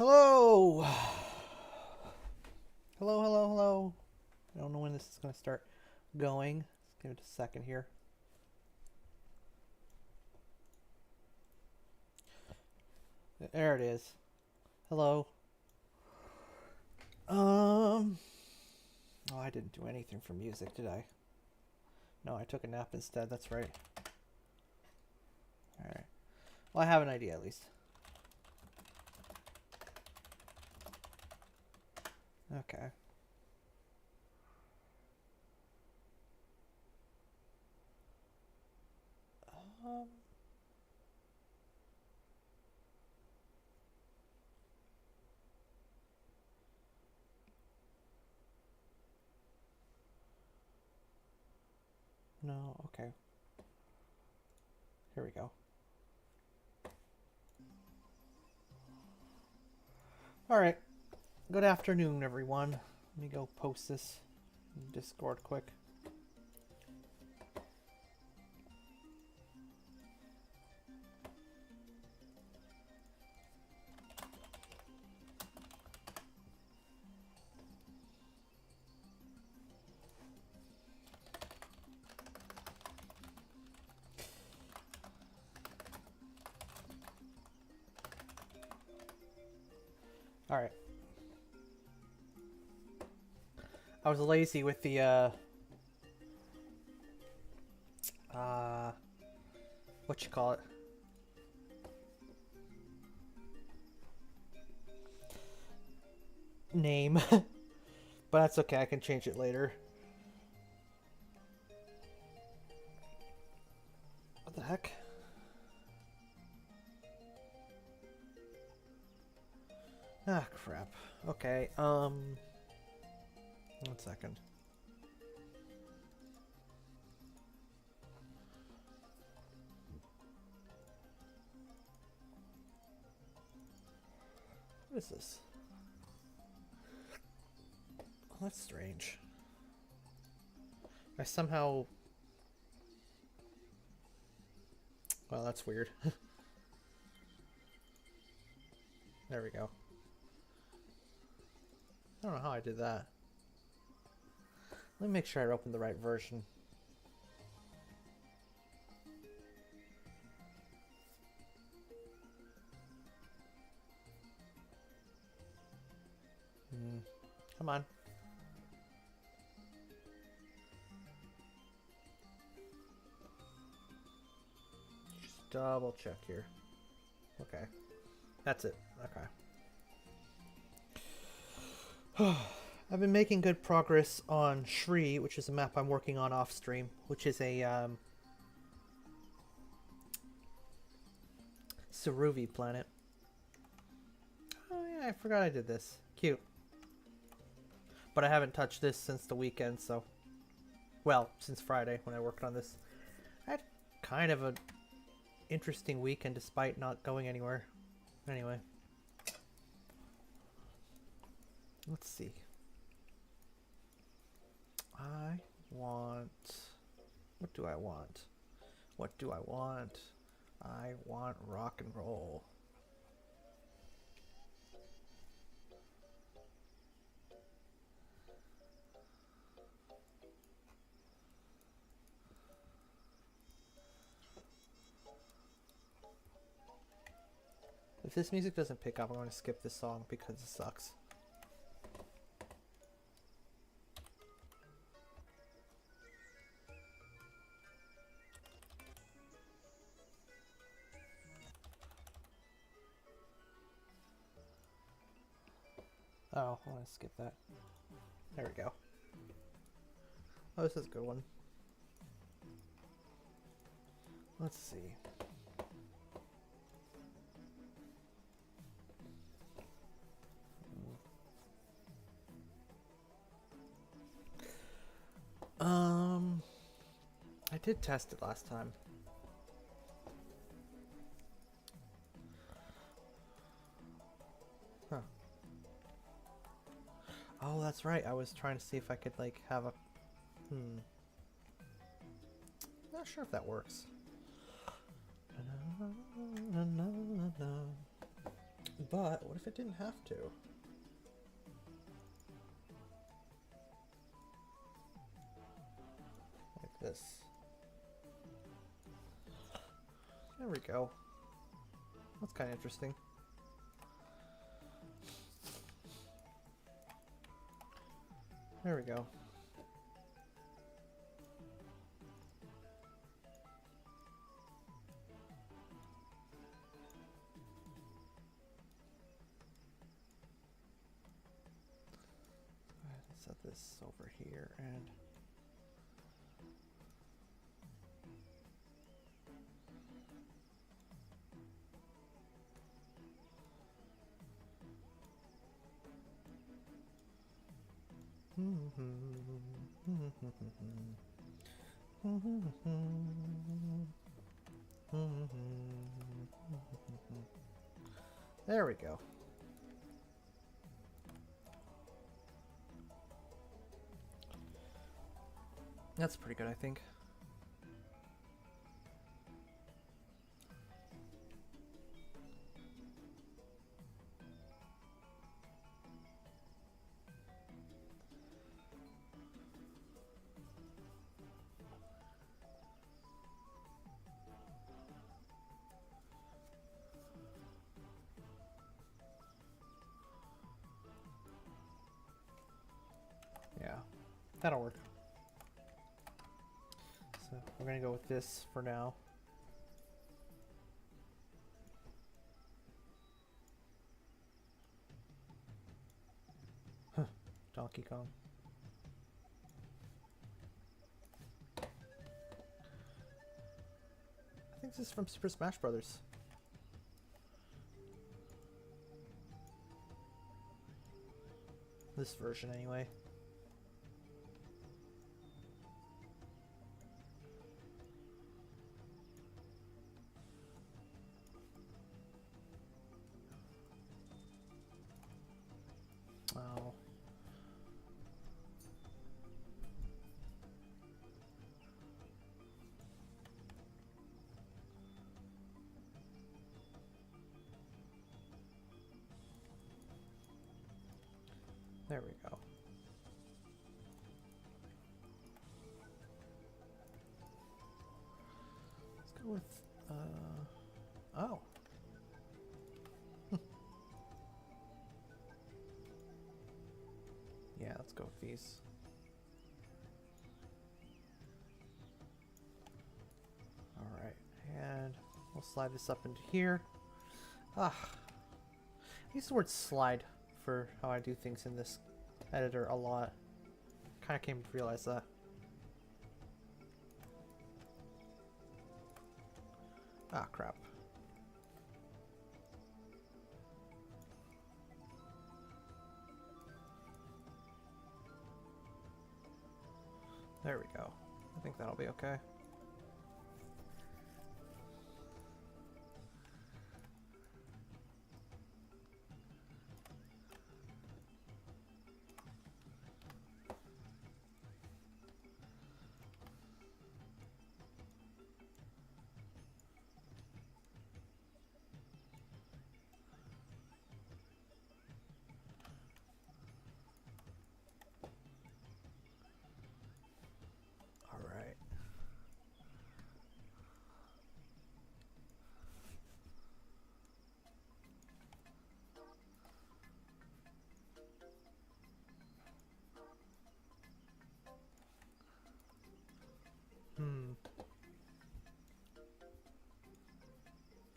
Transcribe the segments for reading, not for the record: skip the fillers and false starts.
Hello! Hello, hello, hello. I don't know when this is going to start going. Let's give it a second here. There it is. Hello. Oh, I didn't do anything for music, did I? No, I took a nap instead. That's right. Alright. Well, I have an idea at least. Okay. Um, no, okay. Here we go. Alright. Good afternoon, everyone. Let me go post this in Discord quick. Alright. I was lazy with the, what you call it? Name. But that's okay, I can change it later. What the heck? Ah, crap. Okay, 1 second. What is this? Oh, that's strange. I somehow... Well, that's weird. There we go. I don't know how I did that. Let me make sure I opened the right version. Come on. Just double check here. Okay. That's it. Okay. I've been making good progress on Shri, which is a map I'm working on off stream, which is a Saruvi planet. Oh yeah, I forgot I did this. Cute. But I haven't touched this since the weekend, so... Well, since Friday when I worked on this. I had kind of an interesting weekend despite not going anywhere. Anyway. Let's see. I want... What do I want? What do I want? I want rock and roll. If this music doesn't pick up, I'm going to skip this song because it sucks. Oh, I want to skip that. There we go. Oh, this is a good one. Let's see. I did test it last time. Huh. Oh, that's right. I was trying to see if I could, like, have a... Not sure if that works. But what if it didn't have to? Like this. There we go. That's kind of interesting. There we go. Set this over here and there we go. That's pretty good, I think. Yeah, that'll work. So we're gonna go with this for now. Huh, Donkey Kong. I think this is from Super Smash Brothers. This version, anyway. Oh. There we go. Let's go with, oh. Yeah, let's go with these. Alright, and we'll slide this up into here. Ah, I use the word slide for how I do things in this editor a lot. Kind of came to realize that. Ah, crap. There we go. I think that'll be okay.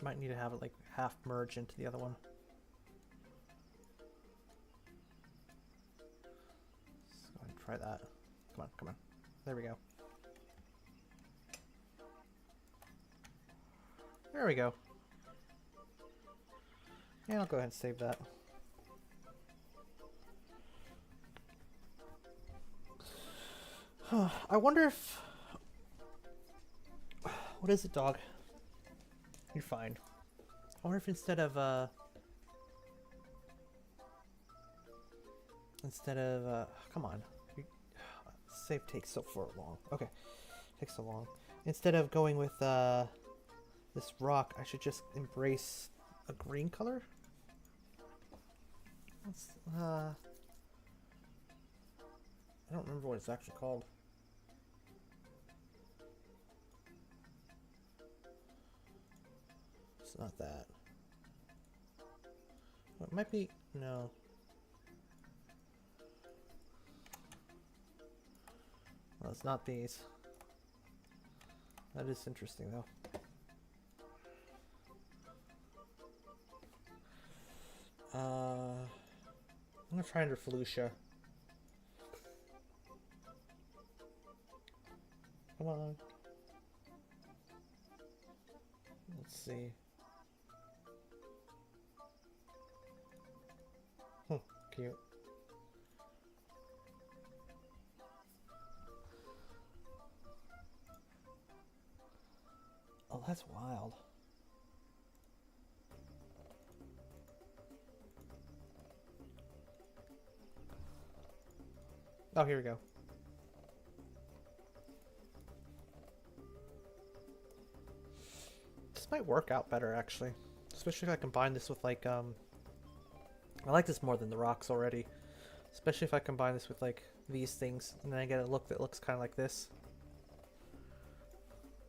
Might need to have it like half merge into the other one. Let's go ahead and try that. Come on, come on. There we go. There we go. And I'll go ahead and save that. I wonder if... What is it, dog? You're fine. I wonder if instead of, come on. Save takes so far long. Okay. Takes so long. Instead of going with, this rock, I should just embrace a green color? Let's, I don't remember what it's actually called. It's not that. It might be, no. Well, it's not these. That is interesting though. I'm gonna try under Felucia. Come on. Let's see. Cute. Oh, that's wild. Oh, here we go. This might work out better, actually. Especially if I combine this with, like, I like this more than the rocks already. Especially if I combine this with, like, these things, and then I get a look that looks kind of like this.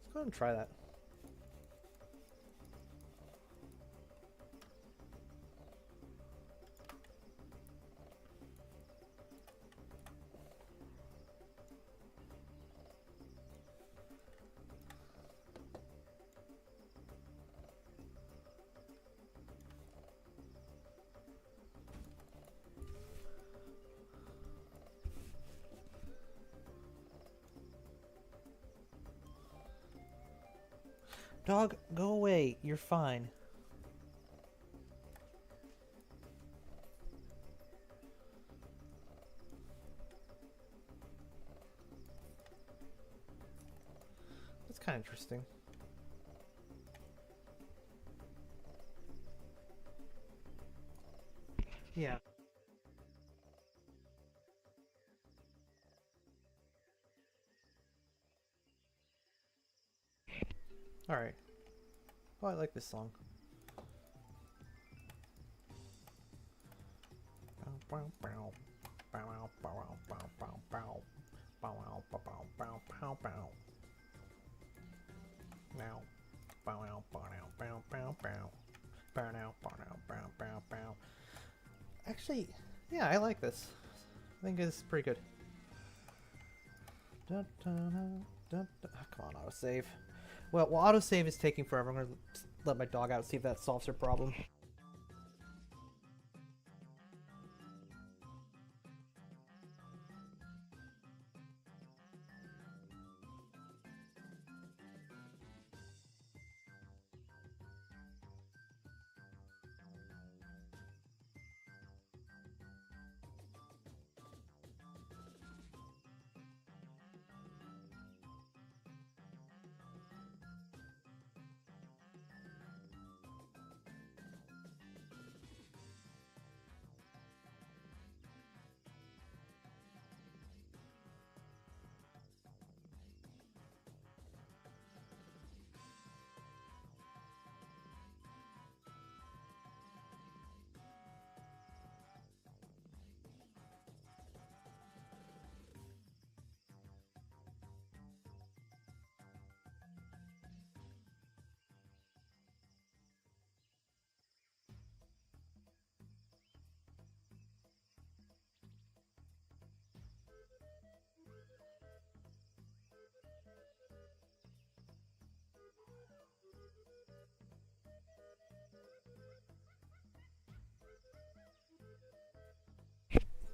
Let's go ahead and try that. Dog, go away. You're fine. That's kind of interesting. Yeah. Alright. Oh, I like this song. Actually, yeah, I like this. I think it's pretty good. Come on, autosave. Well, while autosave is taking forever, I'm going to let my dog out, see if that solves her problem.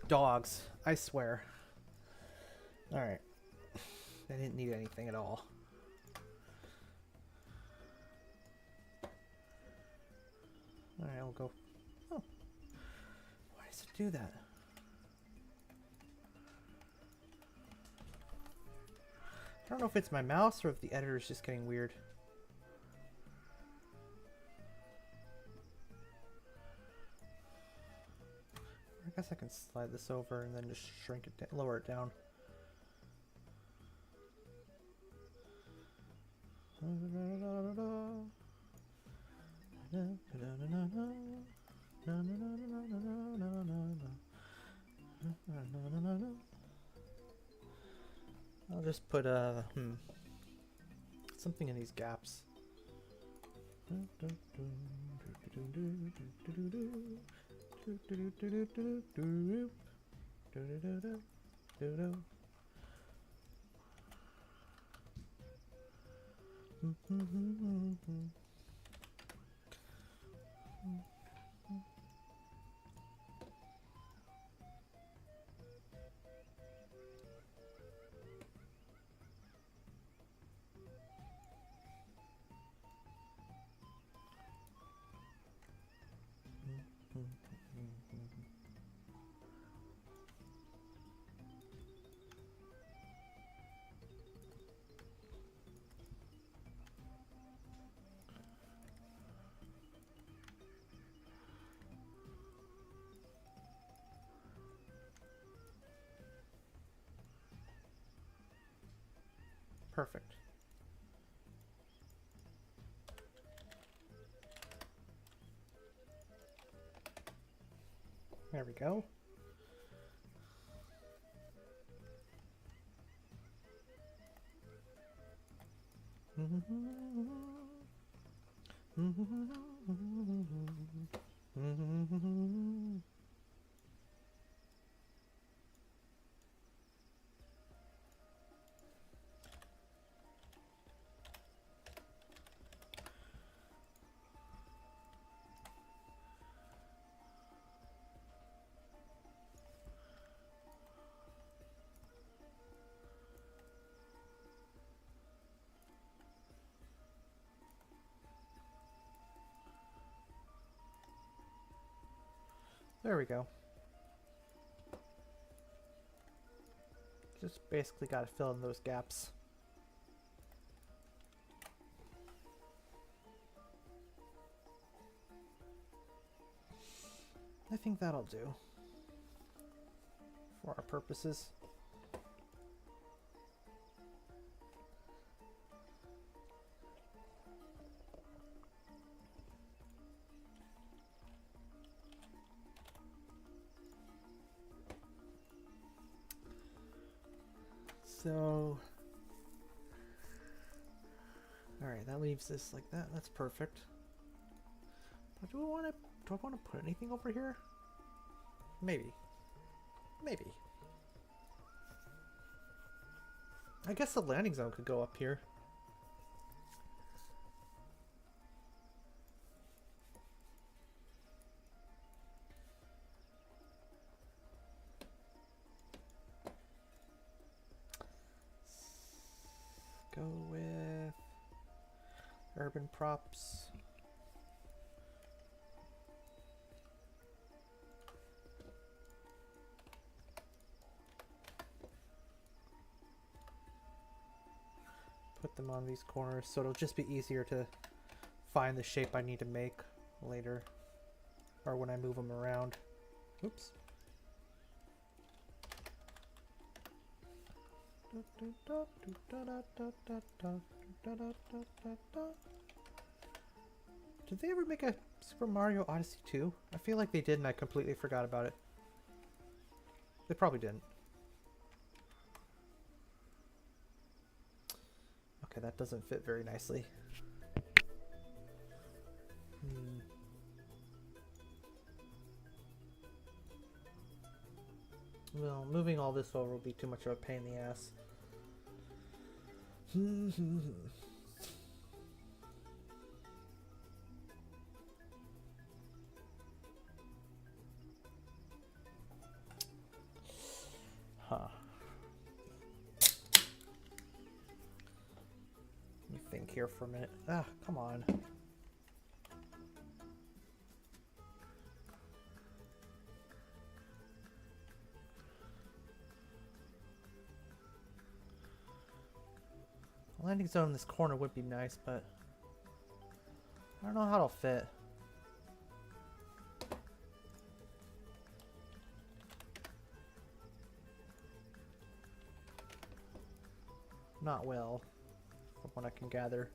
Dogs, I swear. Alright. I didn't need anything at all. Alright, I'll go. Oh. Why does it do that? I don't know if it's my mouse or if the editor is just getting weird. I guess I can slide this over and then just shrink it down, lower it down. I'll just put something in these gaps. Perfect. There we go. There we go. Just basically got to fill in those gaps. I think that'll do for our purposes. So, all right, that leaves this like that. That's perfect. But do I want to put anything over here? Maybe. Maybe. I guess the landing zone could go up here. Go with urban props. Put them on these corners so it'll just be easier to find the shape I need to make later or when I move them around. Oops. Did they ever make a Super Mario Odyssey 2? I feel like they did and I completely forgot about it. They probably didn't. Okay, that doesn't fit very nicely. Well, moving all this over will be too much of a pain in the ass. Huh. Let me think here for a minute. Ah, come on. A landing zone in this corner would be nice, but I don't know how it'll fit. Not well, from what I can gather.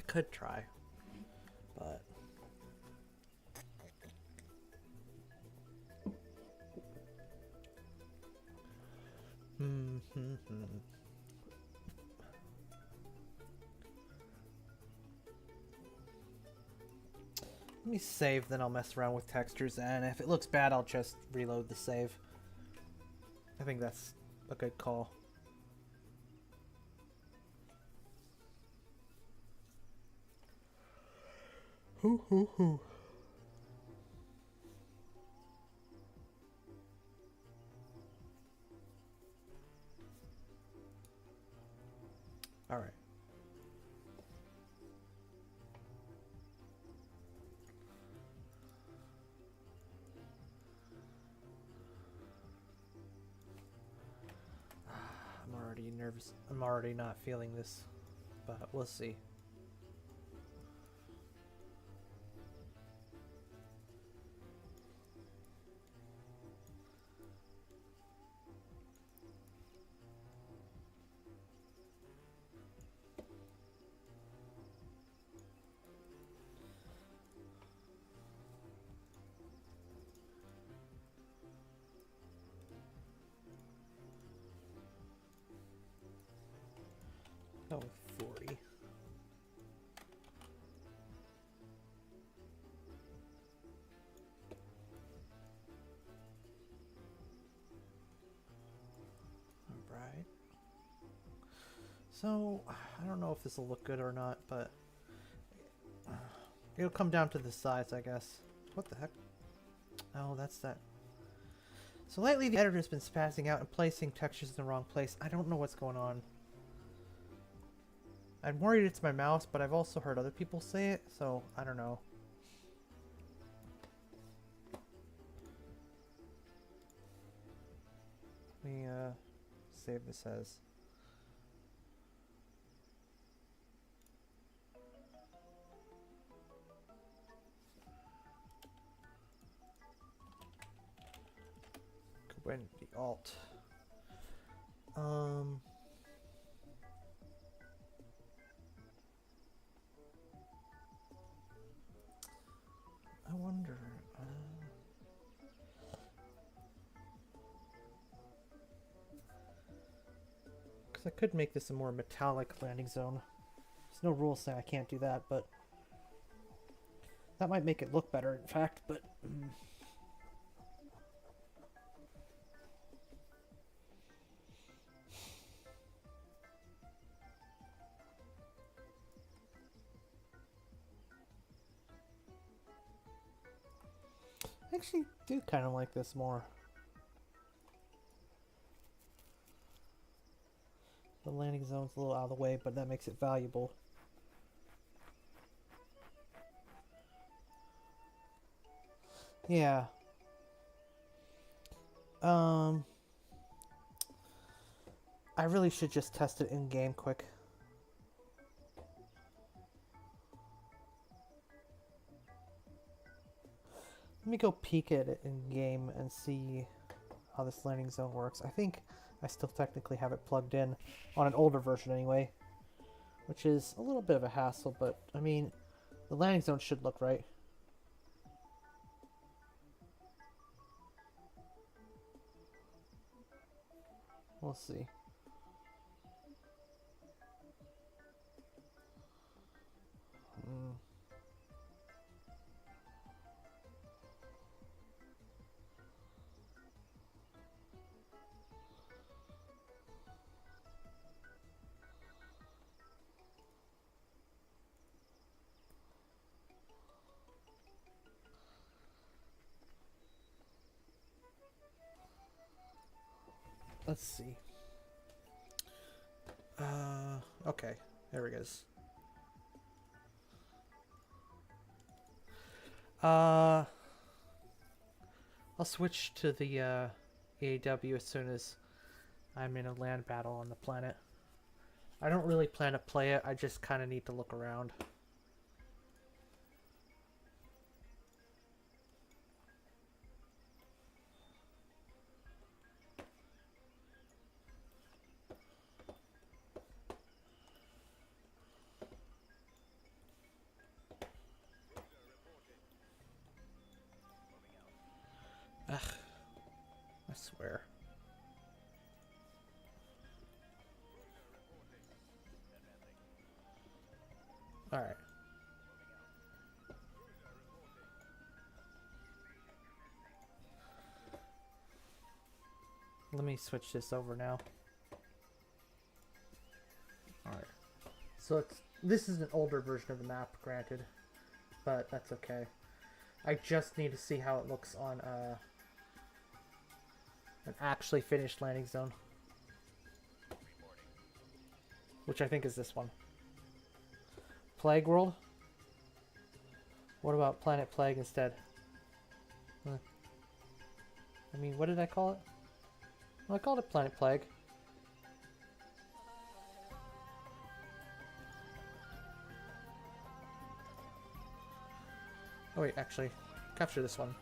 could try, but let me save, then I'll mess around with textures, and if it looks bad, I'll just reload the save. I think that's a good call. Hoo hoo hoo. All right. I'm already nervous. I'm already not feeling this, but we'll see. Oh, 40. Alright. So, I don't know if this will look good or not, but it'll come down to the size, I guess. What the heck? Oh, that's that. So lately the editor's been spazzing out and placing textures in the wrong place. I don't know what's going on. I'm worried it's my mouse, but I've also heard other people say it, so I don't know. Let me save this as. Gobindi Alt. I wonder. Because I could make this a more metallic landing zone. There's no rule saying I can't do that, but that might make it look better, in fact, but. I actually do kind of like this more. The landing zone's a little out of the way, but that makes it valuable. Yeah. I really should just test it in game quick. Let me go peek at it in game and see how this landing zone works. I think I still technically have it plugged in on an older version anyway, which is a little bit of a hassle, but I mean, the landing zone should look right. We'll see. Let's see. Okay, there it is. I'll switch to the AW as soon as I'm in a land battle on the planet. I don't really plan to play it, I just kind of need to look around. swear. Alright. Let me switch this over now. Alright. So this is an older version of the map, granted. But that's okay. I just need to see how it looks on an actually finished landing zone. Which I think is this one. Plague World? What about Planet Plague instead? I mean, what did I call it? Well, I called it Planet Plague. Oh wait, actually, capture this one.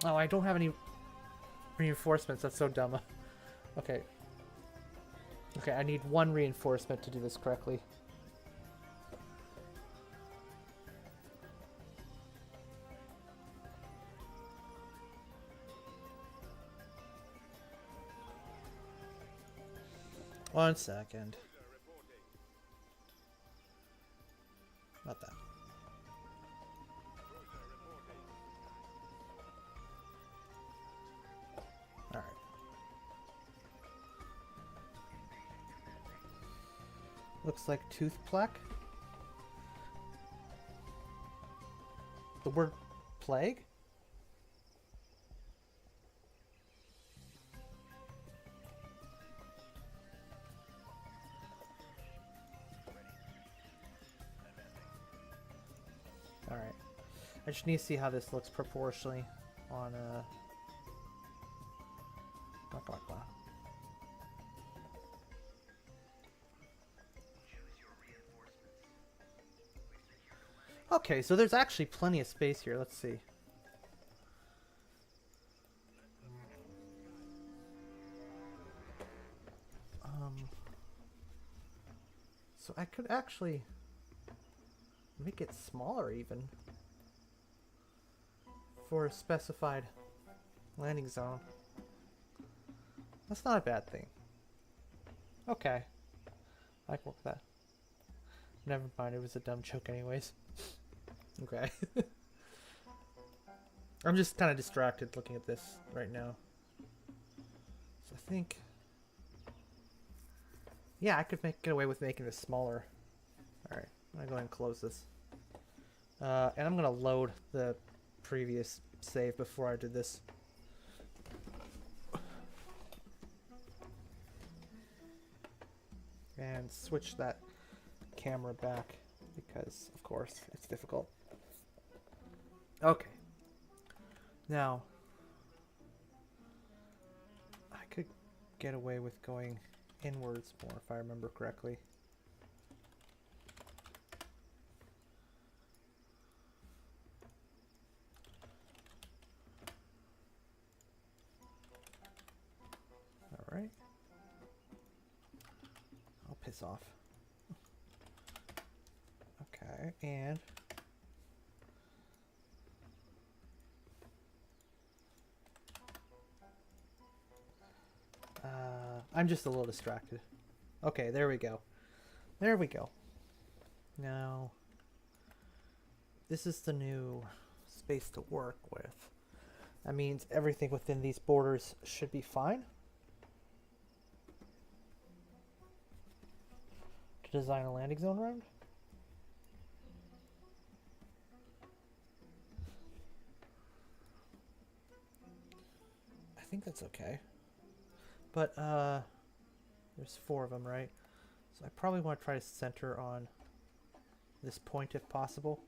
Oh, I don't have any reinforcements. That's so dumb. Okay. Okay, I need one reinforcement to do this correctly. One second. Not that. Alright. Looks like tooth plaque. The word plague? Alright. I just need to see how this looks proportionally on blah, blah, blah. Okay, so there's actually plenty of space here. Let's see. So I could actually make it smaller even for a specified landing zone. That's not a bad thing. Okay. I can work with that. Never mind, it was a dumb joke anyways. Okay. I'm just kind of distracted looking at this right now. So I think... yeah, I could get away with making this smaller. Alright, I'm gonna go ahead and close this. And I'm gonna load the previous save before I did this. And switch that camera back because, of course, it's difficult. Okay. Now, I could get away with going inwards more if I remember correctly. Alright. I'll piss off. Okay, and I'm just a little distracted. Okay, there we go. There we go. Now, this is the new space to work with. That means everything within these borders should be fine. To design a landing zone around. I think that's okay. But, there's 4 of them, right? So I probably want to try to center on this point if possible.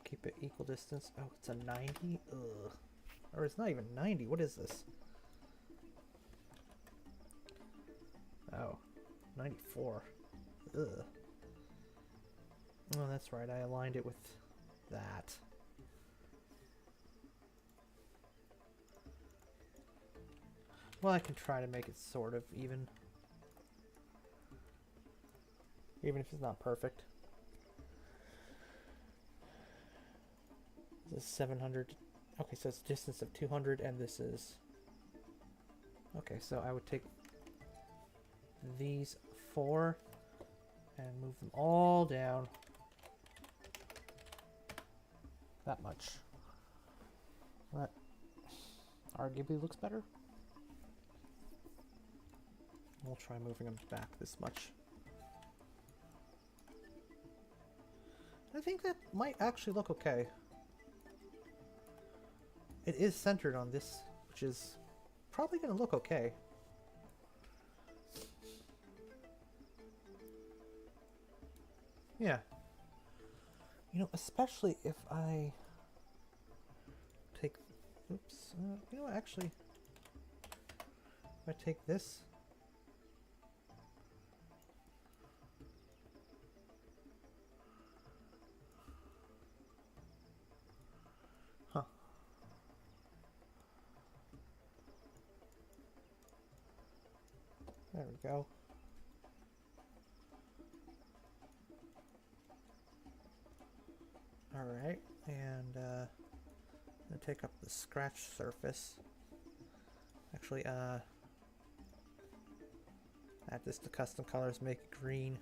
Keep it equal distance. Oh, it's a 90? Ugh. Or it's not even 90. What is this? Oh, 94. Ugh. Oh, that's right. I aligned it with that. Well, I can try to make it sort of even. even if it's not perfect. This is 700. Okay, so it's a distance of 200, and this is... Okay, so I would take these 4 and move them all down. That much. That arguably looks better. We'll try moving them back this much. I think that might actually look okay. It is centered on this, which is probably going to look okay. Yeah. You know, especially if I take... Oops. You know, actually, if I take this... Huh. There we go. Alright, and I'm gonna take up the scratch surface. Actually, add this to custom colors, make it green.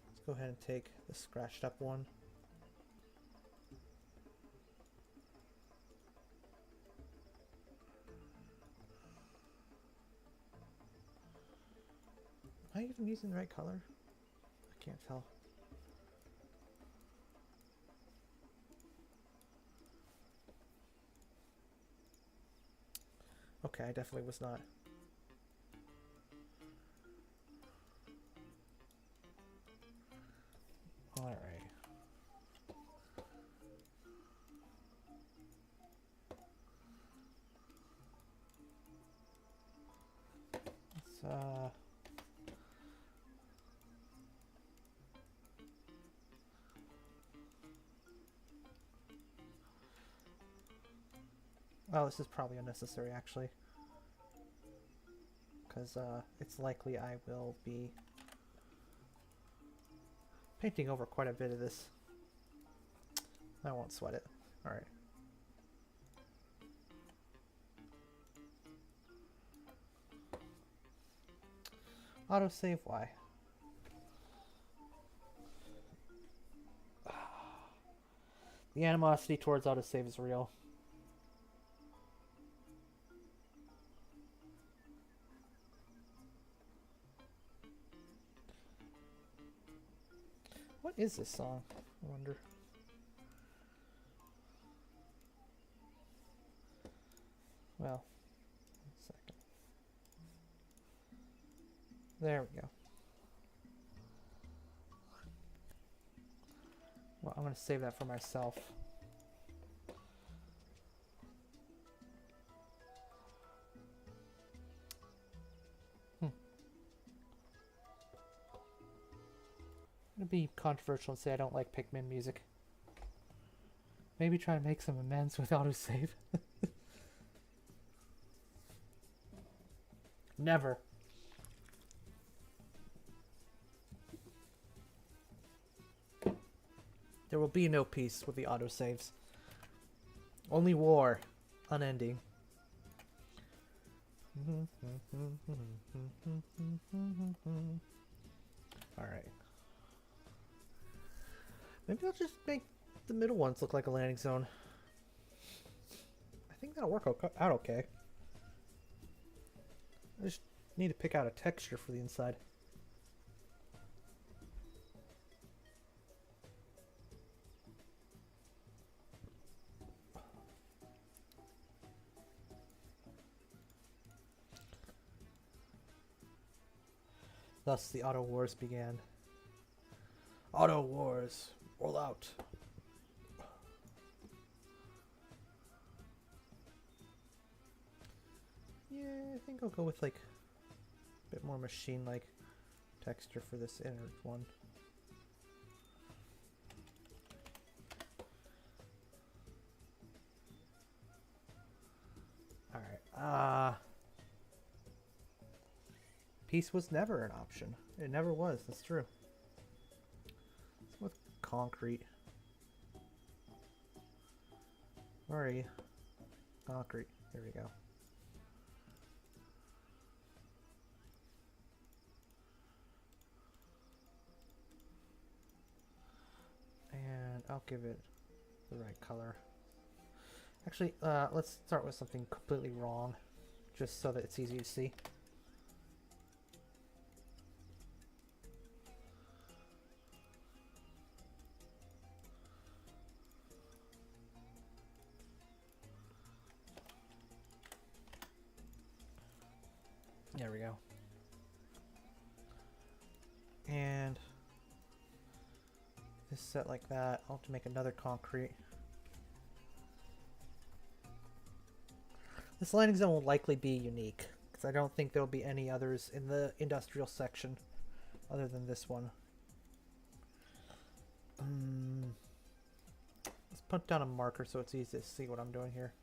Let's go ahead and take the scratched up one. Am I even using the right color? I can't tell. Okay, I definitely was not. All right. Let's oh, this is probably unnecessary actually, because it's likely I will be painting over quite a bit of this. I won't sweat it. All right. Autosave Y. The animosity towards autosave is real. What is this song? I wonder. Well, one second. There we go. Well, I'm going to save that for myself. I'm going to be controversial and say I don't like Pikmin music. Maybe try to make some amends with autosave. Never. There will be no peace with the autosaves. Only war. Unending. Alright. Maybe I'll just make the middle ones look like a landing zone. I think that'll work out okay. I just need to pick out a texture for the inside. Thus the Auto Wars began. Auto Wars, roll out. Yeah, I think I'll go with like a bit more machine-like texture for this inner one. Alright, piece was never an option. It never was. That's true. With concrete. Where are you? Concrete. There we go. And I'll give it the right color. Actually, let's start with something completely wrong, just so that it's easy to see. There we go. And this set like that. I'll have to make another concrete. This landing zone will likely be unique, because I don't think there'll be any others in the industrial section other than this one. Let's put down a marker so it's easy to see what I'm doing here.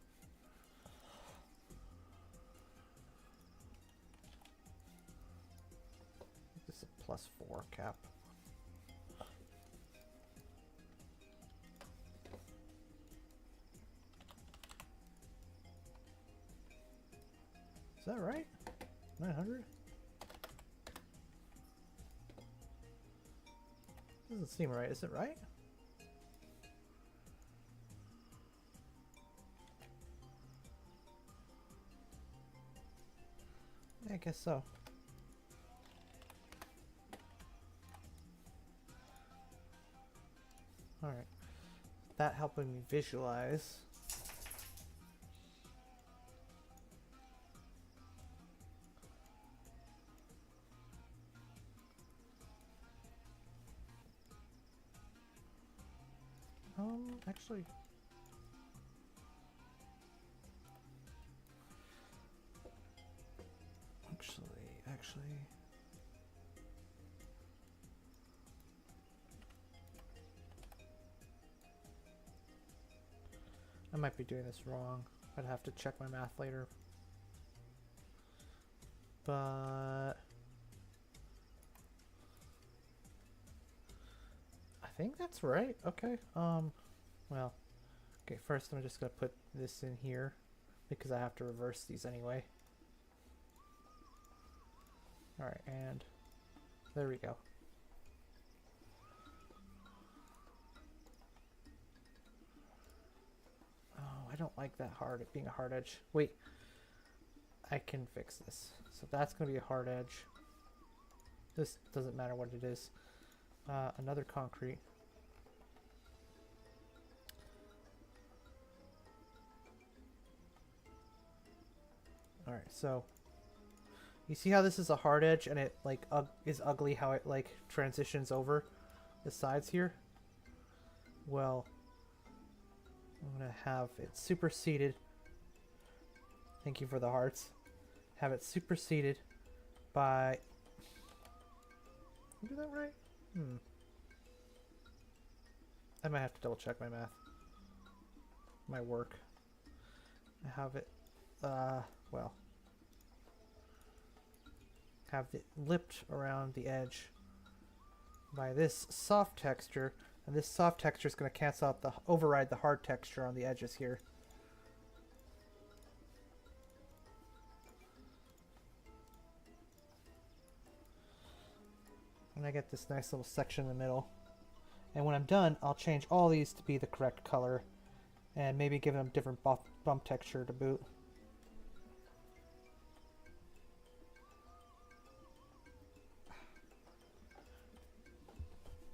This is a +4 cap. Is that right? 900? Doesn't seem right. Is it right? Yeah, I guess so. Alright. That helping me visualize. Actually, I might be doing this wrong. I'd have to check my math later. But I think that's right. Okay. Well, okay, first I'm just gonna put this in here because I have to reverse these anyway. Alright, and there we go. Oh, I don't like that hard, it being a hard edge. Wait, I can fix this. So that's gonna be a hard edge. This doesn't matter what it is. Another concrete. Alright, so you see how this is a hard edge and it like is ugly how it like transitions over the sides here? Well, I'm gonna have it superseded. Thank you for the hearts. Have it superseded by. Did I do that right? I might have to double check my math. My work. I have it. Well. Have it lipped around the edge by this soft texture, and this soft texture is going to cancel out override the hard texture on the edges here. And I get this nice little section in the middle. And when I'm done, I'll change all these to be the correct color and maybe give them different bump texture to boot.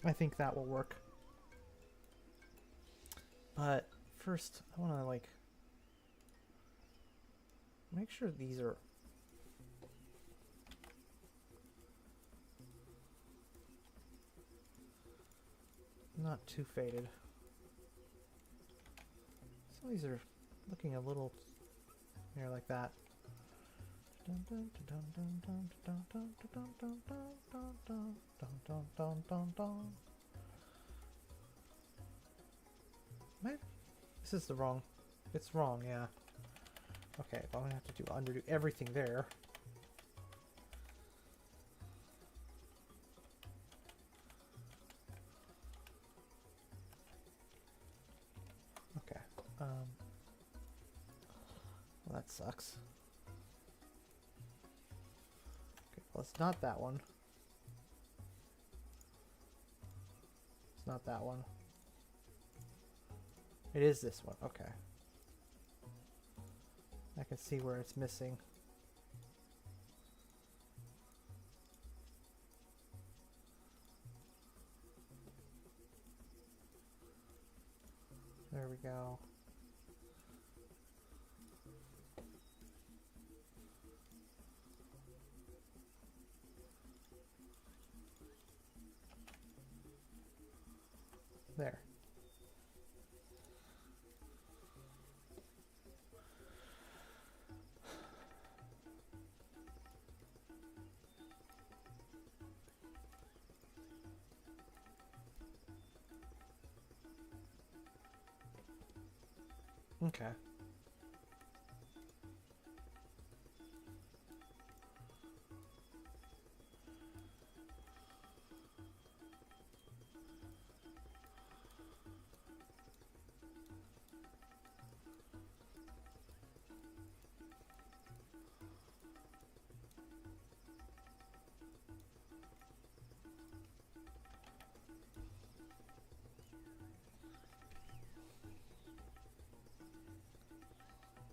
I think that will work. But first, I want to like make sure these are not too faded. So these are looking a little here like that. Man, this is the wrong. It's wrong, yeah. Okay, but I'm gonna have to undo everything there. Well, that sucks. Okay, well, it's not that one. It's not that one. It is this one. Okay. I can see where it's missing. There we go. There. Okay.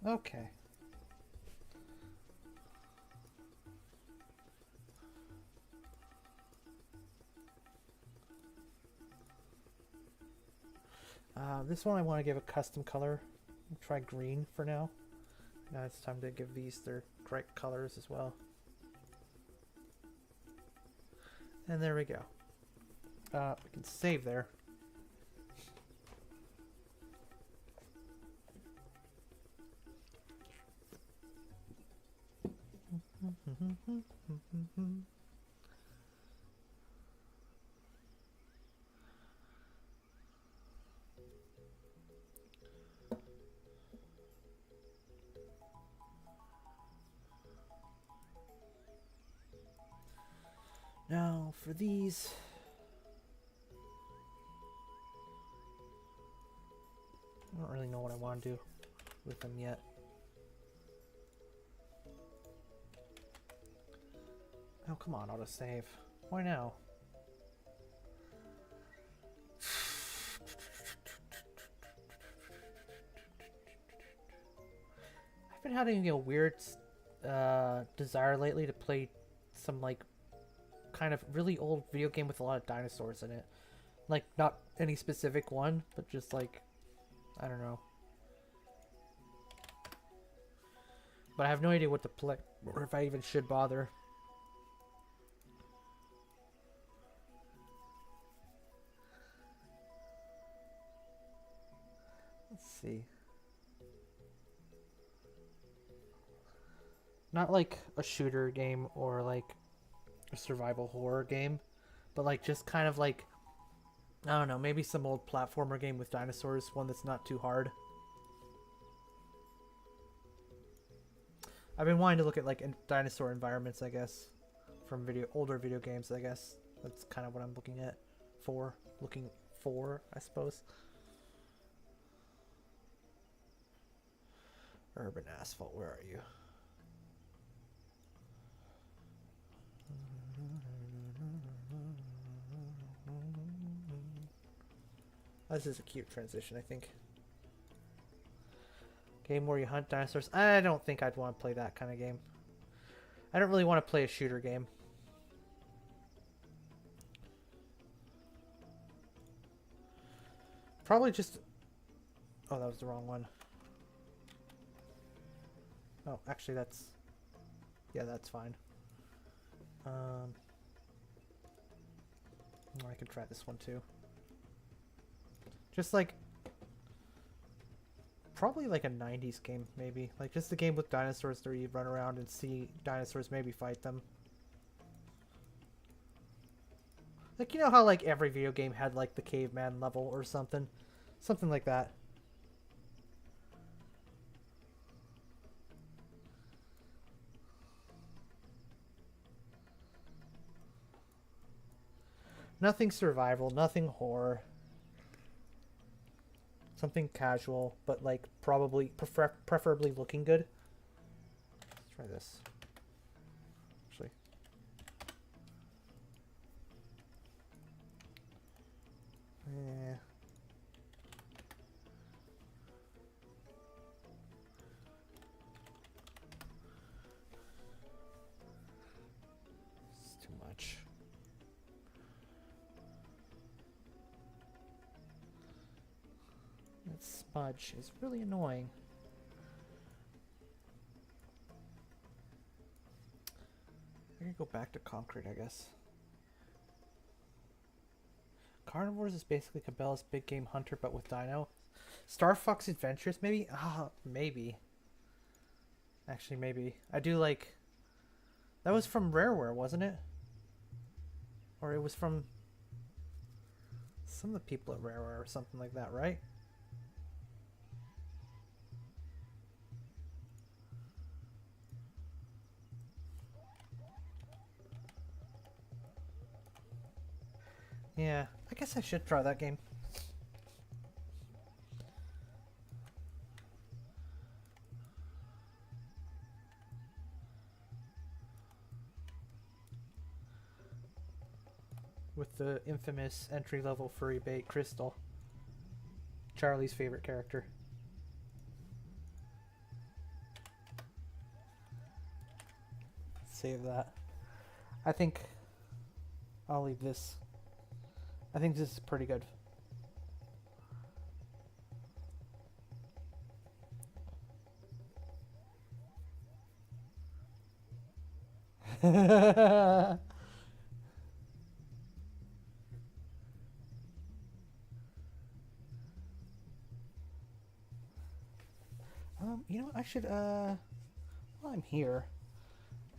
Okay. This one I want to give a custom color. I'll try green for now. Now it's time to give these their correct colors as well. And there we go. We can save there. Now for these, I don't really know what I want to do with them yet. Oh, come on, autosave. Why now? I've been having a weird desire lately to play some like kind of really old video game with a lot of dinosaurs in it. Like not any specific one, but just like, I don't know. But I have no idea what to play or if I even should bother. Let's see. Not like a shooter game or like a survival horror game, but like just kind of like, I don't know, maybe some old platformer game with dinosaurs, one that's not too hard. I've been wanting to look at like dinosaur environments, I guess, from older video games, I guess. That's kind of what I'm looking for, I suppose. Urban Asphalt, where are you? This is a cute transition, I think. Game where you hunt dinosaurs. I don't think I'd want to play that kind of game. I don't really want to play a shooter game. Probably just... Oh, that was the wrong one. Oh, actually that's... Yeah, that's fine. I can try this one too. Just like... Probably like a 90s game, maybe. Like just a game with dinosaurs where you run around and see dinosaurs, maybe fight them. Like, you know how like every video game had like the caveman level or something? Something like that. Nothing survival, nothing horror. Something casual, but like probably preferably looking good. Let's try this. Actually. Yeah. It's too much. That smudge is really annoying. I'm gonna go back to concrete, I guess. Carnivores is basically Cabela's big game hunter, but with dino. Star Fox Adventures, maybe? Ah, maybe. Actually, maybe. I do like... That was from Rareware, wasn't it? Or it was from some of the people at Rareware or something like that, right? Yeah, I guess I should try that game. With the infamous entry-level furry bait, Crystal. Charlie's favorite character. Save that. I think I'll leave this. I think this is pretty good. You know what? I should, while I'm here,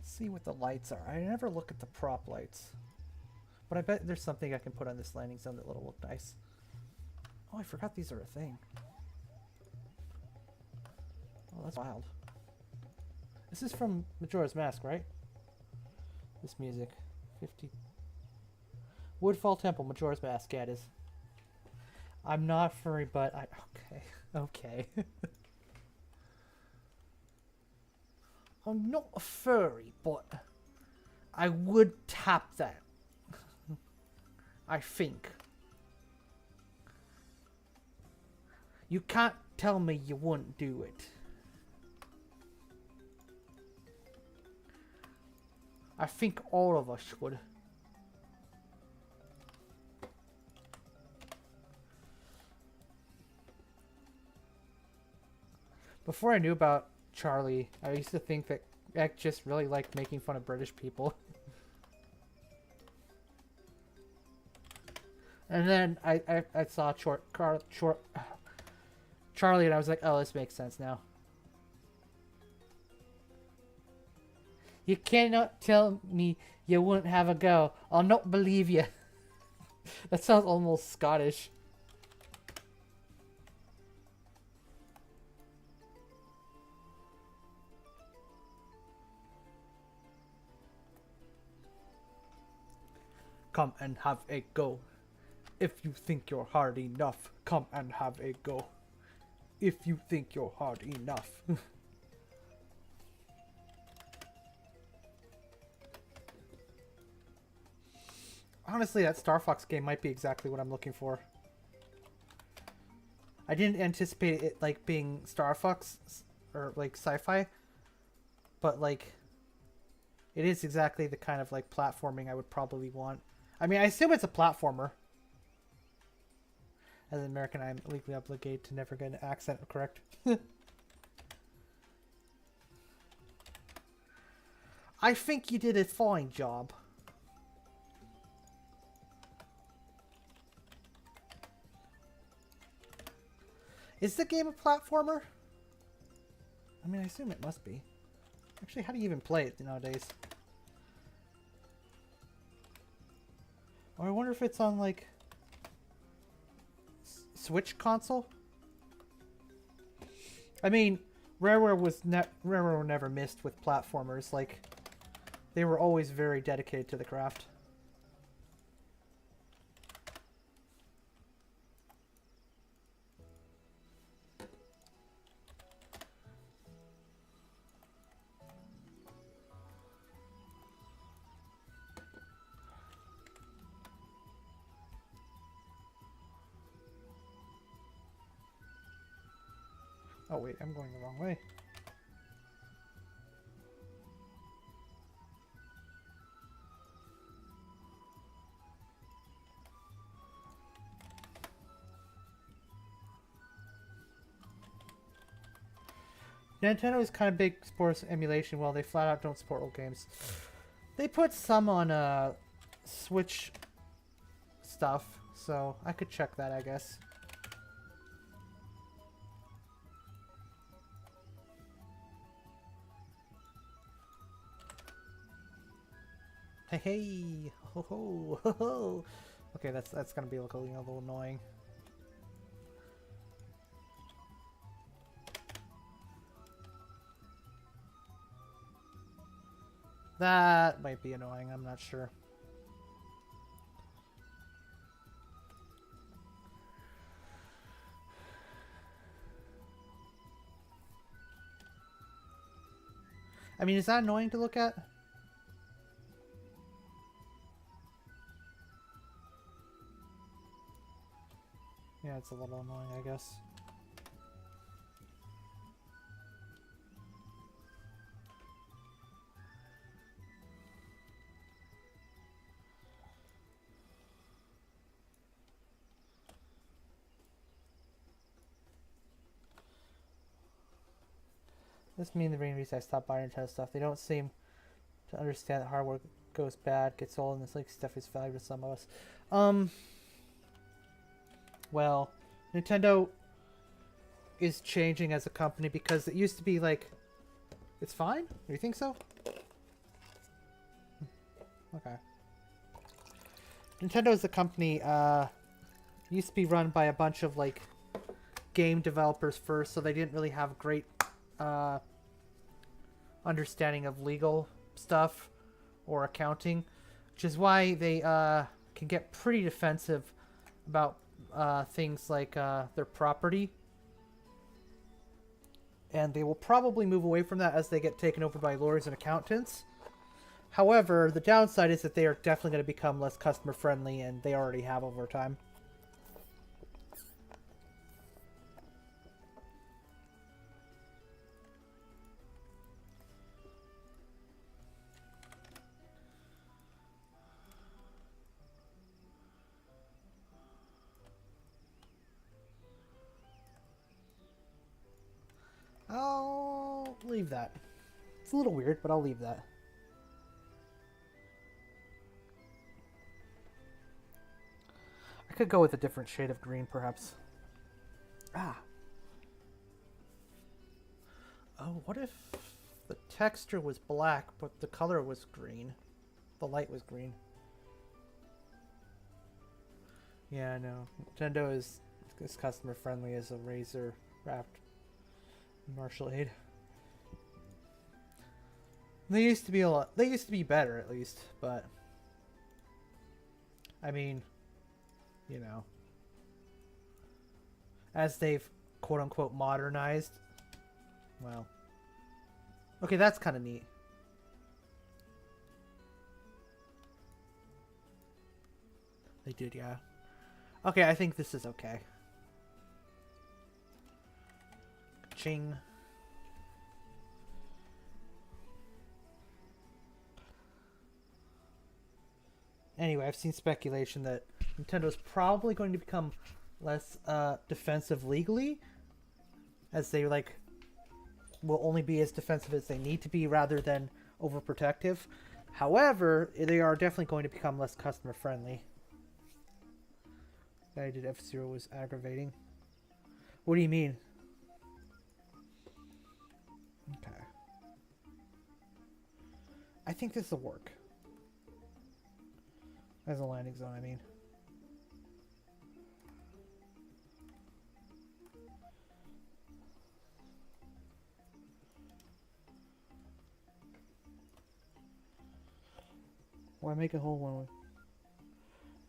see what the lights are. I never look at the prop lights. But I bet there's something I can put on this landing zone that'll look nice. Oh, I forgot these are a thing. Oh, that's wild. This is from Majora's Mask, right? This music. 50. Woodfall Temple, Majora's Mask, yeah, it is. I'm not furry, but I... Okay. Okay. I'm not a furry, but I would tap that. I think. You can't tell me you wouldn't do it. I think all of us would. Before I knew about Charlie, I used to think that Ek just really liked making fun of British people. And then I saw Charlie and I was like, oh, this makes sense now. You cannot tell me you wouldn't have a go. I'll not believe you. That sounds almost Scottish. Come and have a go. If you think you're hard enough, come and have a go. If you think you're hard enough. Honestly, that Star Fox game might be exactly what I'm looking for. I didn't anticipate it like being Star Fox or like sci-fi, but like it is exactly the kind of like platforming I would probably want. I mean, I assume it's a platformer. As an American, I'm legally obligated to never get an accent correct. I think you did a fine job. Is the game a platformer? I mean, I assume it must be. Actually, how do you even play it nowadays? Or I wonder if it's on, like, Switch console? I mean, Rareware never missed with platformers. Like, they were always very dedicated to the craft. Oh wait, I'm going the wrong way. Nintendo is kind of big sports emulation. Well, they flat out don't support old games. They put some on Switch stuff, so I could check that, I guess. Hey, hey, ho ho ho ho. Okay, that's gonna be like a little annoying. That might be annoying. I'm not sure. I mean, is that annoying to look at? Yeah, it's a little annoying, I guess. This means the main reason I stopped buying Nintendo stuff. They don't seem to understand that hardware goes bad, gets old, and this like stuff is valuable to some of us. Well, Nintendo is changing as a company because it used to be like, it's fine? Do you think so? Okay. Nintendo as a company used to be run by a bunch of like game developers first, so they didn't really have great understanding of legal stuff or accounting, which is why they can get pretty defensive about things like their property. And they will probably move away from that as they get taken over by lawyers and accountants. However, the downside is that they are definitely going to become less customer friendly, and they already have over time. I'll leave that. It's a little weird, but I'll leave that. I could go with a different shade of green, perhaps. Ah. Oh, what if the texture was black, but the color was green? The light was green. Yeah, no. Nintendo is as customer friendly as a razor wrapped Marshall Aid. They used to be a lot. They used to be better, at least, but I mean, you know, as they've quote unquote modernized. Well, okay, that's kind of neat. They did, yeah. Okay, I think this is okay. Ching. Anyway, I've seen speculation that Nintendo's probably going to become less defensive legally, as they like will only be as defensive as they need to be rather than overprotective. However, they are definitely going to become less customer friendly. That I did F-Zero was aggravating. What do you mean? Okay. I think this will work. As a landing zone, I mean. Why make a whole one?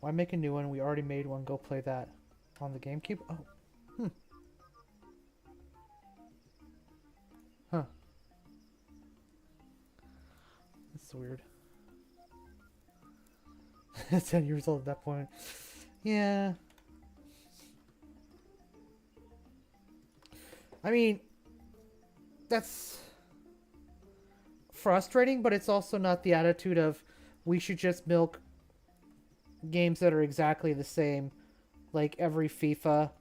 Why make a new one? We already made one. Go play that on the GameCube. Oh, huh. That's weird. 10 years old at that point. Yeah. I mean, that's frustrating, but it's also not the attitude of we should just milk games that are exactly the same, like every FIFA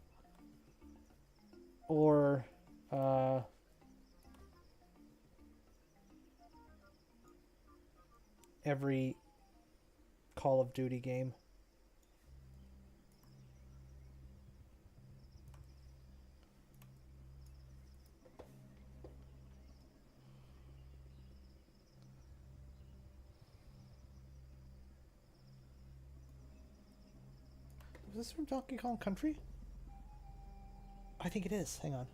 or every Call of Duty game. Is this from Donkey Kong Country? I think it is. Hang on.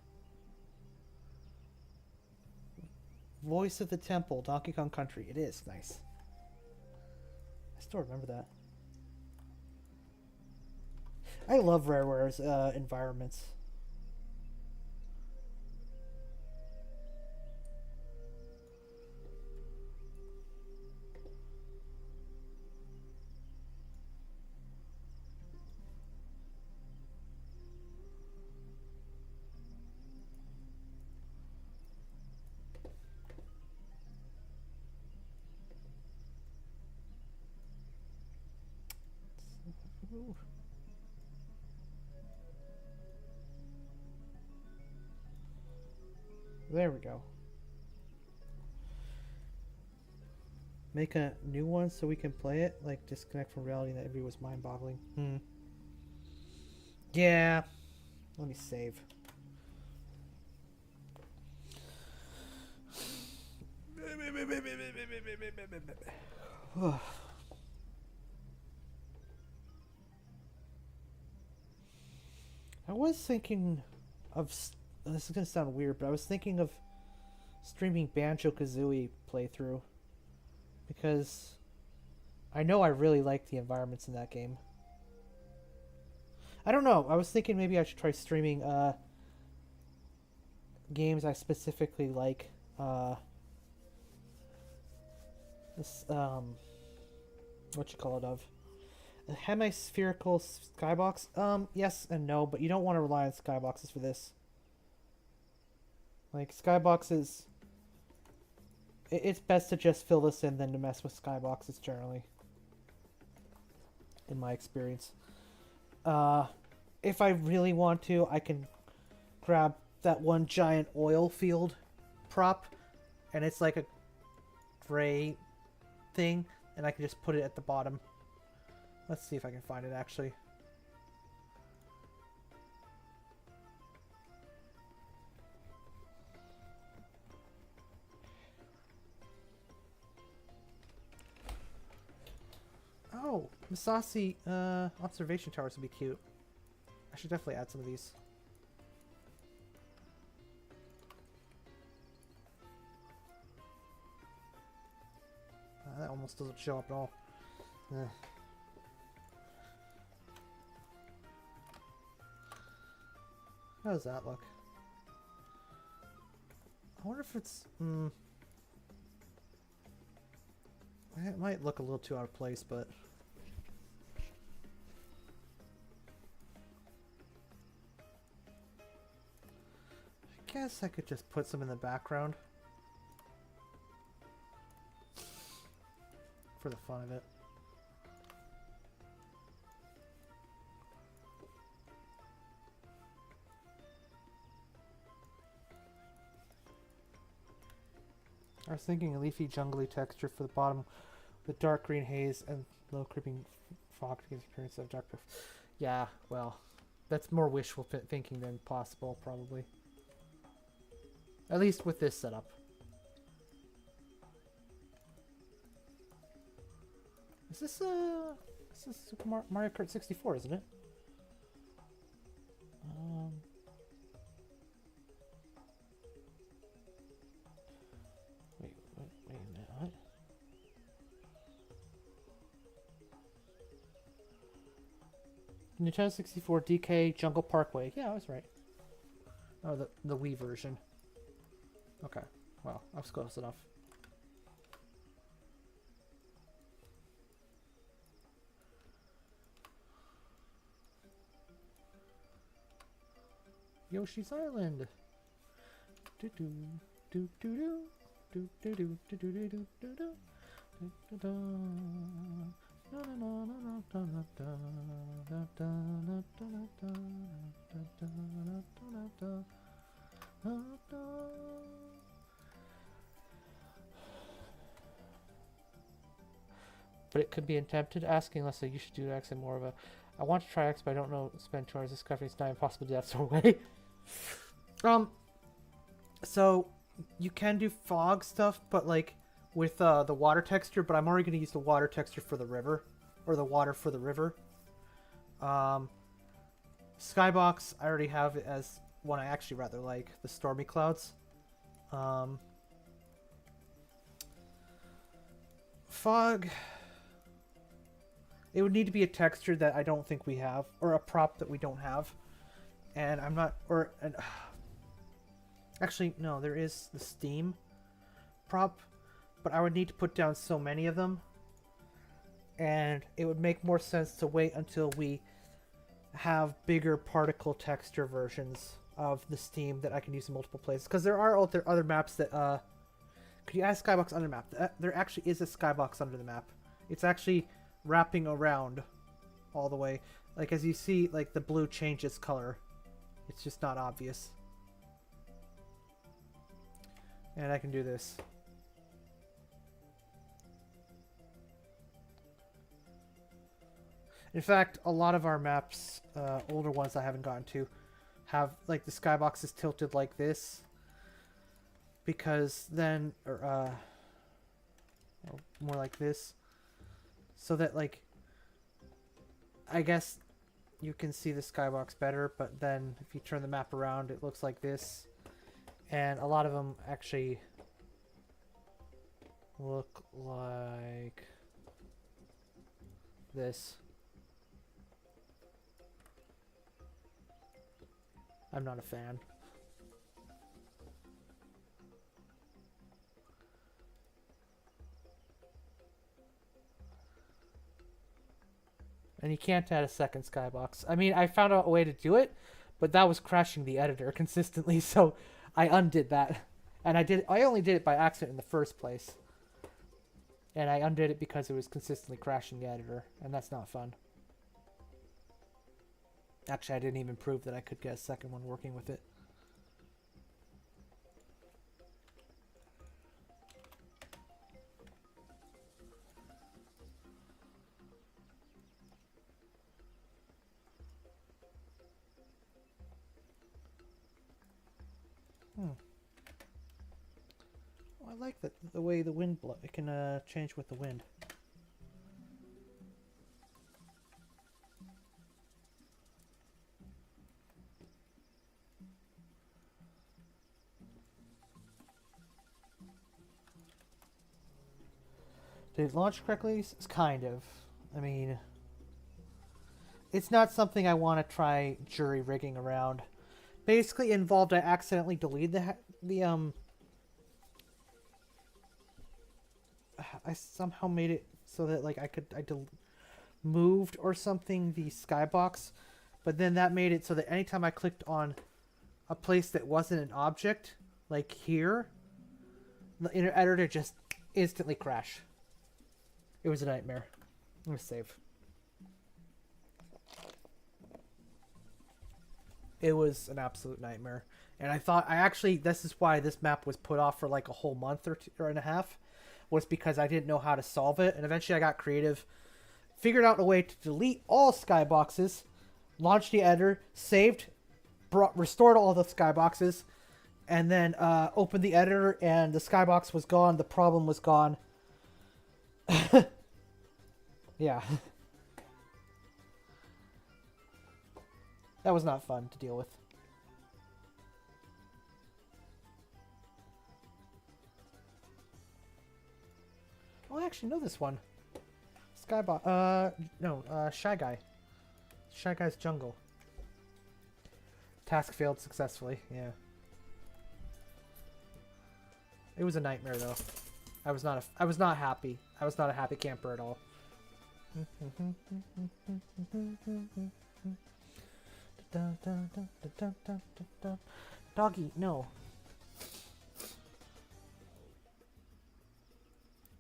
Voice of the Temple, Donkey Kong Country. It is. Nice. I still remember that. I love Rareware's environments. Ooh. There we go. Make a new one so we can play it? Like, disconnect from reality that every was mind-boggling. Yeah. Let me save. I was thinking of... This is going to sound weird, but I was thinking of streaming Banjo-Kazooie playthrough. Because I know I really like the environments in that game. I don't know. I was thinking maybe I should try streaming games I specifically like. This what you call it of a hemispherical skybox. Yes and no, but you don't want to rely on skyboxes for this. Like skyboxes, it's best to just fill this in than to mess with skyboxes generally. In my experience. If I really want to, I can grab that one giant oil field prop, and it's like a gray thing, and I can just put it at the bottom. Let's see if I can find it actually. Oh, Masasi observation towers would be cute. I should definitely add some of these. That almost doesn't show up at all. How does that look? I wonder if it's... It might look a little too out of place, but... I guess I could just put some in the background. For the fun of it. I was thinking a leafy, jungly texture for the bottom, with dark green haze and low creeping fog to give the appearance of dark. Yeah, well, that's more wishful thinking than possible, probably. At least with this setup. Is this Super Mario Kart 64, isn't it? Wait a minute. What? Nintendo 64 DK Jungle Parkway. Yeah, I was right. Oh, the Wii version. Okay. Well, I was close enough. Yoshi's Island. But it could be attempted. Asking Leslie, you should do X and more of a. I want to try X, but I don't know. Spend 2 hours discovering it's not impossible to do that sort of way. So you can do fog stuff, but like with the water texture. But I'm already going to use the water texture for the river, or the water for the river. Skybox, I already have it as one I actually rather like, the stormy clouds. Fog. It would need to be a texture that I don't think we have, or a prop that we don't have. And I'm not, or, actually, no, there is the steam prop, but I would need to put down so many of them. And it would make more sense to wait until we have bigger particle texture versions of the steam that I can use in multiple places. Because there are other maps that, could you add Skybox under map? There actually is a Skybox under the map. It's actually wrapping around all the way. Like, as you see, like, the blue changes color. It's just not obvious. And I can do this. In fact, a lot of our maps, older ones I haven't gotten to, have, like, the skybox is tilted like this. Because then, or more like this. So that, like, I guess you can see the skybox better, but then if you turn the map around, it looks like this. And a lot of them actually look like this. I'm not a fan. And you can't add a second skybox. I mean, I found out a way to do it, but that was crashing the editor consistently, so I undid that. And I only did it by accident in the first place. And I undid it because it was consistently crashing the editor, and that's not fun. Actually, I didn't even prove that I could get a second one working with it. Oh, I like the way the wind blows. It can change with the wind. Did it launch correctly? It's kind of. I mean, it's not something I want to try jury rigging around. Basically involved I accidentally deleted I somehow made it so that like I moved or something the skybox, but then that made it so that anytime I clicked on a place that wasn't an object, like here, the inner editor just instantly crashed. It was a nightmare. I'm gonna save. It was an absolute nightmare. And this is why this map was put off for like a whole month or 2.5, was because I didn't know how to solve it. And eventually I got creative, figured out a way to delete all skyboxes, launched the editor, saved, restored all the skyboxes, and then opened the editor and the skybox was gone. The problem was gone. Yeah. That was not fun to deal with. Oh, I actually know this one. Shy Guy. Shy Guy's Jungle. Task failed successfully, yeah. It was a nightmare though. I was not happy. I was not a happy camper at all. Doggy, no.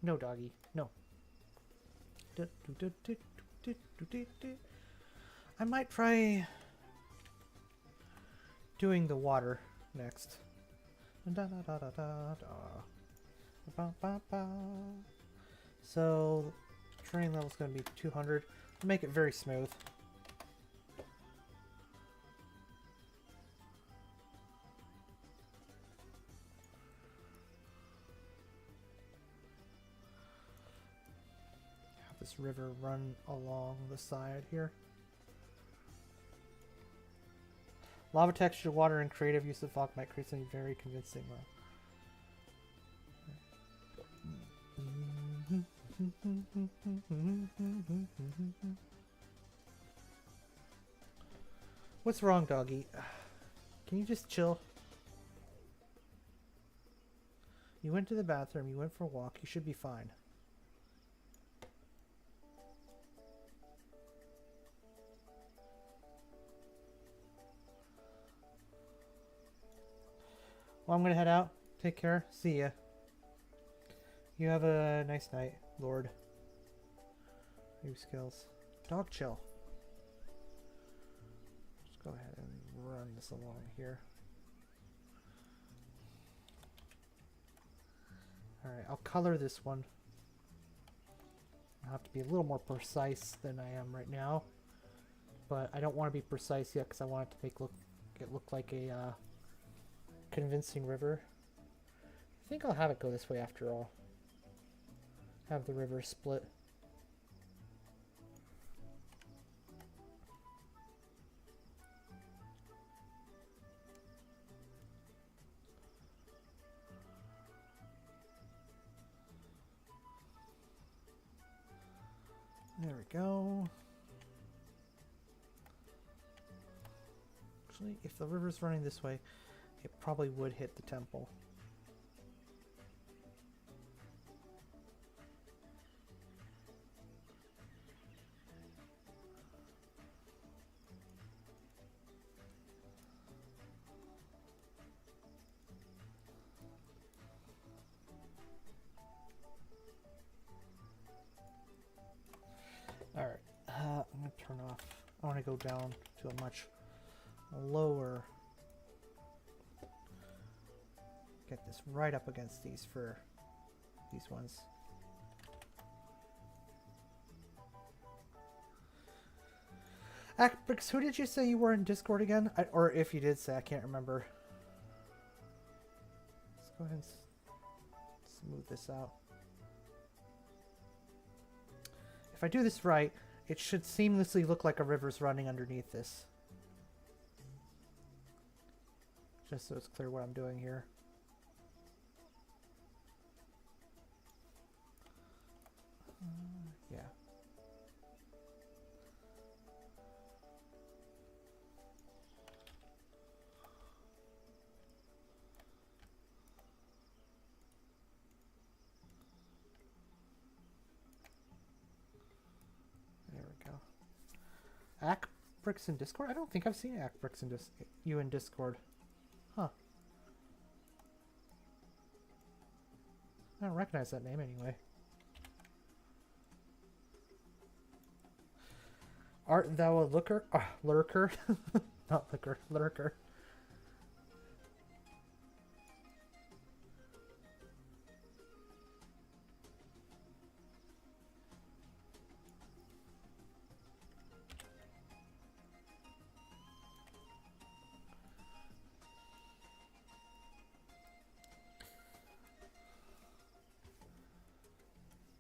No, doggy. No. I might try doing the water next. So, training level is going to be 200. Make it very smooth. Have this river run along the side here. Lava texture, water, and creative use of fog might create something very convincing. What's wrong, doggy? Can you just chill? You went to the bathroom, you went for a walk, you should be fine. Well, I'm gonna head out. Take care. See ya. You have a nice night, Lord. New skills. Dog chill. Let's go ahead and run this along here. Alright, I'll color this one. I'll have to be a little more precise than I am right now. But I don't want to be precise yet because I want it to make it look like a convincing river. I think I'll have it go this way after all. Have the river split. There we go. Actually, if the river's running this way, it probably would hit the temple. Alright, I'm going to turn off. I want to go down to a much lower. Get this right up against these for these ones. Acbrix, who did you say you were in Discord again? Or if you did say, I can't remember. Let's go ahead and smooth this out. If I do this right, it should seamlessly look like a river's running underneath this. Just so it's clear what I'm doing here. Yeah. There we go. Acbrix in Discord? I don't think I've seen Acbrix in you in Discord. Huh. I don't recognize that name anyway. Art thou a lurker? Lurker? Not liquor, lurker.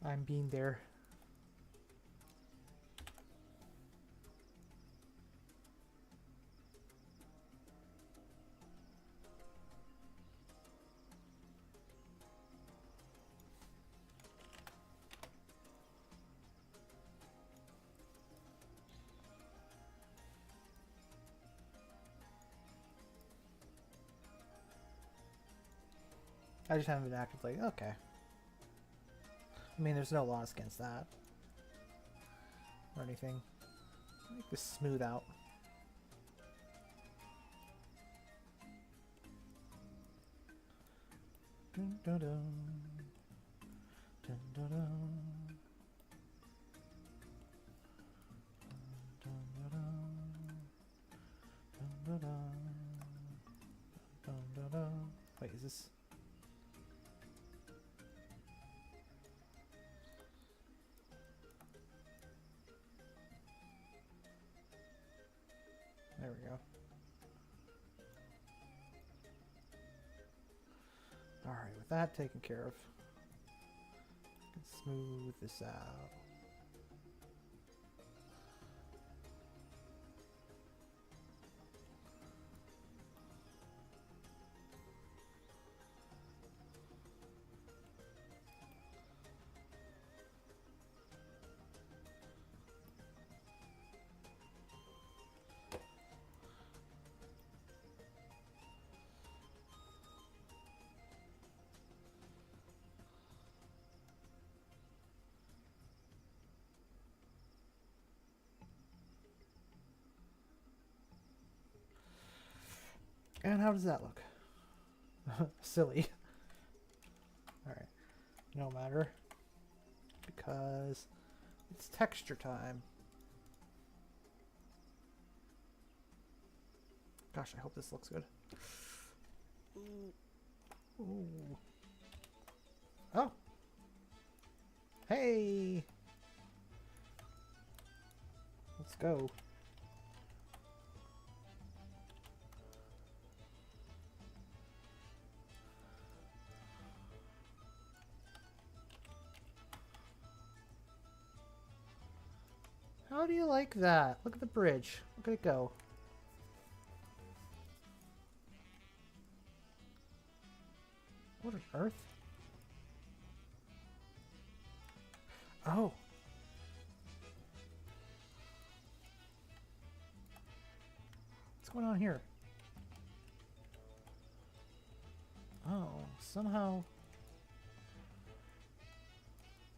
I'm being there. I just haven't been actively. Okay. I mean, there's no laws against that. Or anything. Make this smooth out. Dun, dun, dun. Dun, Dun, dun, dun, dun, dun, dun, dun. Wait, is this? There we go. Alright, with that taken care of, I can smooth this out. And how does that look? Silly. Alright. No matter. Because it's texture time. Gosh, I hope this looks good. Ooh. Oh. Hey. Let's go. How do you like that? Look at the bridge. Look at it go. What on earth? Oh. What's going on here? Oh, somehow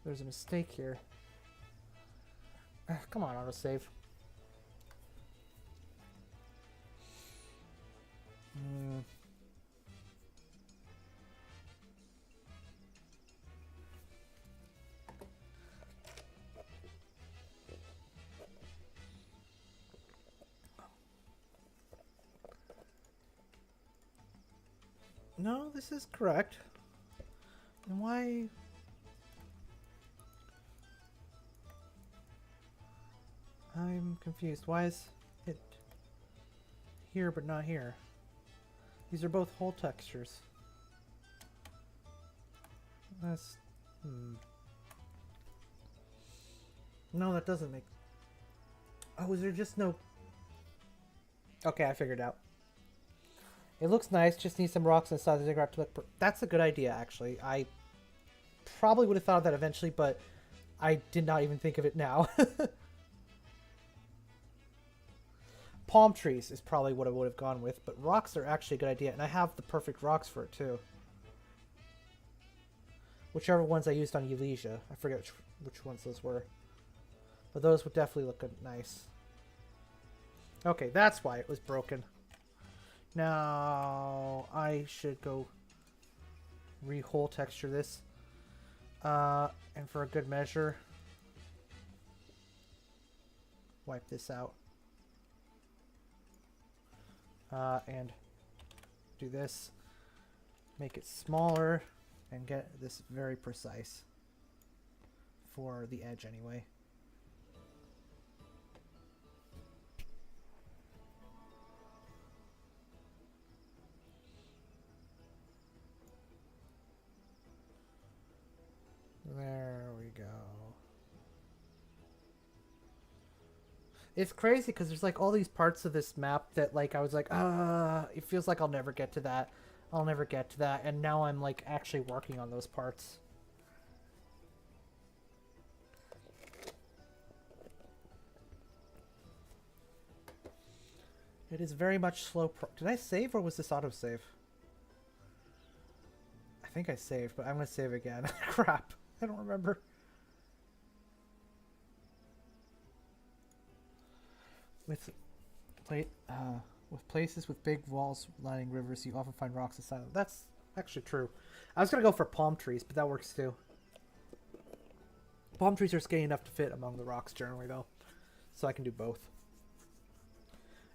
there's a mistake here. Come on, autosave. No, this is correct. And why? I'm confused. Why is it here but not here? These are both whole textures. That's... No, that doesn't make... Oh, is there just no... Okay, I figured it out. It looks nice, just need some rocks inside the ziggurat to look... That's a good idea, actually. I probably would have thought of that eventually, but I did not even think of it now. Palm trees is probably what I would have gone with, but rocks are actually a good idea, and I have the perfect rocks for it, too. Whichever ones I used on Eulesia. I forget which ones those were. But those would definitely look good, nice. Okay, that's why it was broken. Now, I should go re-hole texture this. And for a good measure, wipe this out. And do this. Make it smaller and get this very precise. For the edge anyway. There we go. It's crazy because there's like all these parts of this map that like I was like, it feels like I'll never get to that. I'll never get to that. And now I'm like actually working on those parts. It is very much slow. Did I save or was this autosave? I think I saved, but I'm going to save again. Crap. I don't remember. With places with big walls lining rivers, you often find rocks inside them. That's actually true. I was going to go for palm trees, but that works too. Palm trees are skinny enough to fit among the rocks generally, though. So I can do both.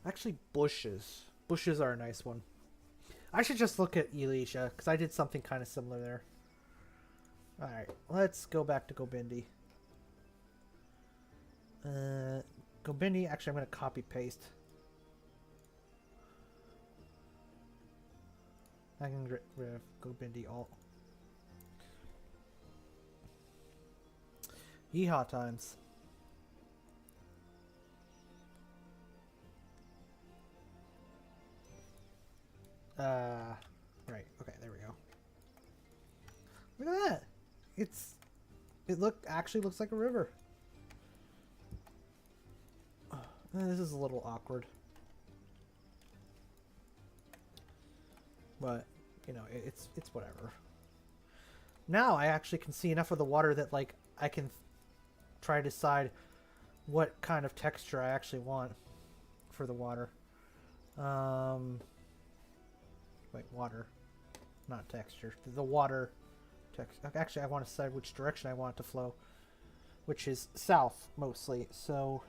Actually, bushes. Bushes are a nice one. I should just look at Elysia, because I did something kind of similar there. Alright, let's go back to Gobindi. Gobindi, actually I'm going to copy-paste. I can get rid of Gobindi alt. Yeehaw times. Right. Okay, there we go. Look at that. It actually looks like a river. This is a little awkward. But, you know, it's whatever. Now I actually can see enough of the water that, like, I can try to decide what kind of texture I actually want for the water. Wait, water, not texture. The water text. Actually, I want to decide which direction I want it to flow, which is south mostly. So,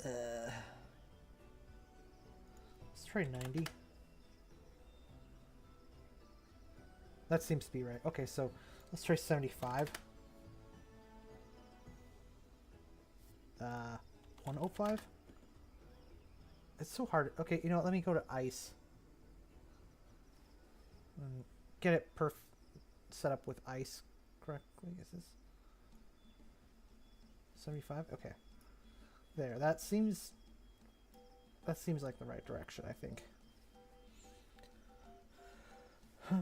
let's try 90. That seems to be right. Okay, so let's try 75. 105. It's so hard. Okay, you know what? Let me go to ice. And get it set up with ice correctly. Is this 75? Okay. There. That seems like the right direction, I think. It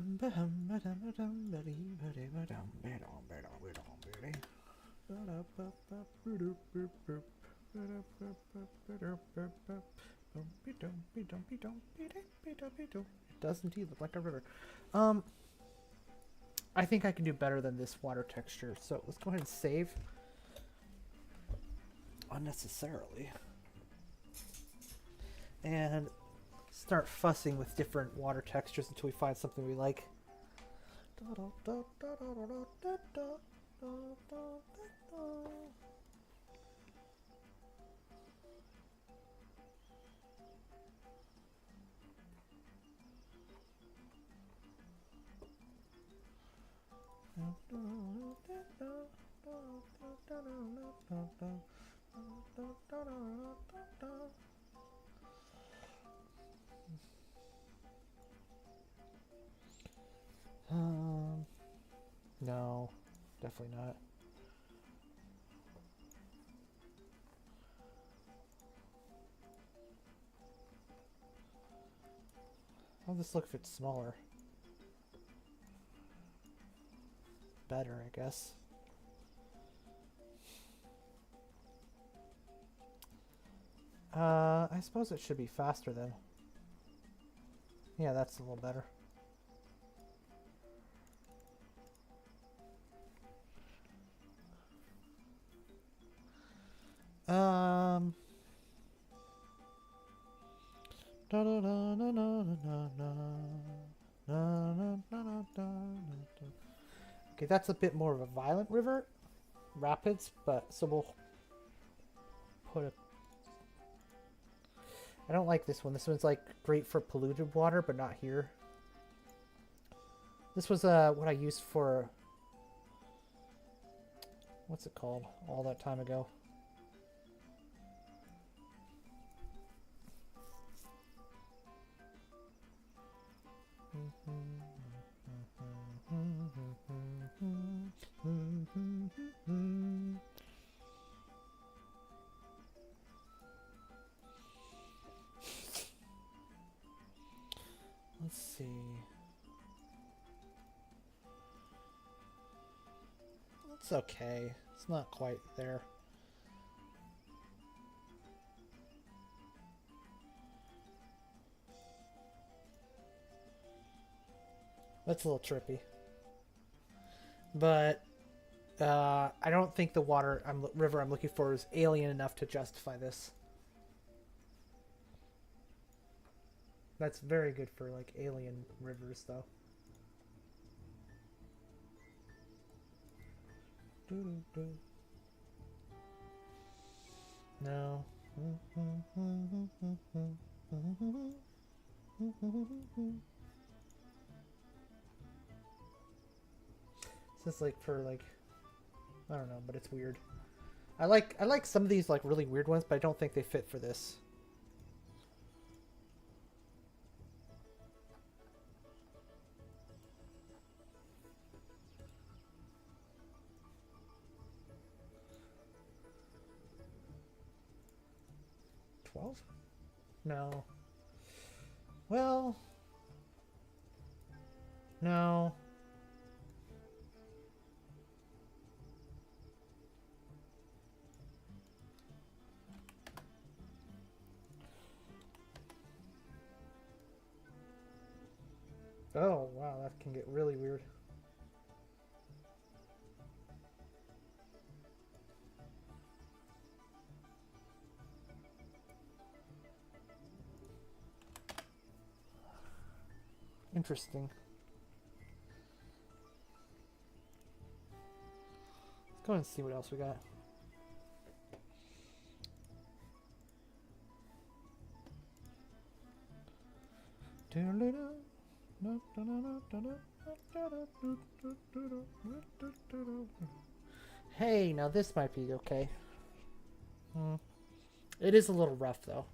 does indeed look like a river. I think I can do better than this water texture, so let's go ahead and save. Unnecessarily. And start fussing with different water textures until we find something we like. No, definitely not. How'll this look if it's smaller? Better, I guess. I suppose it should be faster then. Yeah, that's a little better. Okay, that's a bit more of a violent river, rapids, but so we'll put a. I don't like this one. This one's like great for polluted water, but not here. This was what I used for. What's it called? All that time ago. Let's see. It's okay. It's not quite there. That's a little trippy. But I don't think the river I'm looking for is alien enough to justify this. That's very good for like alien rivers though. No. This is like for like, I don't know, but it's weird. I like some of these like really weird ones, but I don't think they fit for this. $12? No. Well, no. Oh, wow, that can get really weird. Interesting. Let's go and see what else we got. Hey, now this might be okay. It is a little rough though.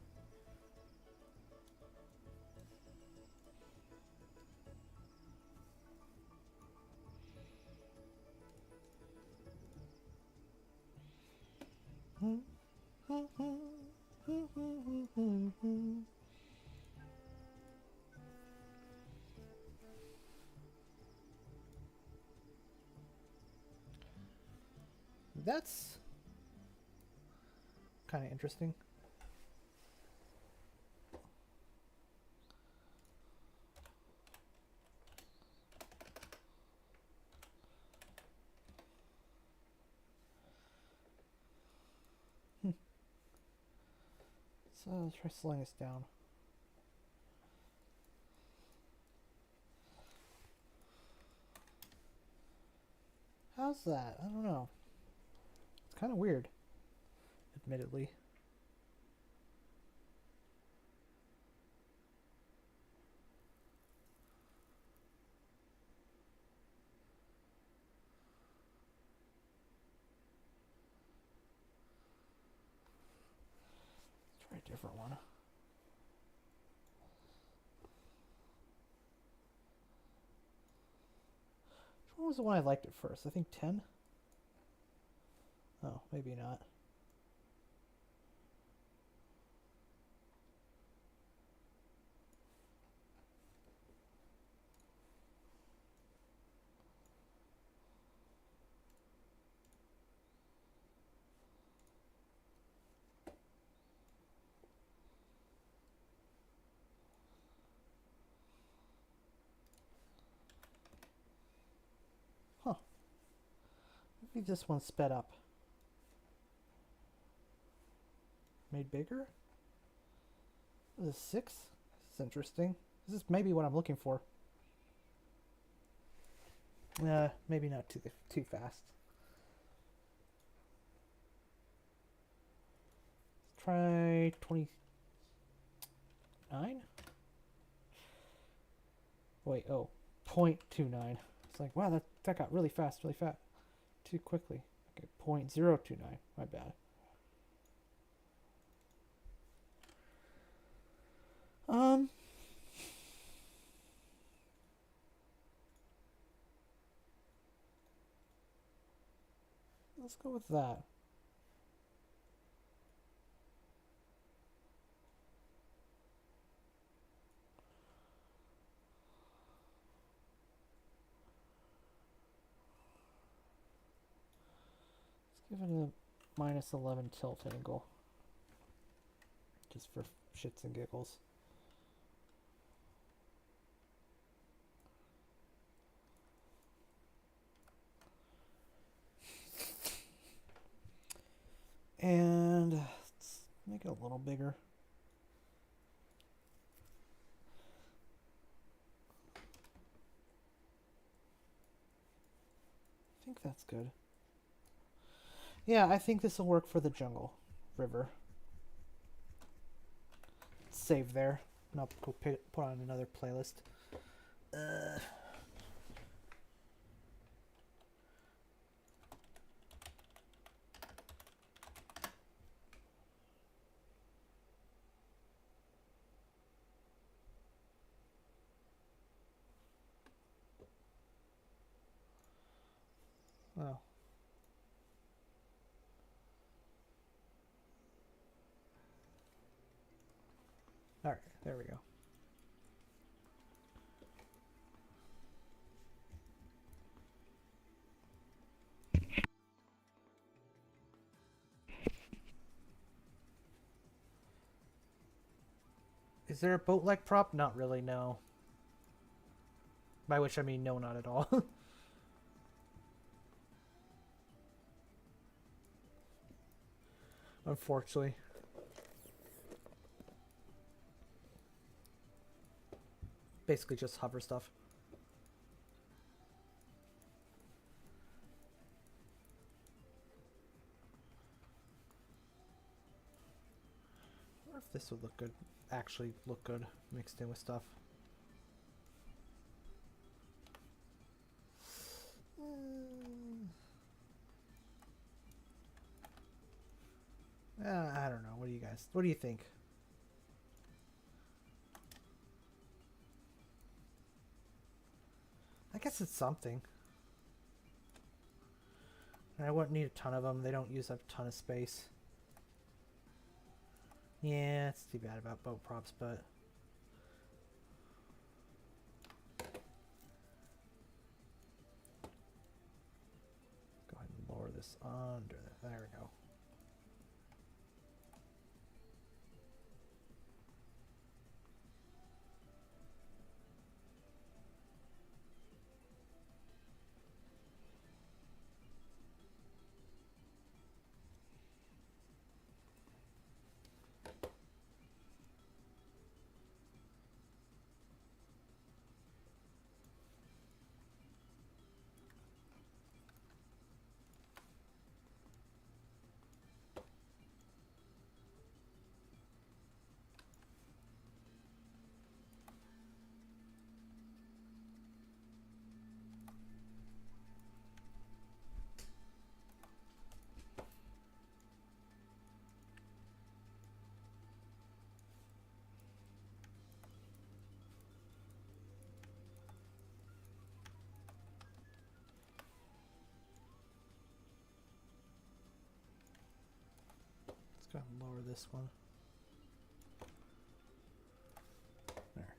That's kind of interesting. So let's try slowing this down. How's that? I don't know. It's kind of weird, admittedly. Let's try a different one. Which one was the one I liked at first? I think 10? Oh, maybe not. Huh. Maybe this one's sped up. Made bigger? This is 6? This is interesting. This is maybe what I'm looking for. Maybe not too fast. Let's try 29? Wait, oh, 0.29. It's like, wow, that got really fast, really fast. Too quickly. Okay, 0.029. My bad. Let's go with that. Let's give it a -11 tilt angle. Just for shits and giggles. And let's make it a little bigger. I think that's good. Yeah, I think this will work for the jungle river. Save there. And I'll put on another playlist. Oh. Alright, there we go. Is there a boat-like prop? Not really, no. By which I mean no, not at all. Unfortunately. Basically just hover stuff. I wonder if this would look good. Actually look good mixed in with stuff. I don't know. What do you guys? What do you think? I guess it's something. And I wouldn't need a ton of them. They don't use up a ton of space. Yeah, it's too bad about boat props, but... Go ahead and lower this under there. There we go. Let's go ahead and lower this one. There.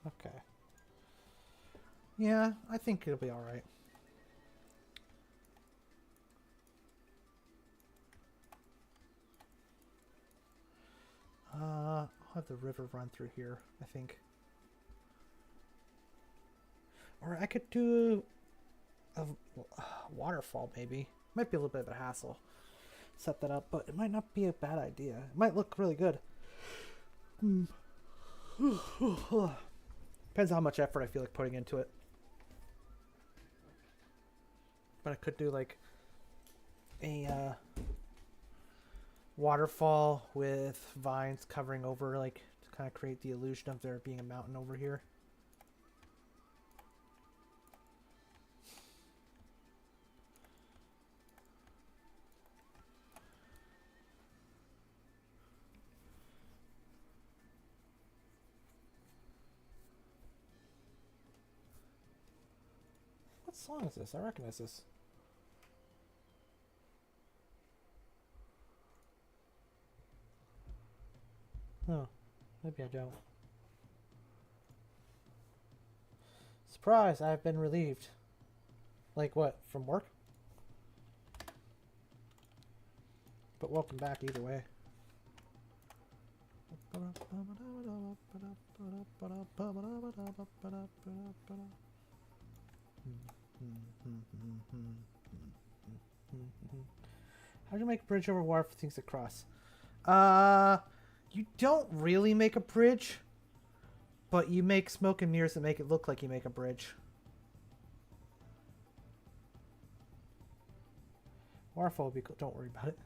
Okay. Yeah, I think it'll be alright. I'll have the river run through here, I think. Or I could do a waterfall, maybe. Might be a little bit of a hassle. Set that up, but it might not be a bad idea. It might look really good. Depends how much effort I feel like putting into it. But I could do like a waterfall with vines covering over, like to kind of create the illusion of there being a mountain over here. What song is this? I recognize this. Oh, maybe I don't. Surprise, I've been relieved. Like what, from work? but welcome back either way. How do you make a bridge over water for things to cross? You don't really make a bridge, but you make smoke and mirrors that make it look like you make a bridge. Waterfall will be cool. Don't worry about it.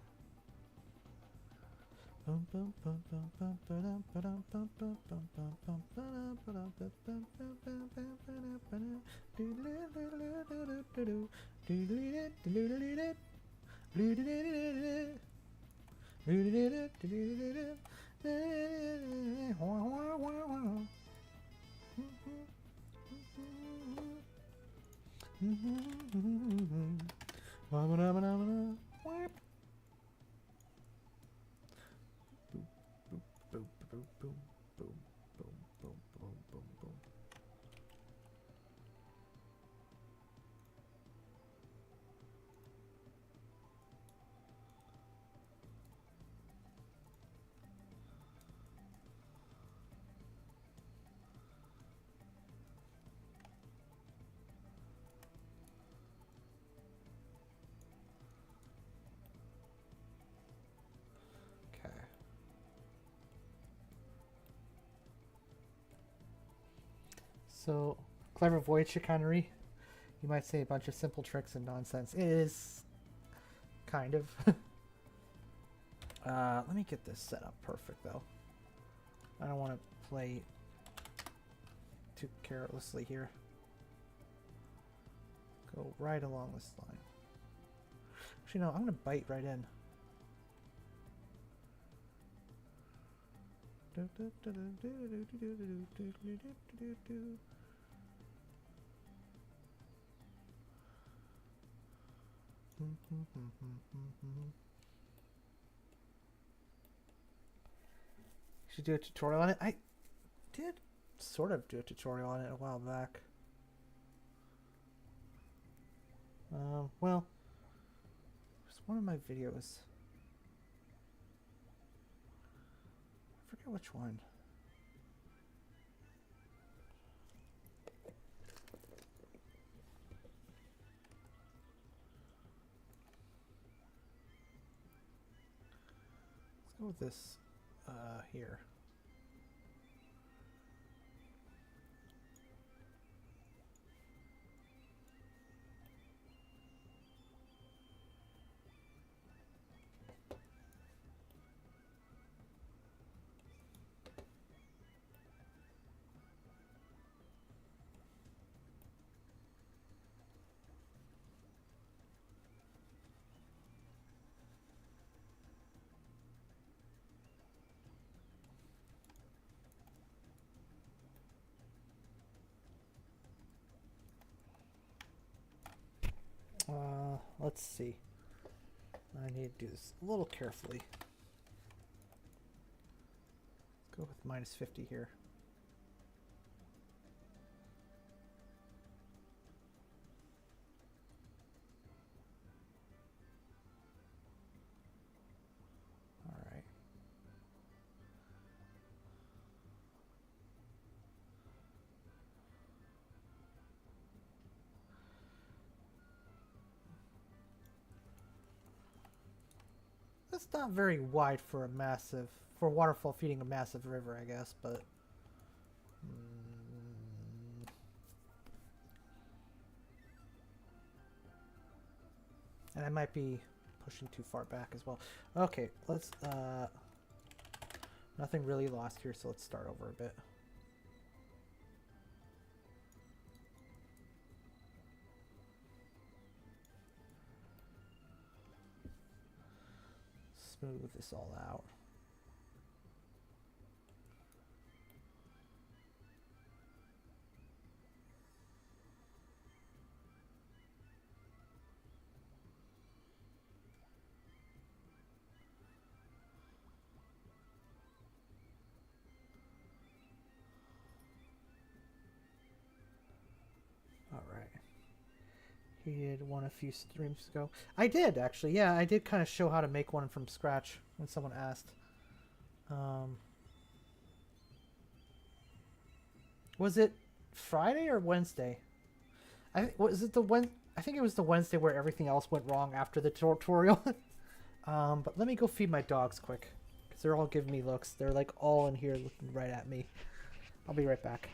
So, clever void chicanery. You might say a bunch of simple tricks and nonsense. It is kind of. Let me get this set up perfect, though. I don't want to play too carelessly here. Go right along this line. Actually, no, I'm going to bite right in. Should do a tutorial on it. I did sort of do a tutorial on it a while back. Well, there's one of my videos. I forget which one. Let's go with this here. Let's see. I need to do this a little carefully. Let's go with minus 50 here. All right. It's not very wide for a waterfall feeding a massive river, I guess, but and I might be pushing too far back as well. Okay, let's nothing really lost here, so let's start over a bit. Smooth this all out. created one a few streams ago. I did, actually. Yeah, I did kind of show how to make one from scratch when someone asked. Was it Friday or Wednesday? Was it I think it was the Wednesday where everything else went wrong after the tutorial. But let me go feed my dogs quick, because they're all giving me looks. They're like all in here looking right at me. I'll be right back.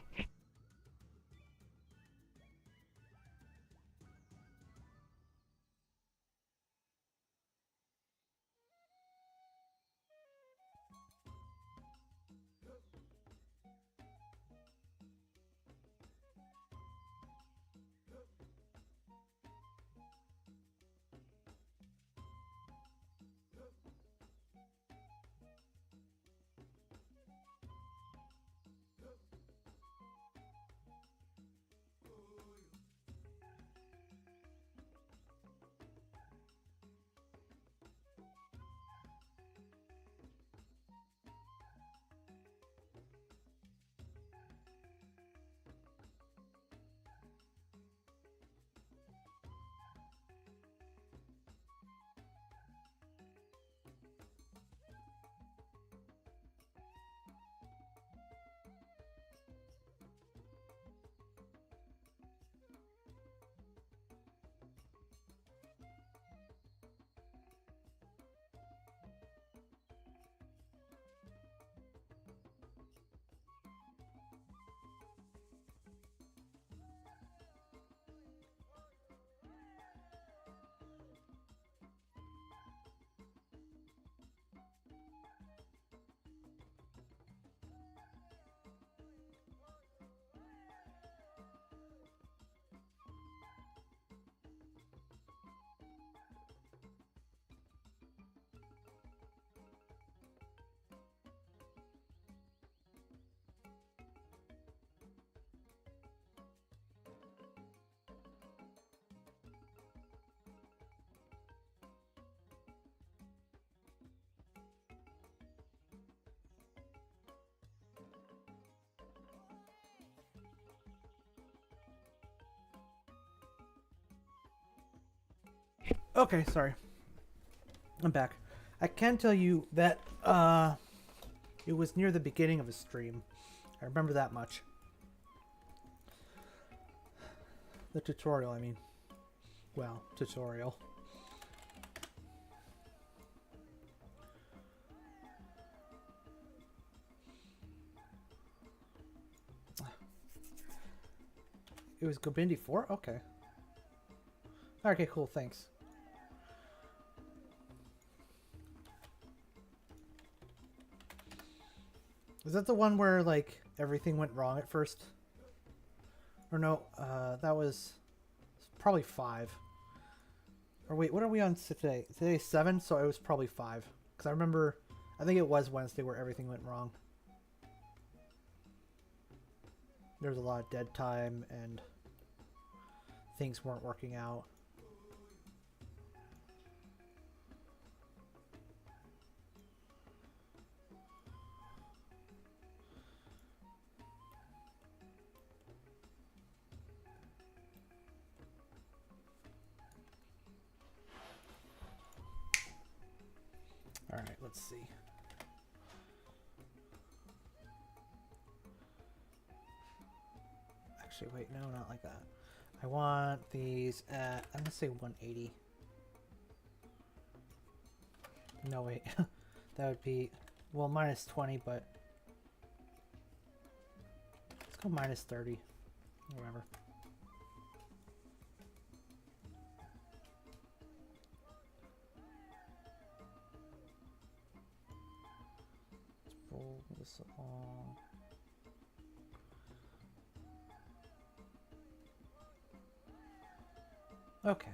Okay, sorry. I'm back. I can tell you that it was near the beginning of a stream. I remember that much. The tutorial, I mean. Well, tutorial. It was Gobindi 4? Okay. Okay, cool, thanks. Is that the one where, like, everything went wrong at first? Or no, that was probably 5. Or wait, what are we on today? Today's 7, so it was probably 5. Because I remember, I think it was Wednesday where everything went wrong. There was a lot of dead time and things weren't working out. Alright, let's see. Actually, wait, no, not like that. I want these at, I'm gonna say 180. No, wait. That would be, well, minus 20, but let's go minus 30. Whatever. Let's roll this along. Okay.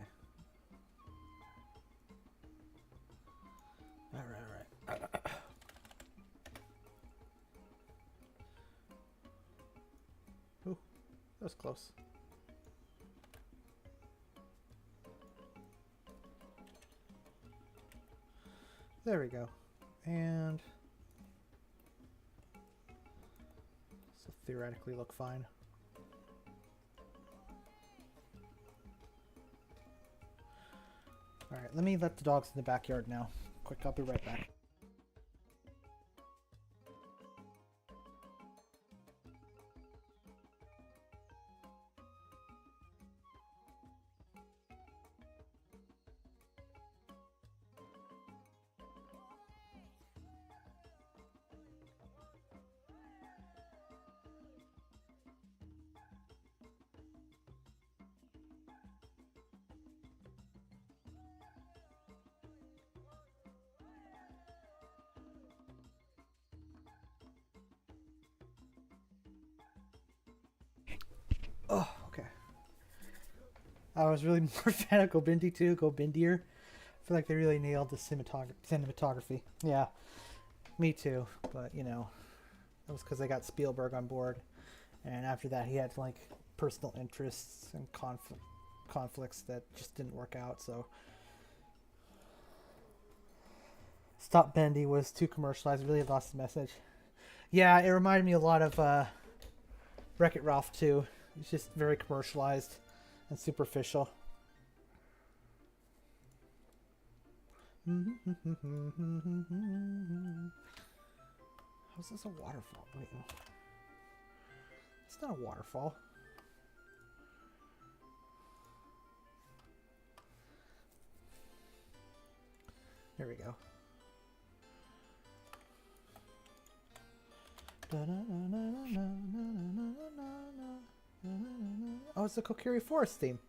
All right. Ooh, that was close. There we go. And this will theoretically look fine. Alright, let me let the dogs in the backyard now. Quick, I'll be right back. Oh, okay. I was really more fan of Gobindi too, Gobindier. I feel like they really nailed the cinematography. Yeah, me too. But, you know, that was because they got Spielberg on board. And after that, he had, like, personal interests and conflicts that just didn't work out, so... Stop Bendy was too commercialized. Really lost the message. Yeah, it reminded me a lot of Wreck-It Ralph too. It's just very commercialized and superficial. How's this a waterfall? Wait, it's not a waterfall. Here we go. Oh, it's the Kokiri Forest theme.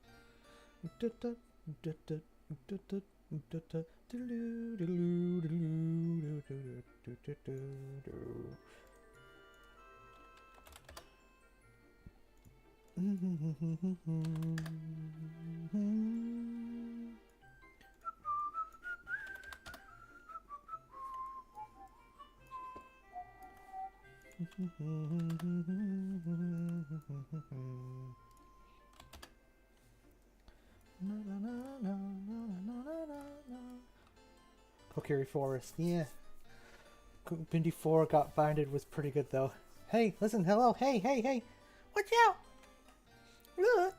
Kokiri Forest, yeah. Gobindi 4 got binded was pretty good though. Hey, listen, hello, hey, hey, hey. Watch out! Look!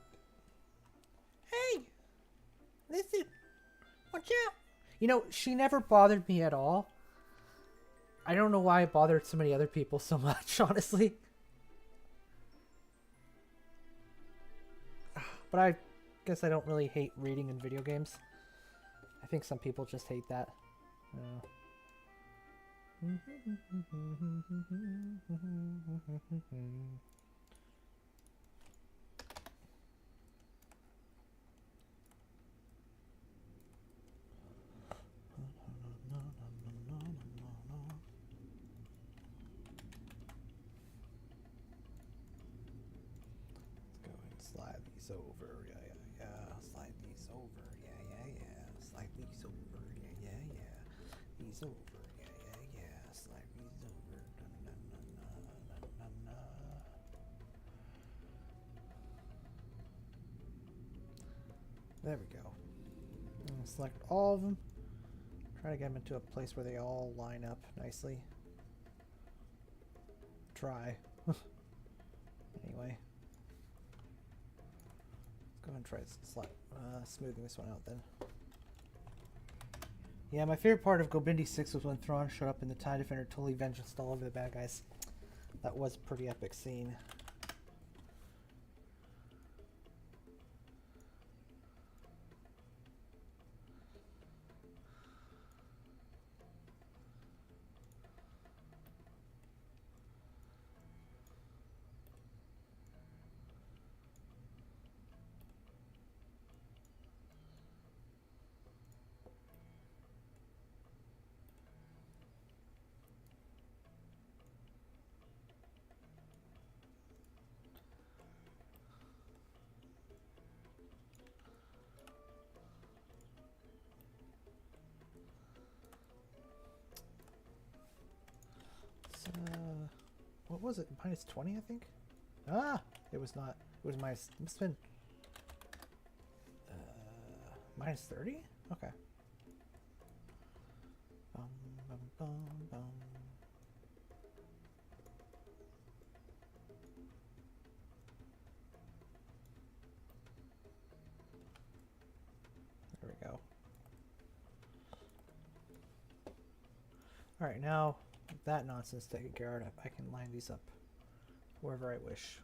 Hey! Listen! Watch out! You know, she never bothered me at all. I don't know why it bothered so many other people so much, honestly. But I guess I don't really hate reading in video games. I think some people just hate that. Slide these over, yeah, yeah, yeah. Slide these over, yeah, yeah, yeah. Slide these over, yeah, yeah, yeah. These over, yeah, yeah, yeah. Slide these over, na na na na na na. There we go. Select all of them. Try to get them into a place where they all line up nicely. Try. Anyway. Go ahead and try smoothing this one out then. Yeah, my favorite part of Gobindi 6 was when Thrawn showed up in the TIE Defender, totally vengeance all over the bad guys. That was a pretty epic scene. What was it? Minus 20, I think? Ah! It was not. It was minus... It must have been... minus 30? Okay. Bum, bum, bum, bum. There we go. Alright, now that nonsense taken care of, I can line these up wherever I wish.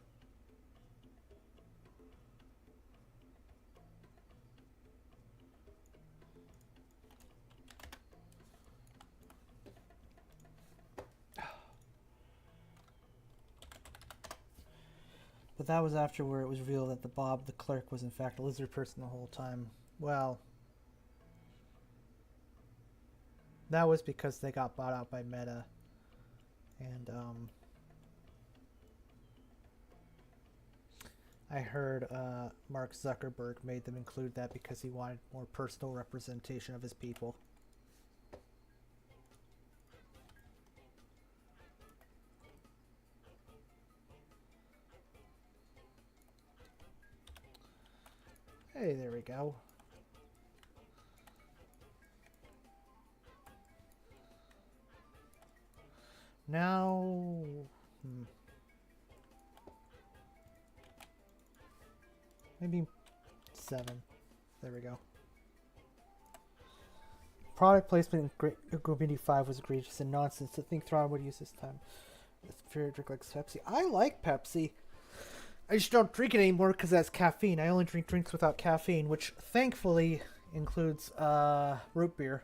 But that was after where it was revealed that the Bob, the clerk, was in fact a lizard person the whole time. Well, that was because they got bought out by Meta. And, I heard Mark Zuckerberg made them include that because he wanted more personal representation of his people. Hey, there we go. Now... Maybe 7. There we go. Product placement in Gobindi 5 was egregious and nonsense to think Thrawn would use this time. This favorite drink likes Pepsi. I like Pepsi. I just don't drink it anymore because that's caffeine. I only drink drinks without caffeine, which thankfully includes root beer.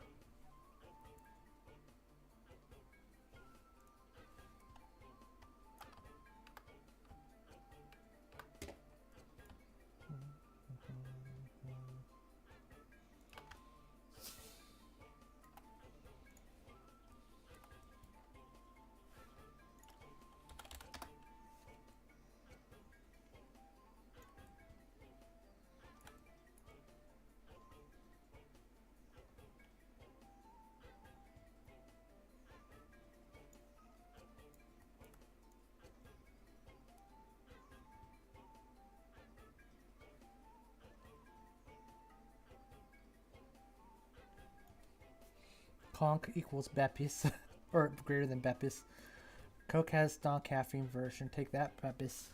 Conk equals Beppis, or greater than Beppis. Coke has non-caffeine version. Take that, Beppis.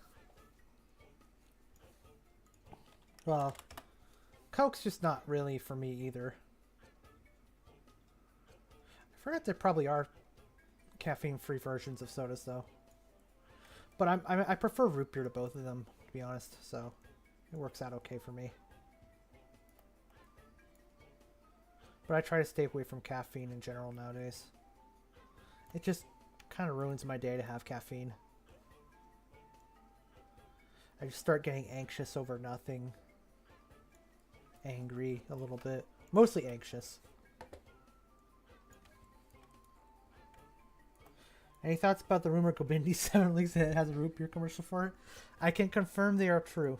Well, Coke's just not really for me either. I forgot there probably are caffeine-free versions of sodas, though. But I prefer root beer to both of them, to be honest, so it works out okay for me. But I try to stay away from caffeine in general nowadays. It just kind of ruins my day to have caffeine. I just start getting anxious over nothing. Angry a little bit. Mostly anxious. Any thoughts about the rumor Gobindi 7 leaks that it has a root beer commercial for it? I can confirm they are true.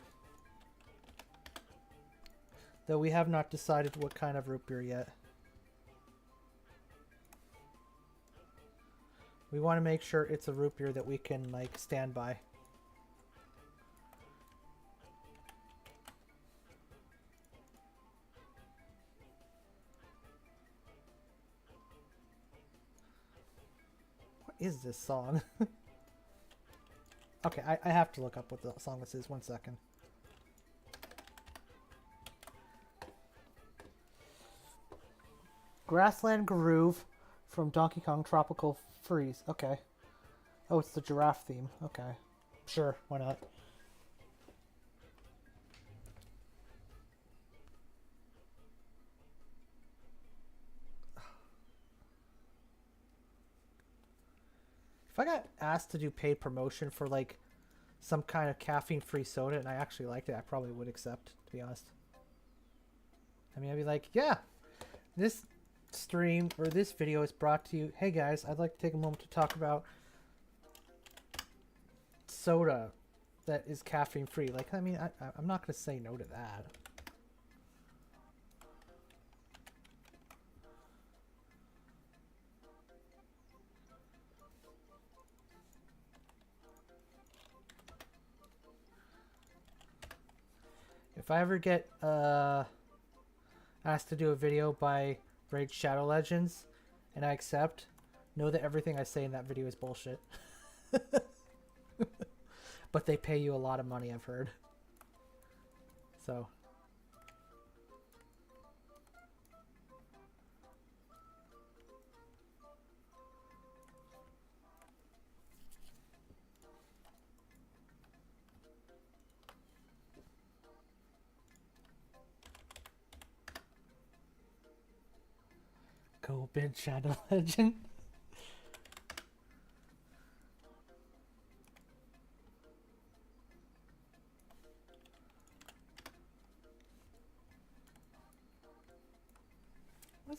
Though we have not decided what kind of root beer yet. We want to make sure it's a root beer that we can, like, stand by. What is this song? Okay, I have to look up what the song this is. 1 second. Grassland Groove from Donkey Kong Tropical Freeze. Okay. Oh, it's the giraffe theme. Okay. Sure, why not? If I got asked to do paid promotion for, like, some kind of caffeine-free soda and I actually liked it, I probably would accept, to be honest. I mean, I'd be like, yeah, this stream or this video is brought to you. Hey guys, I'd like to take a moment to talk about soda that is caffeine free. Like, I mean, I'm not gonna say no to that. If I ever get asked to do a video by Raid Shadow Legends and I accept, know that everything I say in that video is bullshit. But they pay you a lot of money, I've heard. So. Gobin Shadow Legend.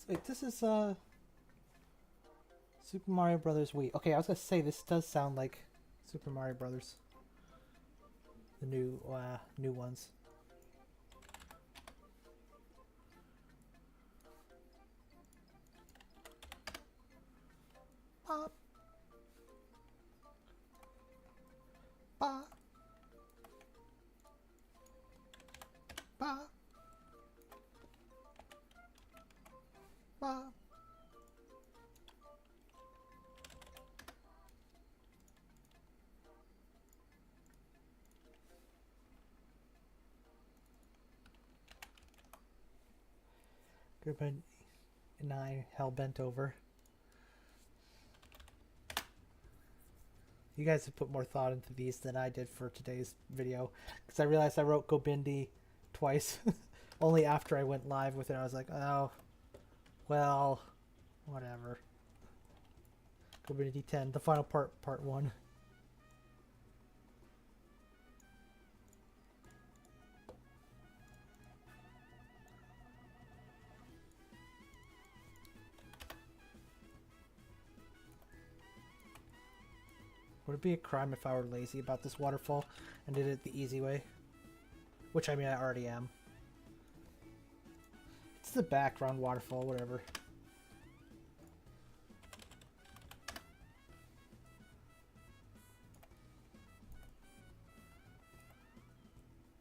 Wait, this is Super Mario Brothers Wii. Okay, I was gonna say this does sound like Super Mario Brothers. The new ones. Pop. Pop. Pop. Pop. Gobindi and I hell bent over. You guys have put more thought into these than I did for today's video, because I realized I wrote Gobindi twice. Only after I went live with it, I was like, oh, well, whatever. Gobindi 10, the final part 1. Would it be a crime if I were lazy about this waterfall and did it the easy way? Which, I mean, I already am. It's the background waterfall, whatever.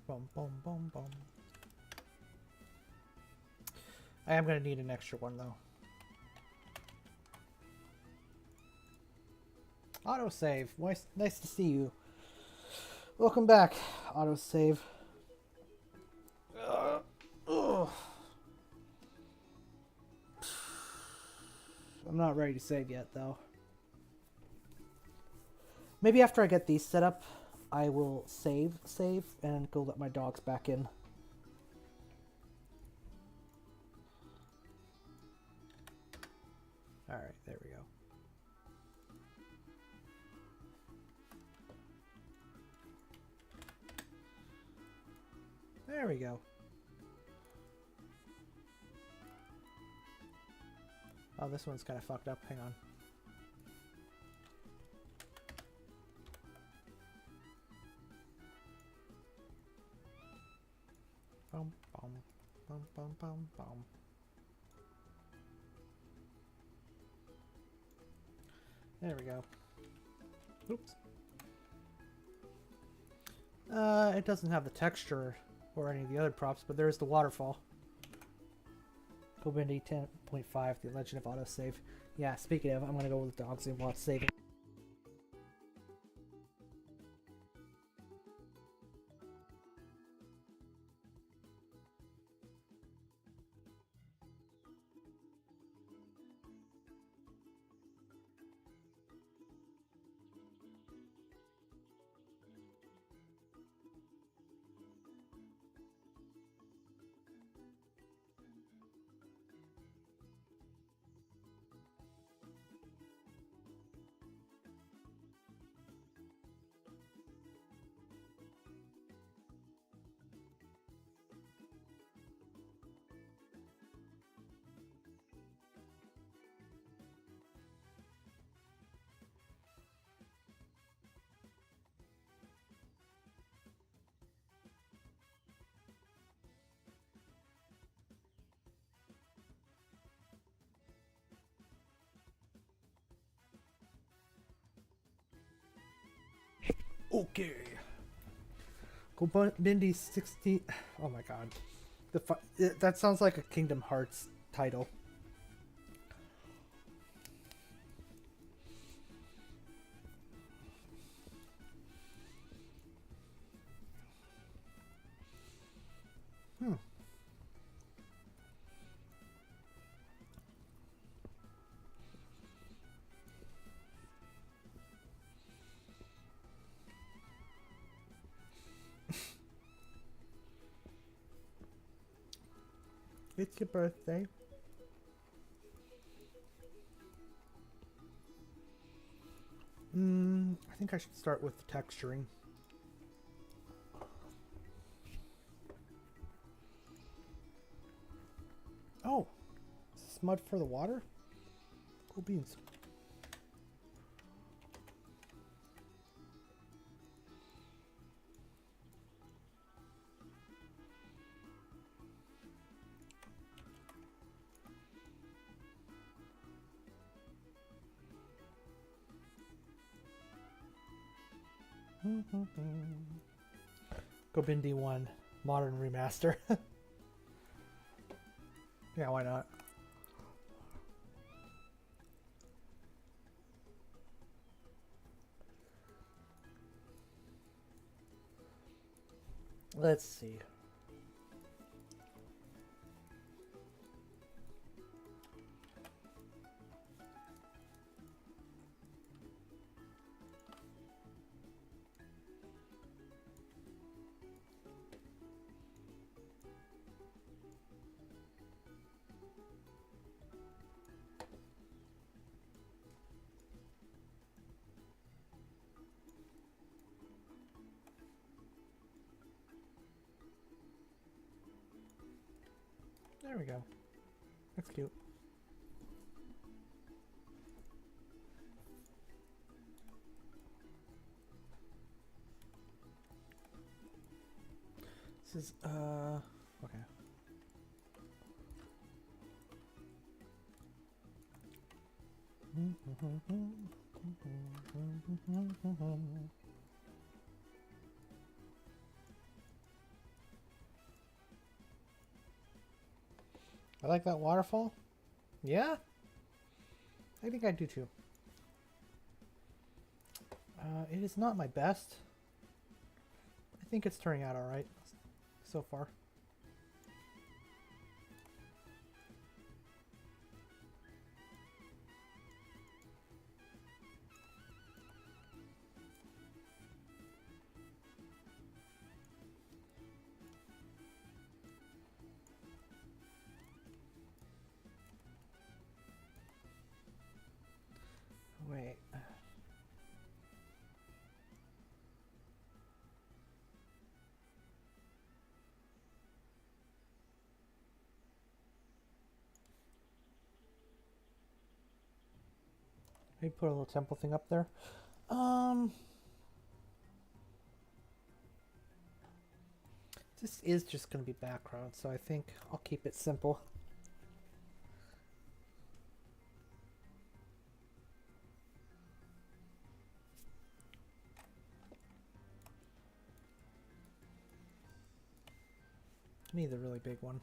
Boom, boom, boom, boom. I am going to need an extra one, though. Autosave. Nice to see you. Welcome back, autosave. I'm not ready to save yet, though. Maybe after I get these set up, I will save, and go let my dogs back in. Alright, there we go. There we go. Oh, this one's kind of fucked up. Hang on. Bum, bum, bum, bum, bum, bum. There we go. Oops. It doesn't have the texture or any of the other props, but there's the waterfall. Gobindi 10.5, The Legend of Autosave. Yeah, speaking of, I'm gonna go with the dogs and watch saving. Okay. Gobindi 60. Oh my god. That sounds like a Kingdom Hearts title. It's your birthday. think I should start with the texturing. Oh, is this mud for the water? Cool beans. Gobindi 1 Modern Remaster. Yeah, why not? Let's see. There we go. That's cute. This is, okay. I like that waterfall. Yeah? I think I do too. It is not my best. I think it's turning out alright so far. Wait. Maybe put a little temple thing up there. This is just going to be background, so I think I'll keep it simple. Me, the really big one.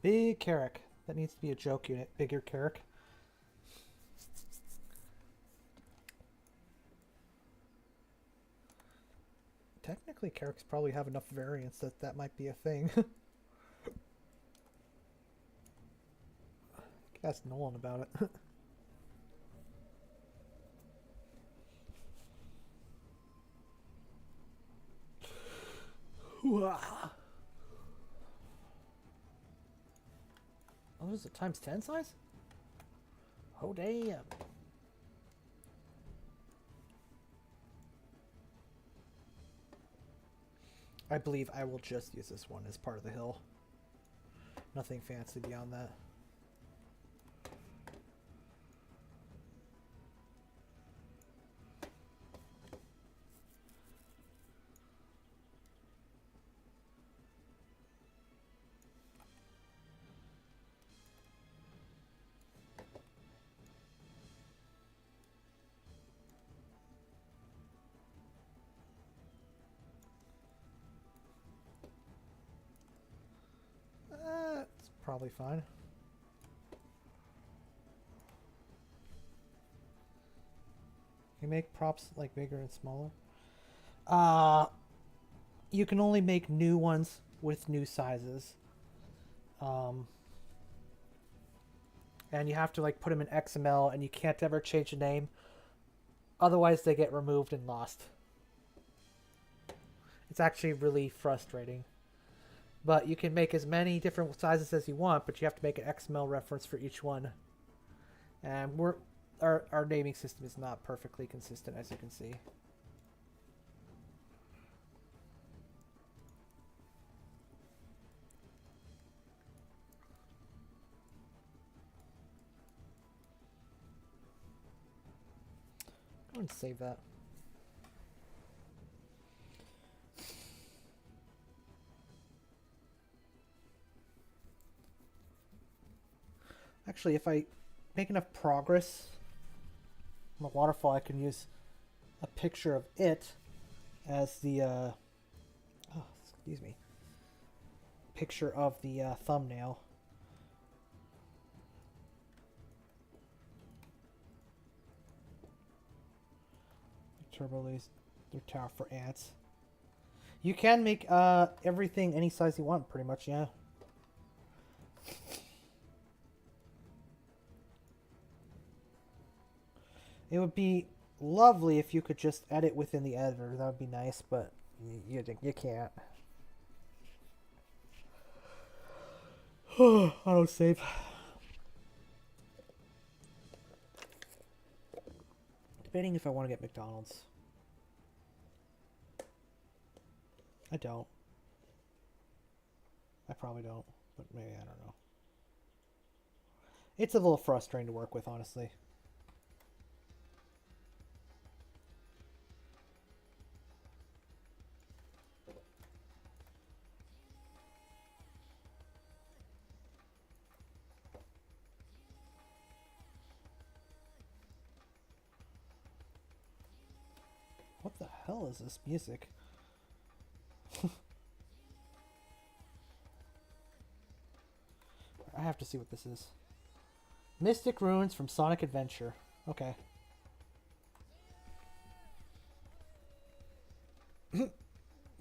Big Carrick. That needs to be a joke unit. Bigger Carrick. Technically, Carricks probably have enough variants that that might be a thing. Ask Nolan about it. Oh, is it times 10 size? Oh, damn. I believe I will just use this one as part of the hill. Nothing fancy beyond that. probably fine. You make props like bigger and smaller. You can only make new ones with new sizes. Um, and you have to like put them in XML, and you can't ever change the name. Otherwise, they get removed and lost. It's actually really frustrating. But you can make as many different sizes as you want, but you have to make an XML reference for each one. And our naming system is not perfectly consistent, as you can see. Go and save that. Actually, if I make enough progress on the waterfall, I can use a picture of it as the picture of the thumbnail. Turbo laser tower for ants. You can make everything any size you want, pretty much, yeah. It would be lovely if you could just edit within the editor. That would be nice, but you can't. Auto save. Debating if I want to get McDonald's. I don't. I probably don't, but maybe, I don't know. It's a little frustrating to work with, honestly. What the hell is this music? I have to see what this is. Mystic Ruins from Sonic Adventure. Okay.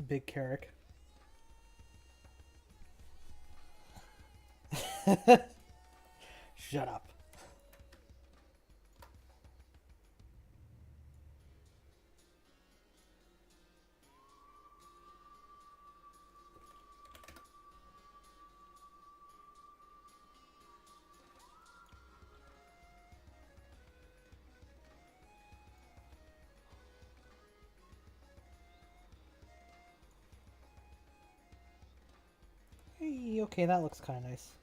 Big Carrick. Shut up. Hey, okay, that looks kind of nice.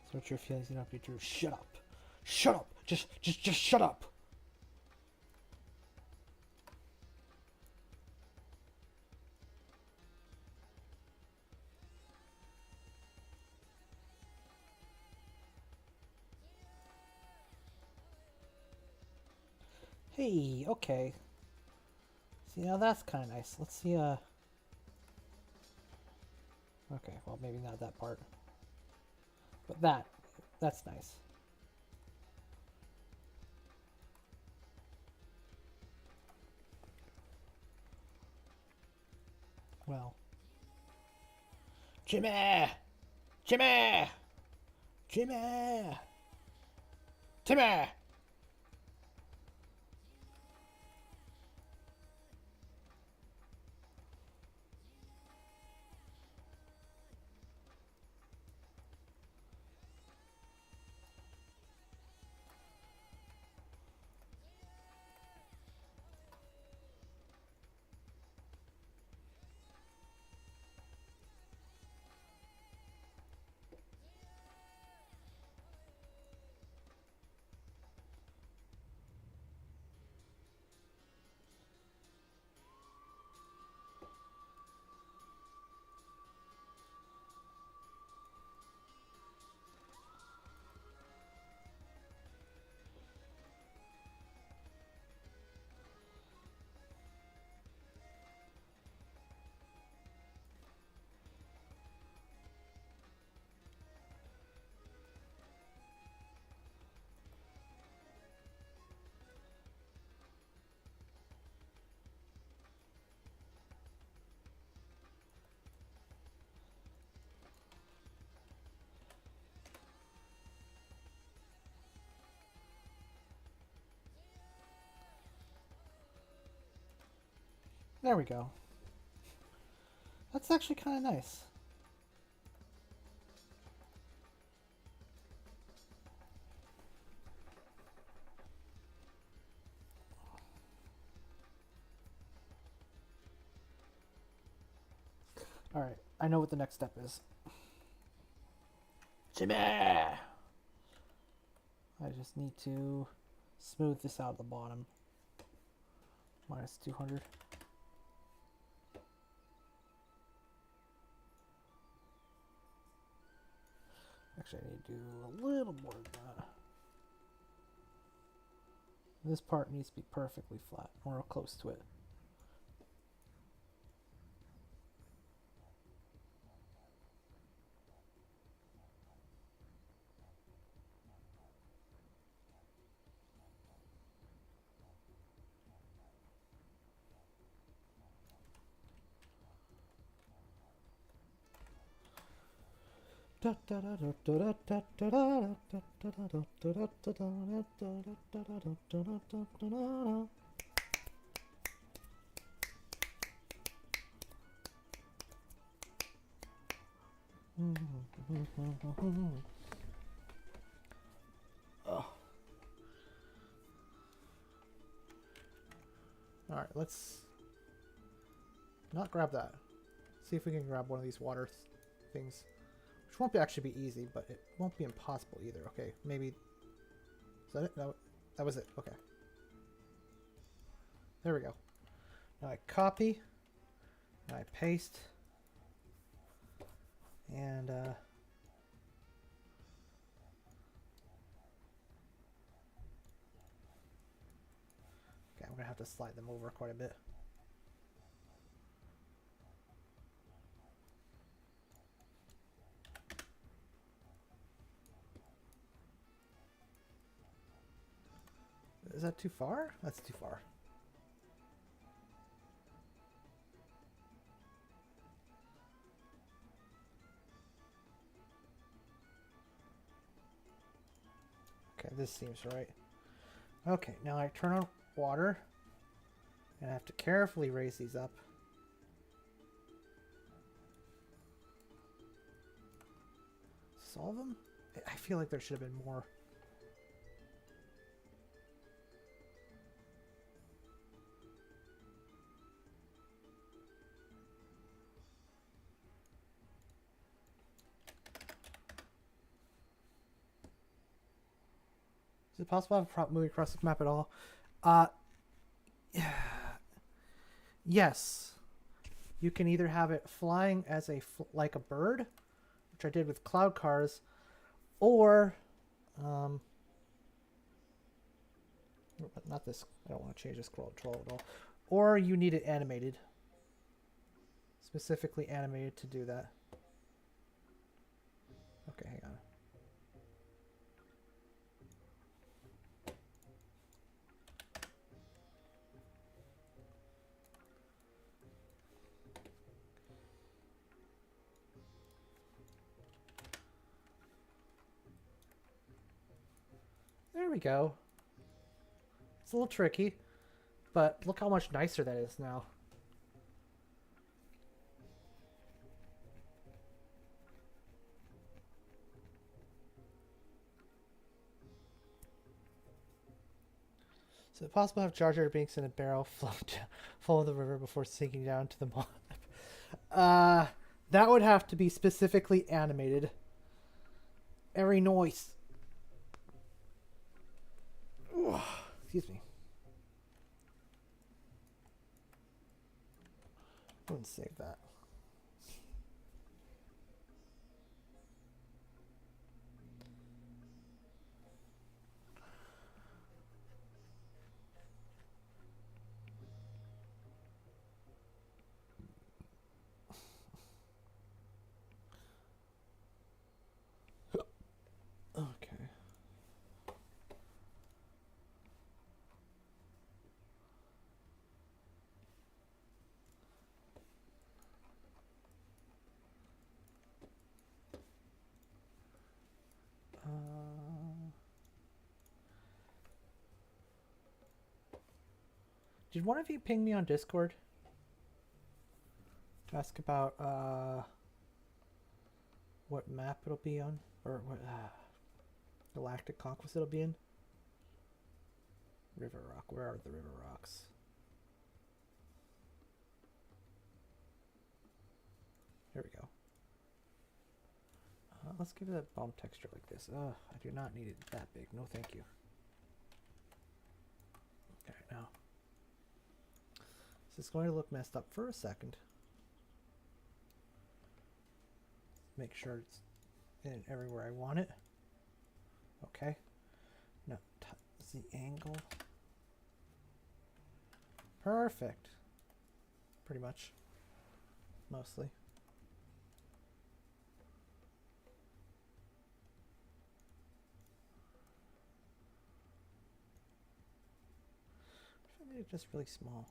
So what's your feelings? You don't have to be true. Shut up. Shut up. Just shut up. Hey, okay. See, now that's kind of nice. Let's see, okay, well, maybe not that part. But that's nice. Well. Jimmy! Jimmy! Jimmy! Timmy! There we go. That's actually kind of nice. Alright, I know what the next step is. Jimmy! I just need to smooth this out at the bottom. Minus 200. Actually, I need to do a little more than that. This part needs to be perfectly flat, or close to it. Oh. Alright, let's not grab that. See if we can grab one of these water things. Which won't actually be easy, but it won't be impossible either. Okay, maybe... Is that it? No, that was it. Okay. There we go. Now I copy. And I paste. And, okay, I'm going to have to slide them over quite a bit. Is that too far? That's too far. Okay, this seems right. Okay, now I turn on water. And I have to carefully raise these up. Solve them? I feel like there should have been more. Is it possible to have a prop moving across the map at all? Yes. You can either have it flying as like a bird, which I did with Cloud Cars, or not this. I don't want to change this control at all. Or you need it animated, specifically animated to do that. Okay, hang on. There we go. It's a little tricky, but look how much nicer that is now. Is it possible to have Jar Jar Binks in a barrel follow the river before sinking down to the bottom? That would have to be specifically animated. Every noise. Excuse me. I wouldn't save that. Okay. Did one of you ping me on Discord? Ask about what map it'll be on, or what galactic conquest it'll be in. River Rock. Where are the River Rocks? There we go. Let's give it a bomb texture like this. I do not need it that big. No, thank you. Okay, now. This is going to look messed up for a second. Make sure it's in everywhere I want it. Okay. Now, the angle. Perfect. Pretty much. Mostly. I made it just really small.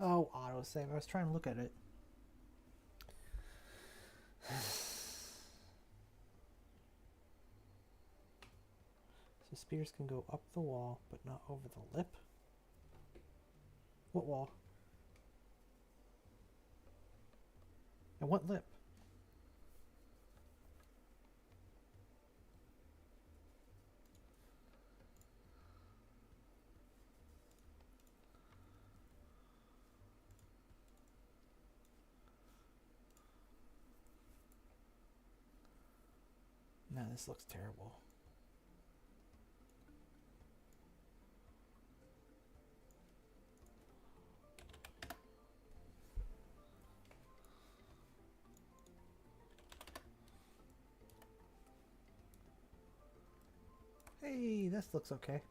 Oh, autosave. I was trying to look at it. So spears can go up the wall, but not over the lip. What wall? And what lip? No, this looks terrible. Hey, this looks okay.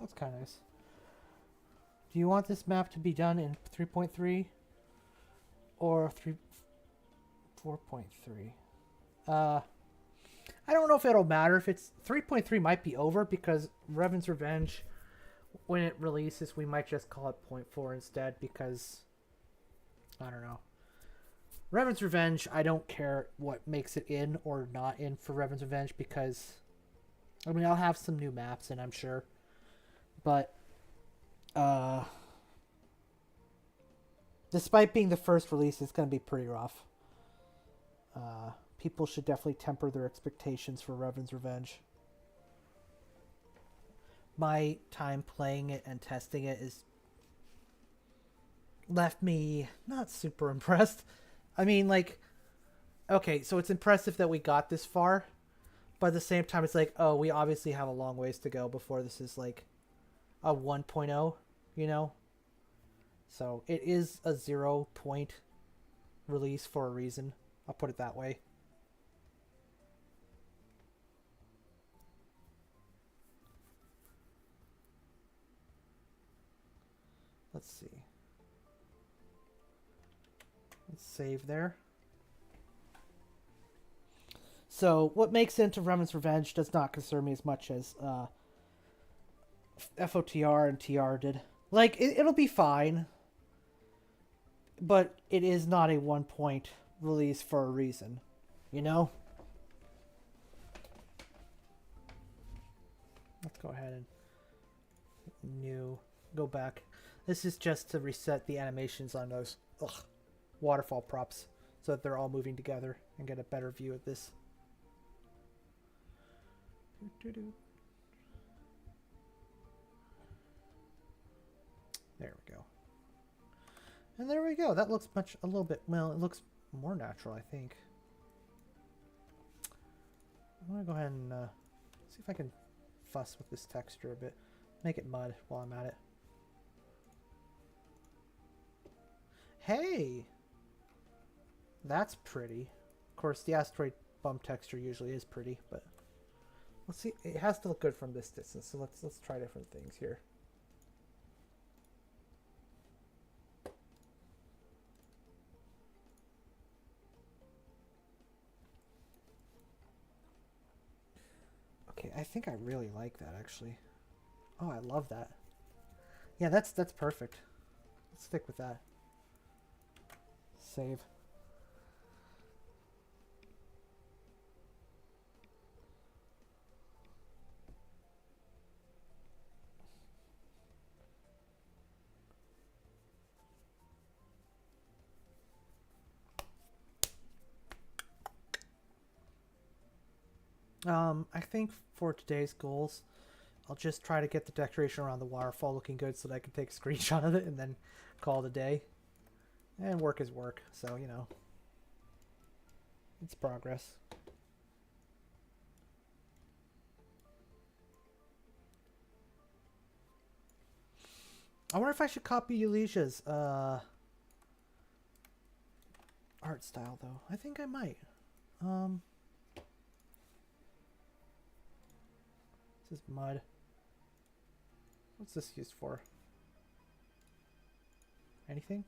That's kind of nice. Do you want this map to be done in 3.3 or 4.3? I don't know if it'll matter if it's 3.3 might be over because Revan's Revenge, when it releases, we might just call it 0.4 instead because I don't know. Revan's Revenge, I don't care what makes it in or not in for Revan's Revenge because I mean I'll have some new maps in, I'm sure. But despite being the first release, it's going to be pretty rough. People should definitely temper their expectations for Revan's Revenge. My time playing it and testing it is left me not super impressed. I mean, like, okay, so it's impressive that we got this far, but at the same time, it's like, oh, we obviously have a long ways to go before this is like a 1.0, you know? So it is a 0-point release for a reason. I'll put it that way. Let's see. Let's save there. So what makes it into Revan's Revenge does not concern me as much as FOTR and TR did. Like, it'll be fine. But it is not a 1-point release for a reason. You know? Let's go ahead and new. Go back. This is just to reset the animations on those waterfall props so that they're all moving together and get a better view of this. There we go. And there we go. That looks a little bit, well, it looks more natural, I think. I'm going to go ahead and see if I can fuss with this texture a bit. Make it mud while I'm at it. Hey! That's pretty. Of course, the asteroid bump texture usually is pretty, but let's see. It has to look good from this distance, so let's try different things here. Okay, I think I really like that actually. Oh, I love that. Yeah, that's perfect. Let's stick with that. Save. I think for today's goals, I'll just try to get the decoration around the waterfall looking good so that I can take a screenshot of it and then call it a day. And work is work, so, you know, it's progress. I wonder if I should copy Ulysses' art style, though. I think I might. This is mud. What's this used for? Anything?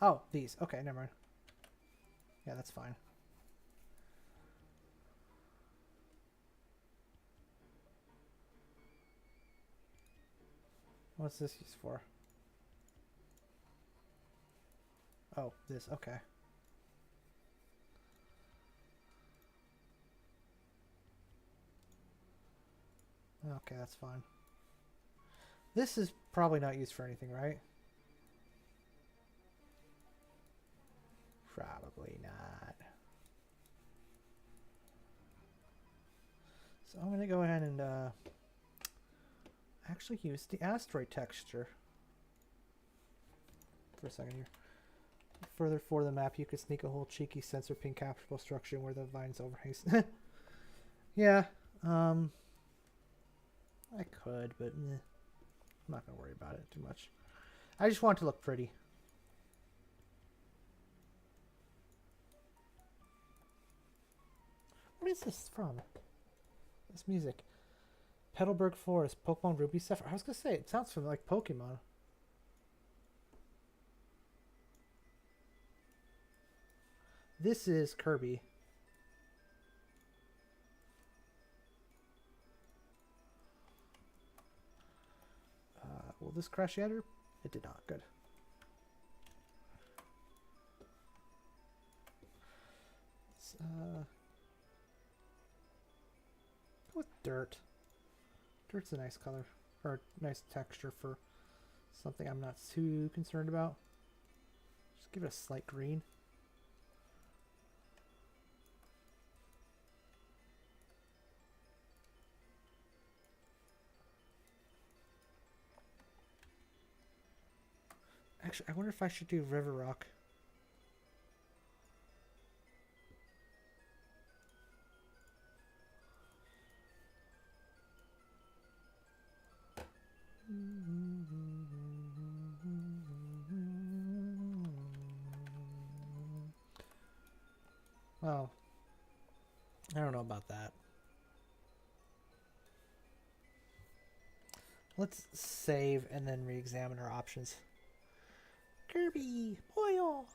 Oh, these. Okay, never mind. Yeah, that's fine. What's this used for? Oh, this. Okay. Okay, that's fine. This is probably not used for anything, right? Probably not. So I'm going to go ahead and actually use the asteroid texture for a second here. Further for the map, you could sneak a whole cheeky sensor pin capturable structure where the vines overhangs. Yeah, I could, but I'm not going to worry about it too much. I just want it to look pretty. What is this from? This music. Petalburg Forest, Pokemon Ruby Sapphire. I was going to say, it sounds from like Pokemon. This is Kirby. Will this crash yet? It did not. Good. Let's, go with dirt. Dirt's a nice color. Or nice texture for something I'm not too concerned about. Just give it a slight green. Actually, I wonder if I should do River Rock. Oh. I don't know about that. Let's save and then re-examine our options. Kirby! Boyle!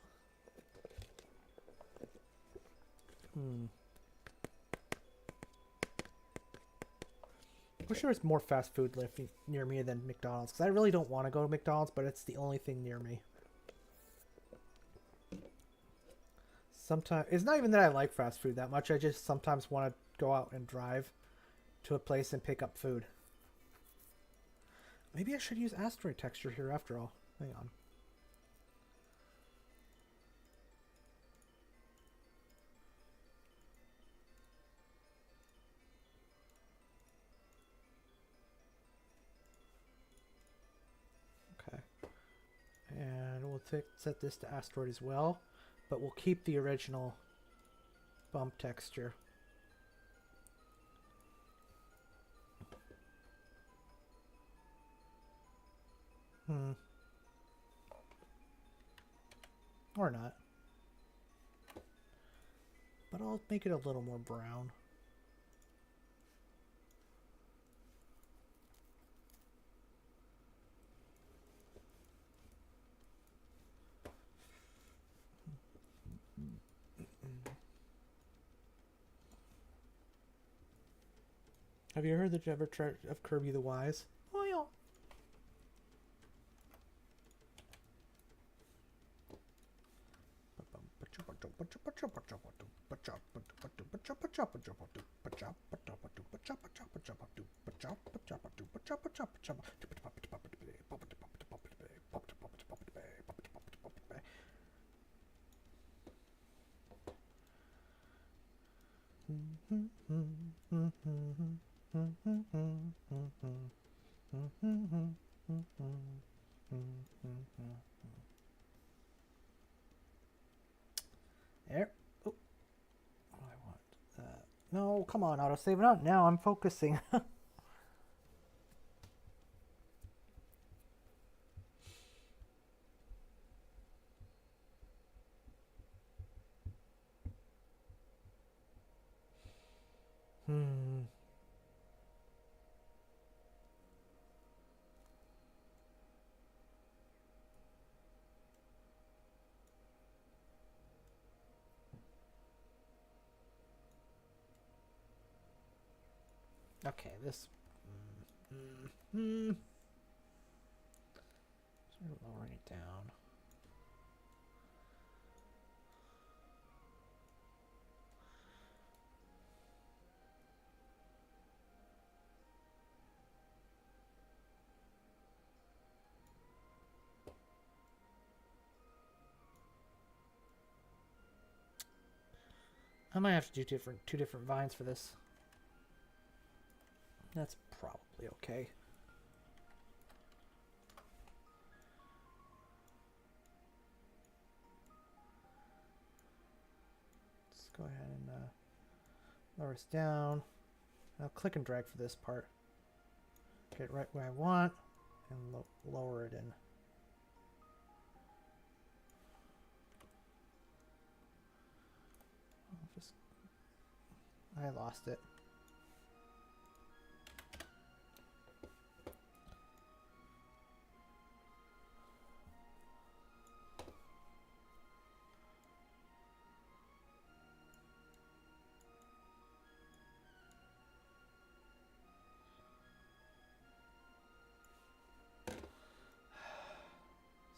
I wish there was more fast food near me than McDonald's, because I really don't want to go to McDonald's, but it's the only thing near me. Sometimes it's not even that I like fast food that much. I just sometimes want to go out and drive to a place and pick up food. Maybe I should use asteroid texture here after all. Hang on. Okay. And we'll set this to asteroid as well, but we'll keep the original bump texture. Or not. But I'll make it a little more brown. Have you heard the ever of Kirby the Wise? Oh yeah. There. Oh, I want that. No, come on, autosave it out. Now I'm focusing. Hmm. Okay, this. Sort of lowering it down. I might have to do two different vines for this. That's probably okay. Let's go ahead and lower this down. I'll click and drag for this part. Get it right where I want and lower it in. I lost it.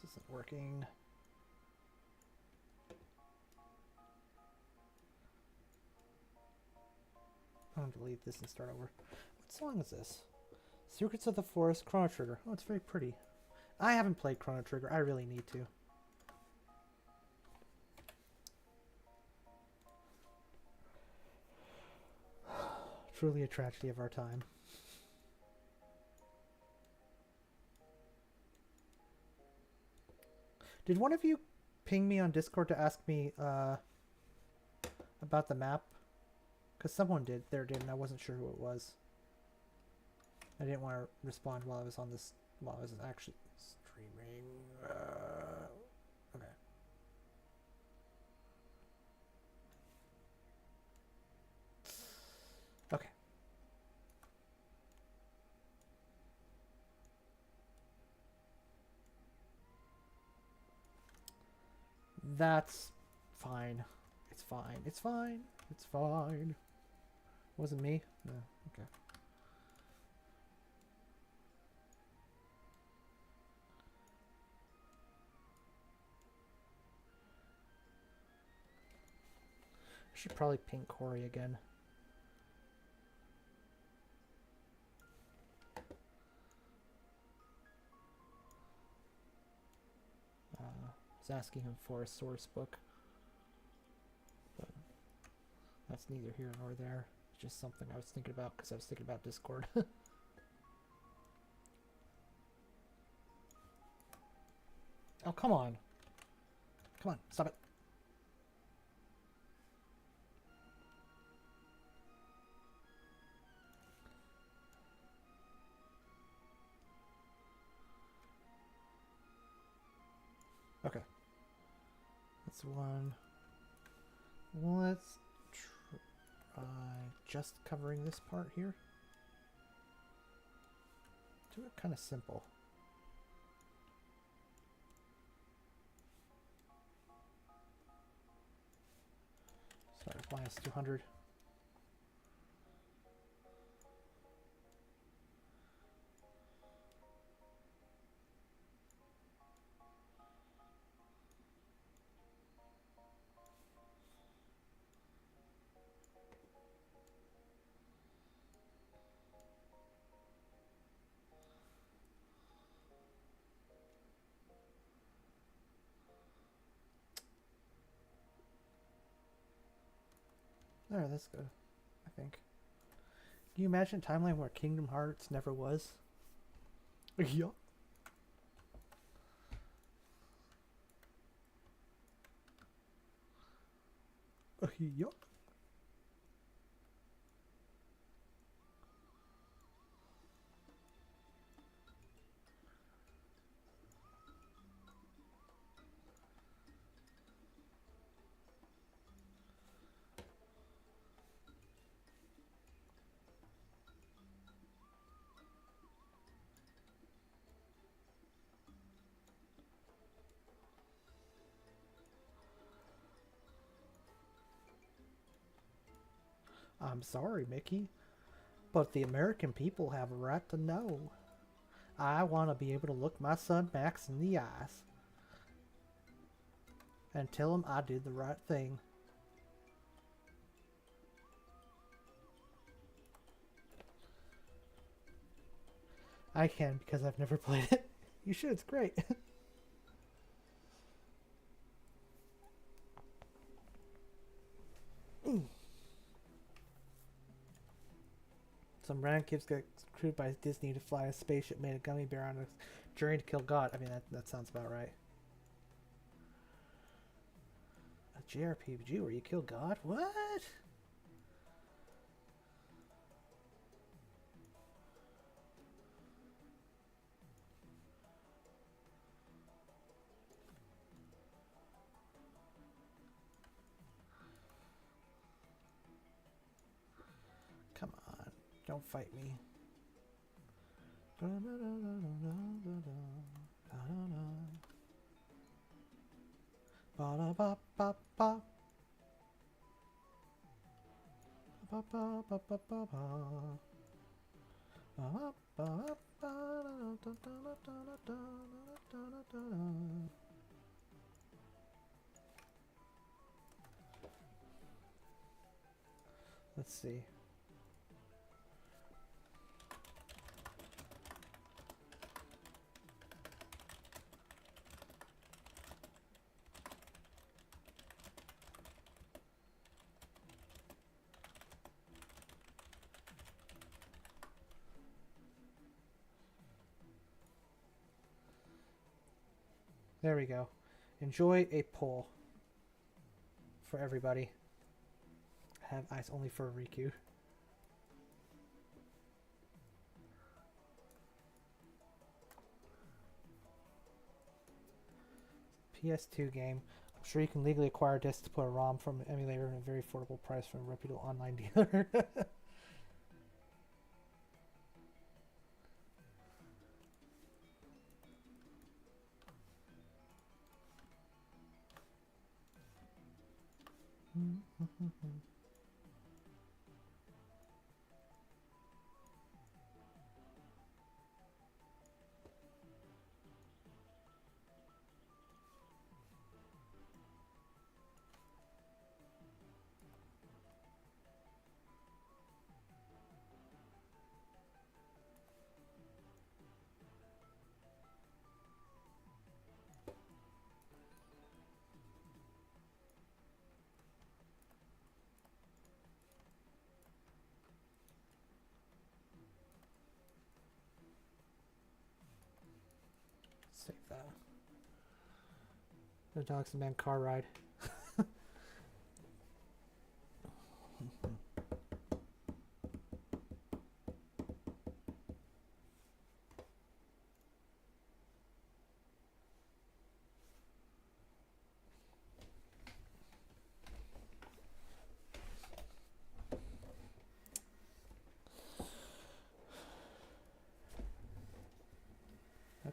This isn't working. I'll delete this and start over. What song is this? Secrets of the Forest, Chrono Trigger. Oh, it's very pretty. I haven't played Chrono Trigger. I really need to. Truly a tragedy of our time. Did one of you ping me on Discord to ask me about the map? Because someone did, and I wasn't sure who it was. I didn't want to respond while I was on this, while I was actually streaming. Okay. Okay. That's fine. It's fine. It's fine. It's fine. Wasn't me? No. Okay. I should probably ping Corey again. I was asking him for a source book. But that's neither here nor there. It's just something I was thinking about because I was thinking about Discord. Oh, come on. Come on, stop it. Okay. That's one. Let's try just covering this part here. Do it kind of simple. Sorry, it's minus 200. There, that's good, I think. Can you imagine a timeline where Kingdom Hearts never was? Yeah. Yeah. I'm sorry, Mickey, but the American people have a right to know. I want to be able to look my son Max in the eyes and tell him I did the right thing. I can because I've never played it. You should, it's great. Some random kids got recruited by Disney to fly a spaceship made a gummy bear on a journey to kill God. I mean, that sounds about right. A JRPG where you kill God? What? Come on, don't fight me. Let's see. There we go. Enjoy a poll for everybody. I have eyes only for Riku. PS2 game. I'm sure you can legally acquire discs to put a ROM from an emulator at a very affordable price from a reputable online dealer. Save that. The Dogs and Man car ride.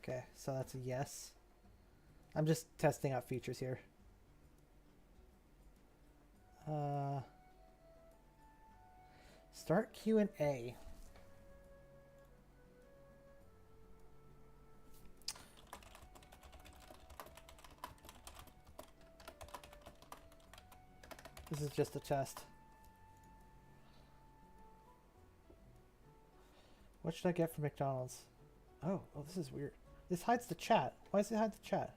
Okay, so that's a yes. I'm just testing out features here. Start Q&A. This is just a test. What should I get from McDonald's? Oh, this is weird. This hides the chat. Why does it hide the chat?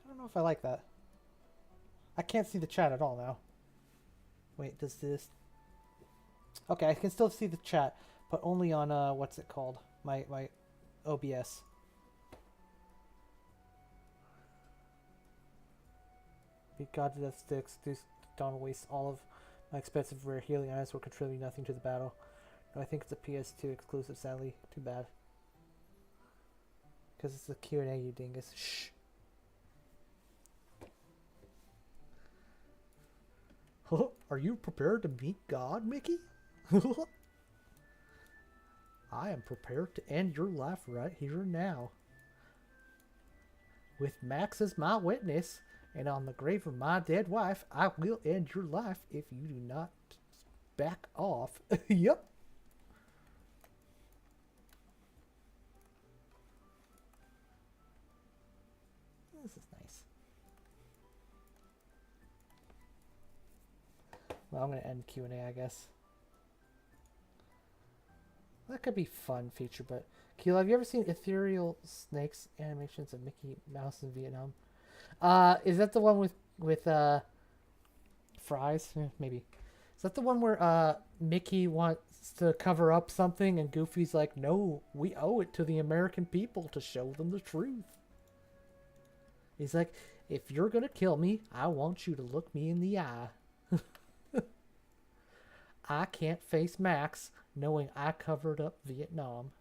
I don't know if I like that. I can't see the chat at all now. Wait, does this... Okay, I can still see the chat, but only on, what's it called? My OBS. Beat God to death sticks. Don't waste all of my expensive rare healing items will contribute nothing to the battle. No, I think it's a PS2 exclusive, sadly. Too bad. Because it's a Q&A, you dingus. Shh. Are you prepared to meet God, Mickey? I am prepared to end your life right here and now. With Max as my witness, and on the grave of my dead wife, I will end your life if you do not back off. Yep. This is nice. Well, I'm going to end Q&A, I guess. That could be fun feature, but... Keela, have you ever seen Ethereal Snake's animations of Mickey Mouse in Vietnam? Is that the one with fries? Maybe. Is that the one where Mickey wants to cover up something and Goofy's like, no, we owe it to the American people to show them the truth. He's like, if you're gonna kill me, I want you to look me in the eye. I can't face Max knowing I covered up Vietnam.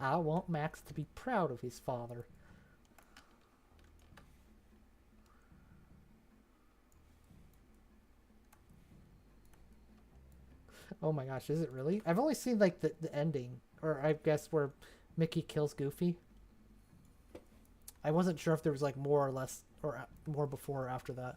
I want Max to be proud of his father. Oh my gosh, is it really? I've only seen like the ending, or I guess where Mickey kills Goofy. I wasn't sure if there was like more or less, or more before or after that.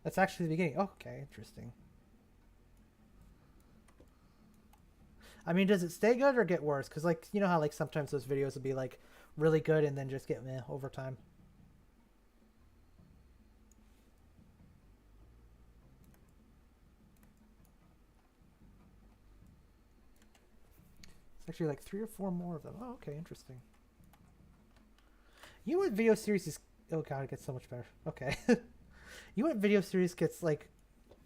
That's actually the beginning. Oh, okay, interesting. I mean, does it stay good or get worse? Because, like, you know how, like, sometimes those videos will be, like, really good and then just get meh over time. It's actually, like, 3 or 4 more of them. Oh, okay, interesting. You know what video series is... Oh, God, it gets so much better. Okay. You know what video series gets, like,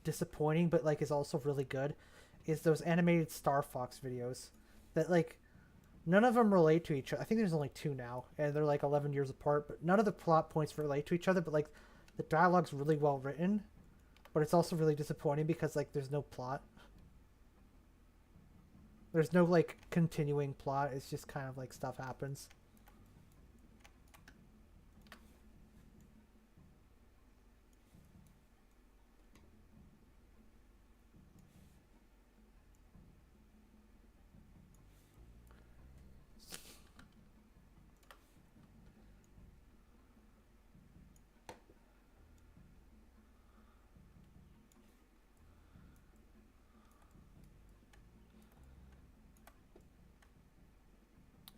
disappointing but, like, is also really good? Is those animated Star Fox videos. That, like, none of them relate to each other. I think there's only 2 now, and they're, like, 11 years apart, but none of the plot points relate to each other, but, like, the dialogue's really well written, but it's also really disappointing because, like, there's no plot. There's no, like, continuing plot. It's just kind of, like, stuff happens.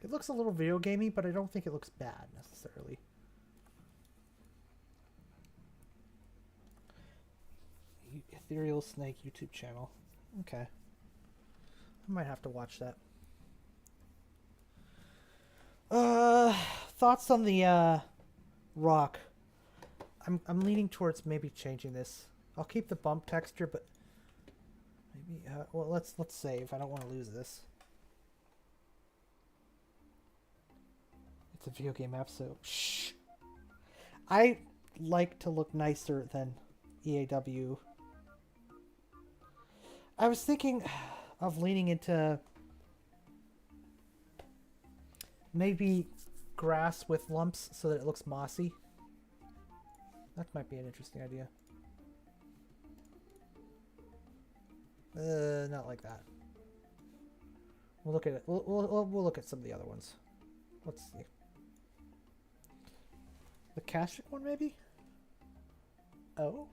It looks a little video gamey, but I don't think it looks bad necessarily. Ethereal Snake YouTube channel. Okay. I might have to watch that. Thoughts on the rock. I'm leaning towards maybe changing this. I'll keep the bump texture, but maybe well, let's save. I don't want to lose this. It's a video game app, so shh. I like to look nicer than EAW. I was thinking of leaning into maybe grass with lumps so that it looks mossy. That might be an interesting idea. Not like that. We'll look at it. We'll look at some of the other ones. Let's see. The Kashyyyk one, maybe? Oh.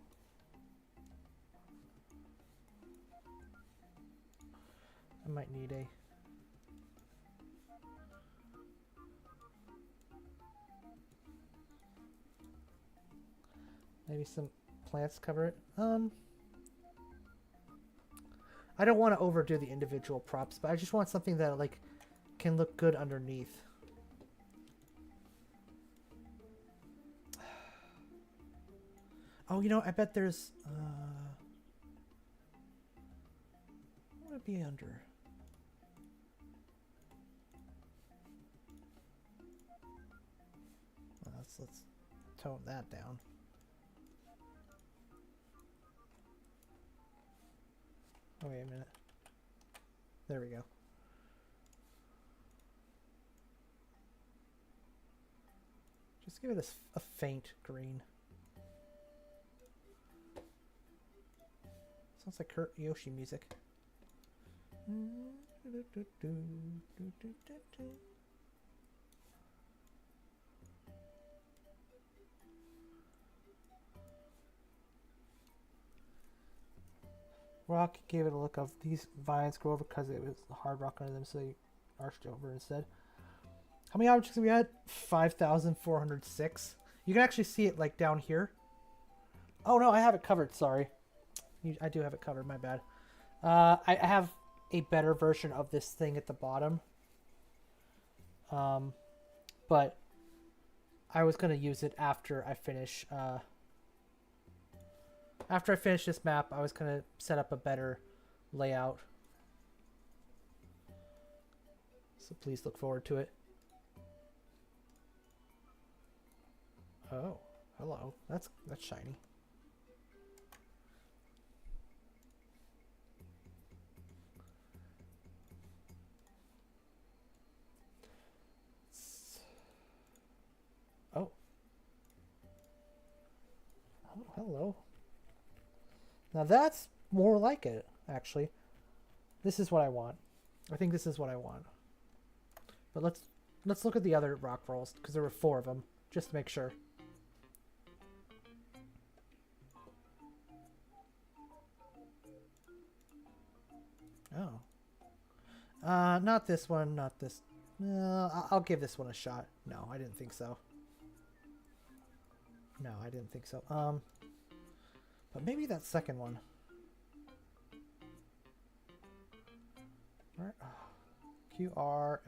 I might need a... Maybe some plants cover it. I don't want to overdo the individual props, but I just want something that like can look good underneath. Oh, you know, I bet there's what would it be under? Well, let's tone that down. Oh, wait a minute. There we go. Just give it a faint green. Sounds like Kurt Yoshi music. Rock gave it a look of these vines grow over because it was hard rock under them, so they arched over instead. How many objects have we had? 5,406. You can actually see it like down here. Oh no, I have it covered. Sorry, I do have it covered. My bad. I have a better version of this thing at the bottom. But I was gonna use it after I finish. After I finish this map, I was going to set up a better layout. So please look forward to it. Oh, hello. That's shiny. Oh. Oh, hello. Now that's more like it, actually. This is what I want. I think this is what I want. But let's look at the other rock rolls, because there were 4 of them, just to make sure. Oh. Not this one, not this. I'll give this one a shot. No, I didn't think so. No, I didn't think so. But maybe that second one. Where? Oh, QRS.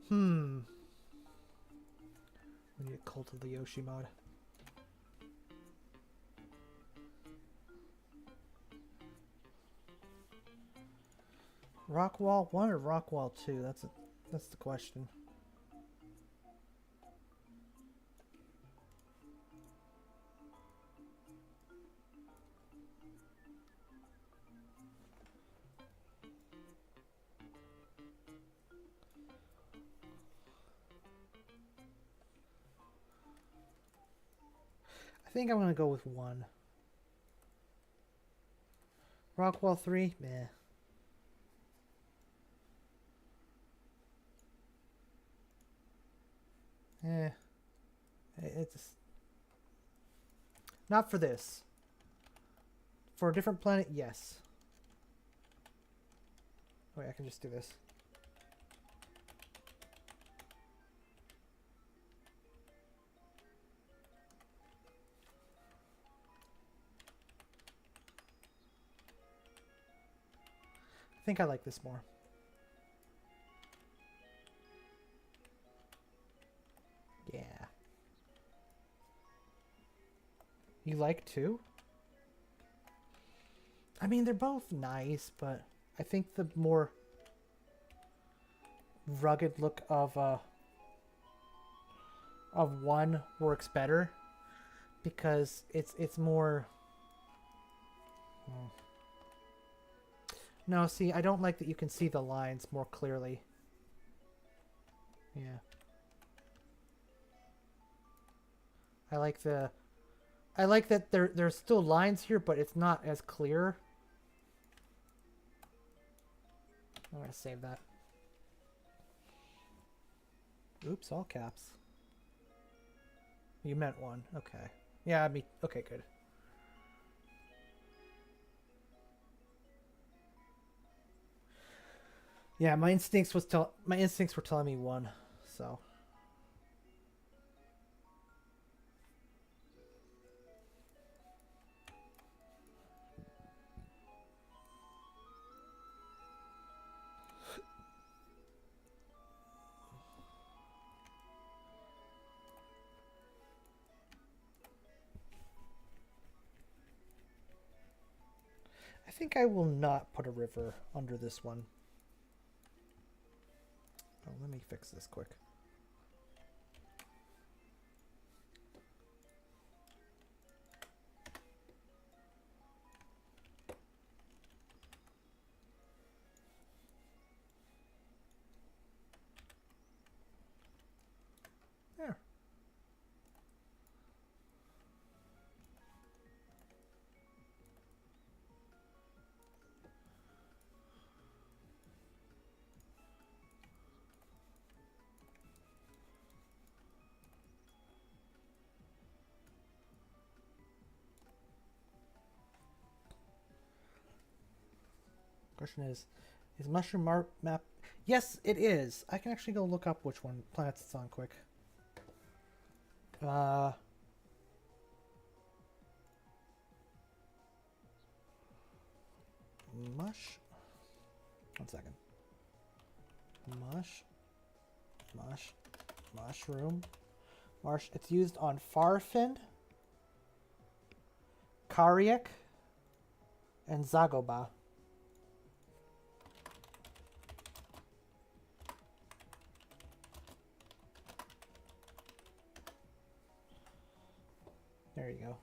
We need a Cult of the Yoshi mod. Rockwall 1 or Rockwall 2? That's the question. I think I'm going to go with 1. Rockwall 3? Meh. It's not for this. For a different planet, yes. Wait, I can just do this. I think I like this more. Yeah. You like 2? I mean, they're both nice, but I think the more rugged look of one works better because it's more. No, see, I don't like that you can see the lines more clearly. Yeah. I like that there's still lines here, but it's not as clear. I'm gonna save that. Oops, all caps. You meant one. Okay. Yeah, okay, good. Yeah, my instincts were telling me one, so. I think I will not put a river under this one. Oh, let me fix this quick. There. Question is mushroom map? Yes, it is. I can actually go look up which one planets it's on quick. Mush. 1 second. Mushroom. It's used on Farfin, Kariak, and Zagoba. There you go.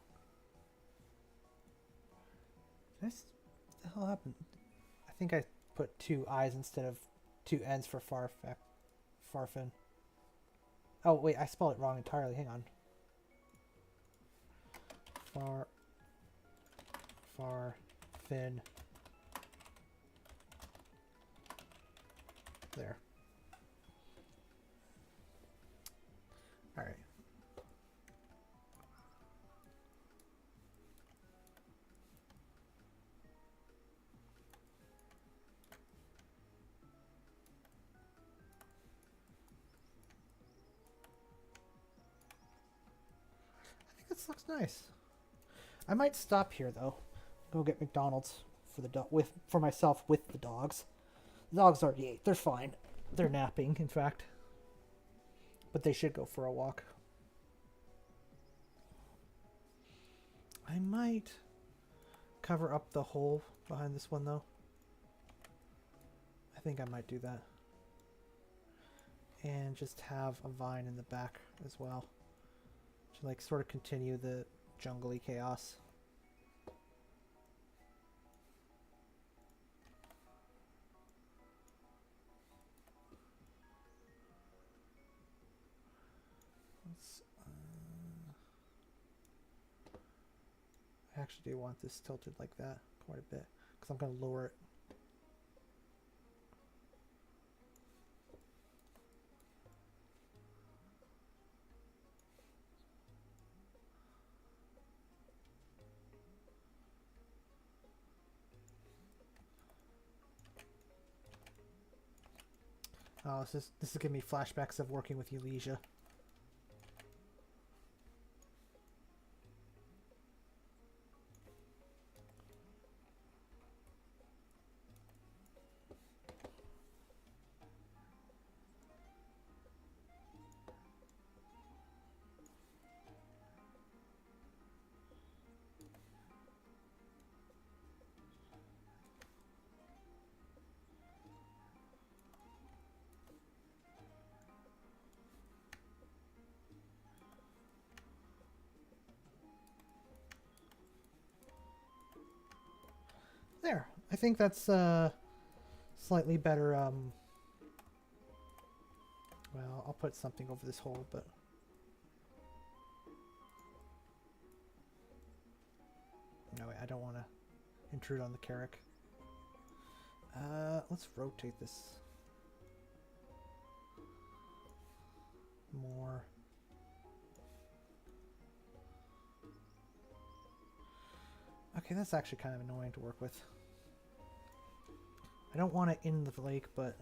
What the hell happened? I think I put 2 I's instead of 2 N's for Farfin. Oh, wait, I spelled it wrong entirely. Hang on. Farfin. There. All right. This looks nice. I might stop here though. Go get McDonald's for the for myself with the dogs. The dogs already ate. They're fine. They're napping, in fact. But they should go for a walk. I might cover up the hole behind this one though. I think I might do that. And just have a vine in the back as well. To like sort of continue the jungly chaos. I actually do want this tilted like that quite a bit because I'm going to lower it. Oh, this is giving me flashbacks of working with Eulesia. There. I think that's slightly better. Well, I'll put something over this hole, but no, I don't want to intrude on the Carrick. Let's rotate this more. Okay, that's actually kind of annoying to work with. I don't want it in the lake, but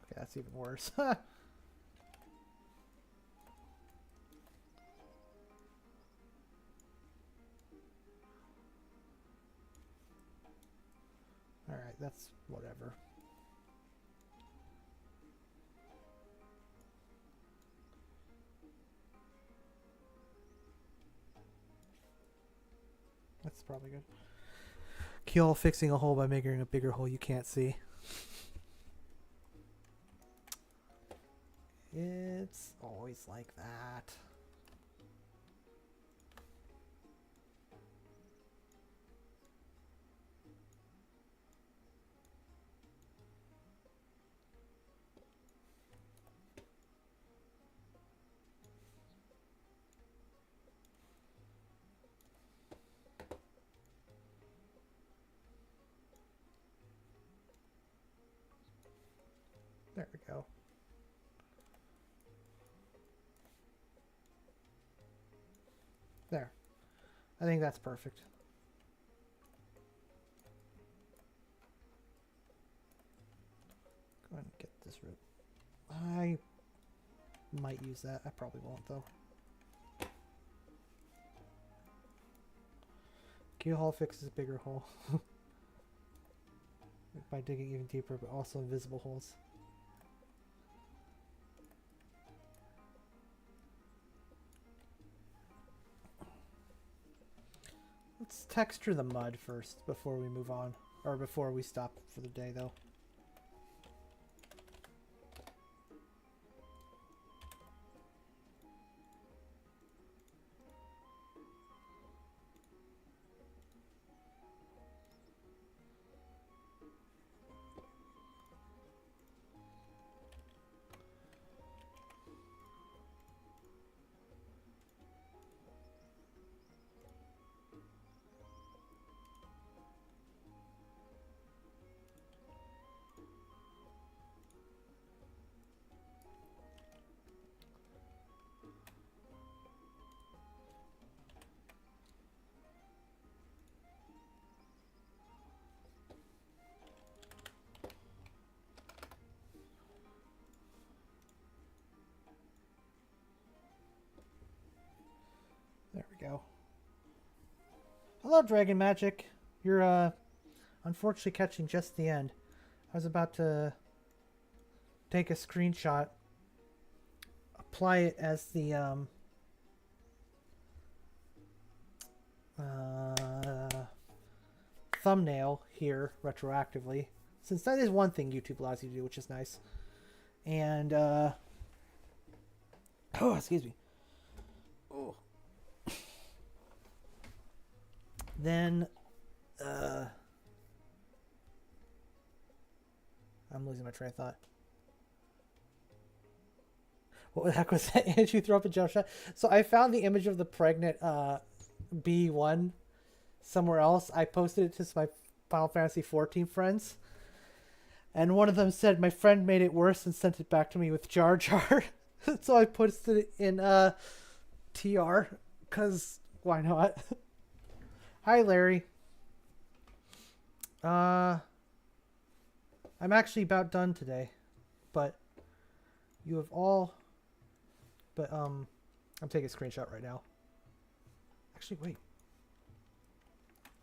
okay, that's even worse. Alright, that's whatever. That's probably good. Kill fixing a hole by making a bigger hole you can't see. It's always like that. There we go. There. I think that's perfect. Go ahead and get this root. I might use that. I probably won't, though. Keel hole fixes a bigger hole. By digging even deeper, but also invisible holes. Let's texture the mud first before we move on. Or before we stop for the day, though. There we go. Hello, Dragon Magic. You're, unfortunately catching just the end. I was about to take a screenshot, apply it as the, thumbnail here retroactively, since that is one thing YouTube allows you to do, which is nice. And, oh, excuse me. Oh. Then, I'm losing my train of thought. What the heck was that image you threw up a jump shot? So I found the image of the pregnant B1 somewhere else. I posted it to my Final Fantasy 14 friends. And one of them said, my friend made it worse and sent it back to me with Jar Jar. So I posted it in TR, because why not? Hi, Larry. I'm actually about done today, but you have all, but I'm taking a screenshot right now. Actually, wait.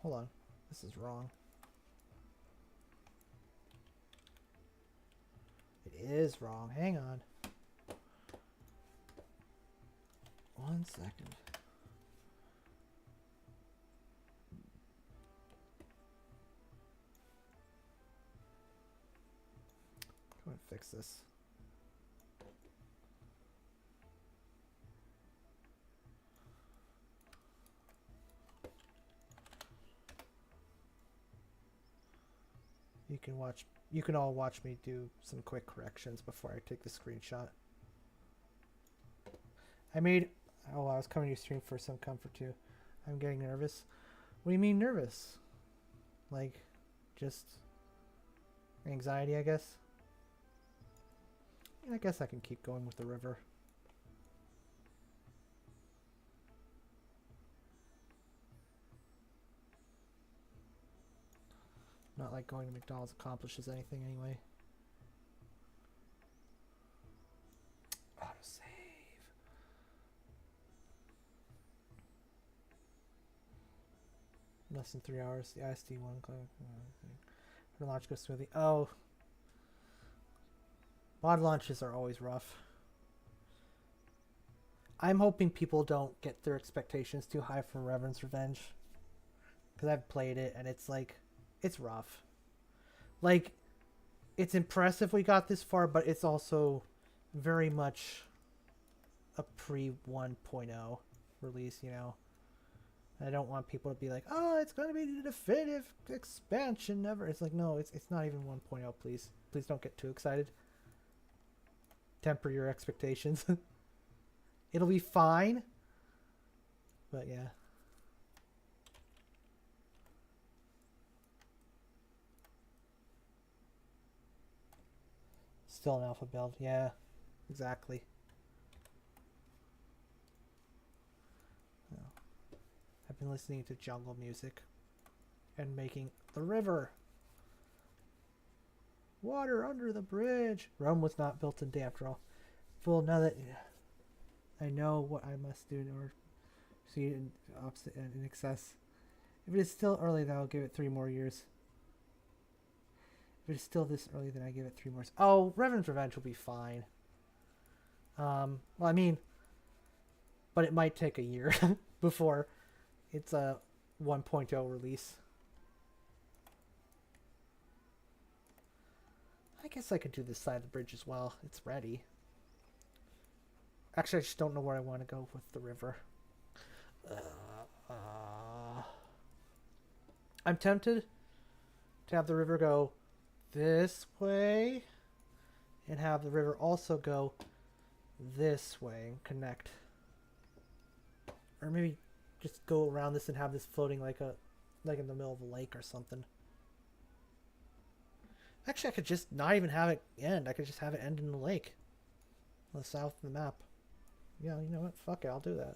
Hold on. This is wrong. It is wrong. Hang on. 1 second. Go ahead and fix this. You can watch. You can all watch me do some quick corrections before I take the screenshot. I made. Oh, I was coming to your stream for some comfort too. I'm getting nervous. What do you mean nervous? Like, just anxiety, I guess. I guess I can keep going with the river. Not like going to McDonald's accomplishes anything anyway. Autosave. Less than 3 hours. The ISD one. For launch goes smoothly. Oh. Mod launches are always rough. I'm hoping people don't get their expectations too high for Reverend's Revenge. Because I've played it and it's like, it's rough. Like, it's impressive we got this far, but it's also very much a pre-1.0 release, you know. I don't want people to be like, oh, it's going to be the definitive expansion ever. It's like, no, it's not even 1.0, please. Please don't get too excited. Temper your expectations. It'll be fine. But yeah. Still an alpha build. Yeah, exactly. I've been listening to jungle music and making the river. Water under the bridge. Rome was not built in a day after all. Well, now that I know what I must do in order to see in opposite and in excess. If it is still early, then I'll give it 3 more years. If it is still this early, then I give it 3 more. Oh, Revenant's Revenge will be fine. Well, I mean, but it might take a year before it's a 1.0 release. I guess I could do this side of the bridge as well. It's ready. Actually, I just don't know where I want to go with the river. I'm tempted to have the river go this way and have the river also go this way and connect. Or maybe just go around this and have this floating like in the middle of a lake or something. Actually, I could just not even have it end. I could just have it end in the lake. On the south of the map. Yeah, you know what? Fuck it, I'll do that.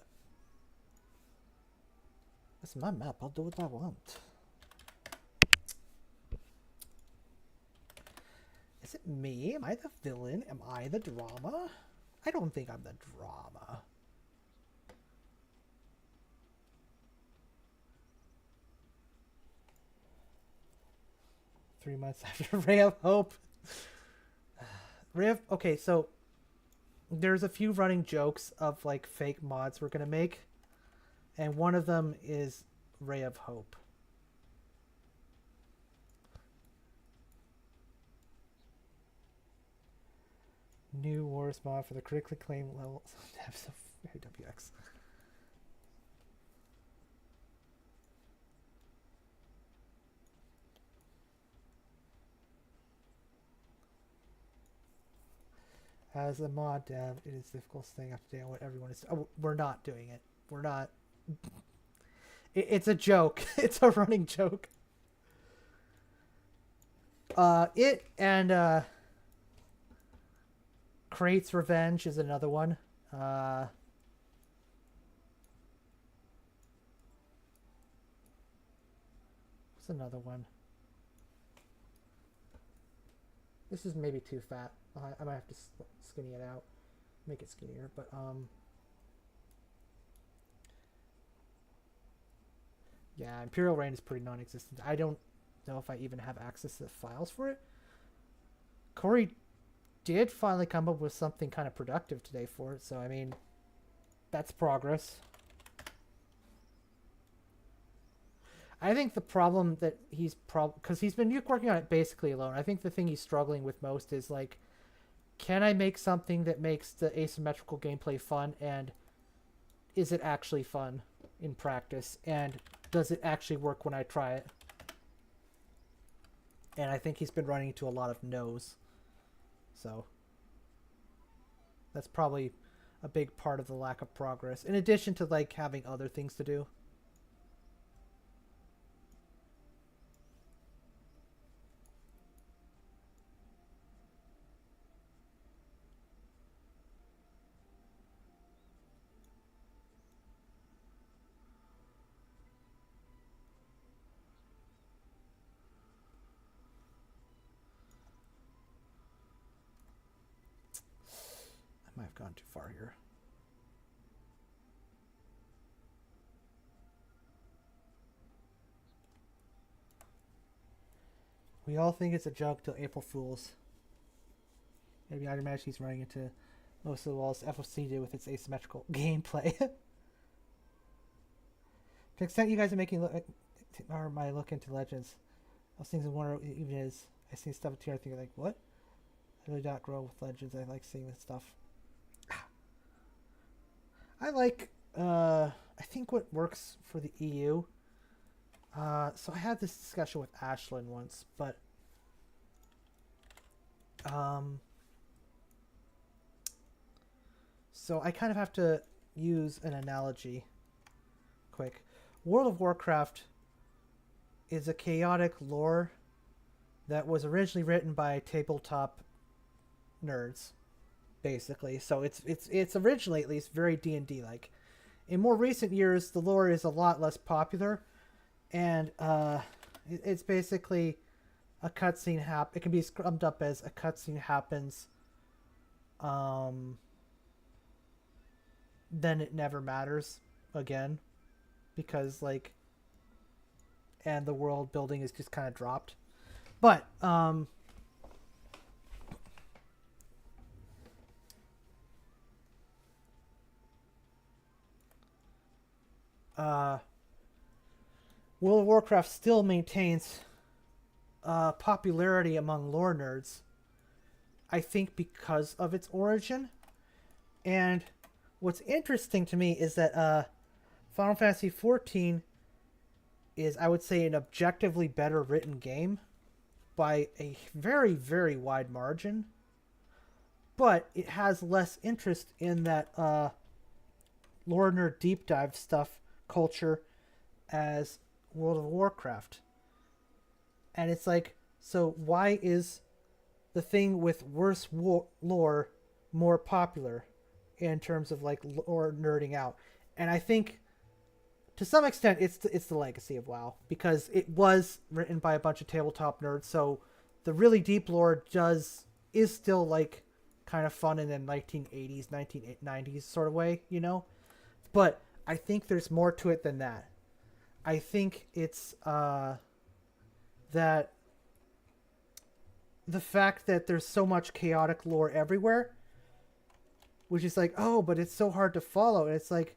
That's my map. I'll do what I want. Is it me? Am I the villain? Am I the drama? I don't think I'm the drama. Three months after Ray of Hope. Okay, so there's a few running jokes of like fake mods we're gonna make, and one of them is Ray of Hope. New Wars mod for the critically acclaimed level depths of AWX. As a mod dev, it is difficult staying up to date on what everyone is. Oh, we're not doing it. We're not. It's a joke. It's a running joke. It and Crate's Revenge is another one. What's another one? This is maybe too fat. I might have to skinny it out, make it skinnier. But yeah, Imperial Reign is pretty non-existent. I don't know if I even have access to the files for it. Corey did finally come up with something kind of productive today for it, so I mean, that's progress. I think the problem that he's because he's been working on it basically alone. I think the thing he's struggling with most is like, can I make something that makes the asymmetrical gameplay fun, and is it actually fun in practice, and does it actually work when I try it? And I think he's been running into a lot of no's. So that's probably a big part of the lack of progress, in addition to like having other things to do. I might have gone too far here. We all think it's a joke till April Fools. Maybe I'd imagine he's running into most of the walls FOC did with its asymmetrical gameplay. To the extent you guys are making or my look into Legends, I was thinking wonder even is. I see stuff here, I think like, what? I really don't grow with Legends. I like seeing this stuff. I like, I think what works for the EU. So I had this discussion with Ashlyn once, but so I kind of have to use an analogy quick. World of Warcraft is a chaotic lore that was originally written by tabletop nerds, basically. So it's originally at least very D&D like. In more recent years, the lore is a lot less popular, and it's basically a cutscene it can be summed up as a cutscene happens, then it never matters again, because like, and the world building is just kind of dropped. But World of Warcraft still maintains popularity among lore nerds, I think because of its origin. And what's interesting to me is that Final Fantasy XIV is, I would say, an objectively better written game by a very, very wide margin. But it has less interest in that lore nerd deep dive stuff culture as World of Warcraft. And it's like, so why is the thing with worse lore more popular in terms of like lore nerding out? And I think to some extent it's the legacy of WoW, because it was written by a bunch of tabletop nerds, so the really deep lore is still like kind of fun in the 1980s 1990s sort of way, you know. But I think there's more to it than that. I think it's that the fact that there's so much chaotic lore everywhere, which is like, oh, but it's so hard to follow. And it's like,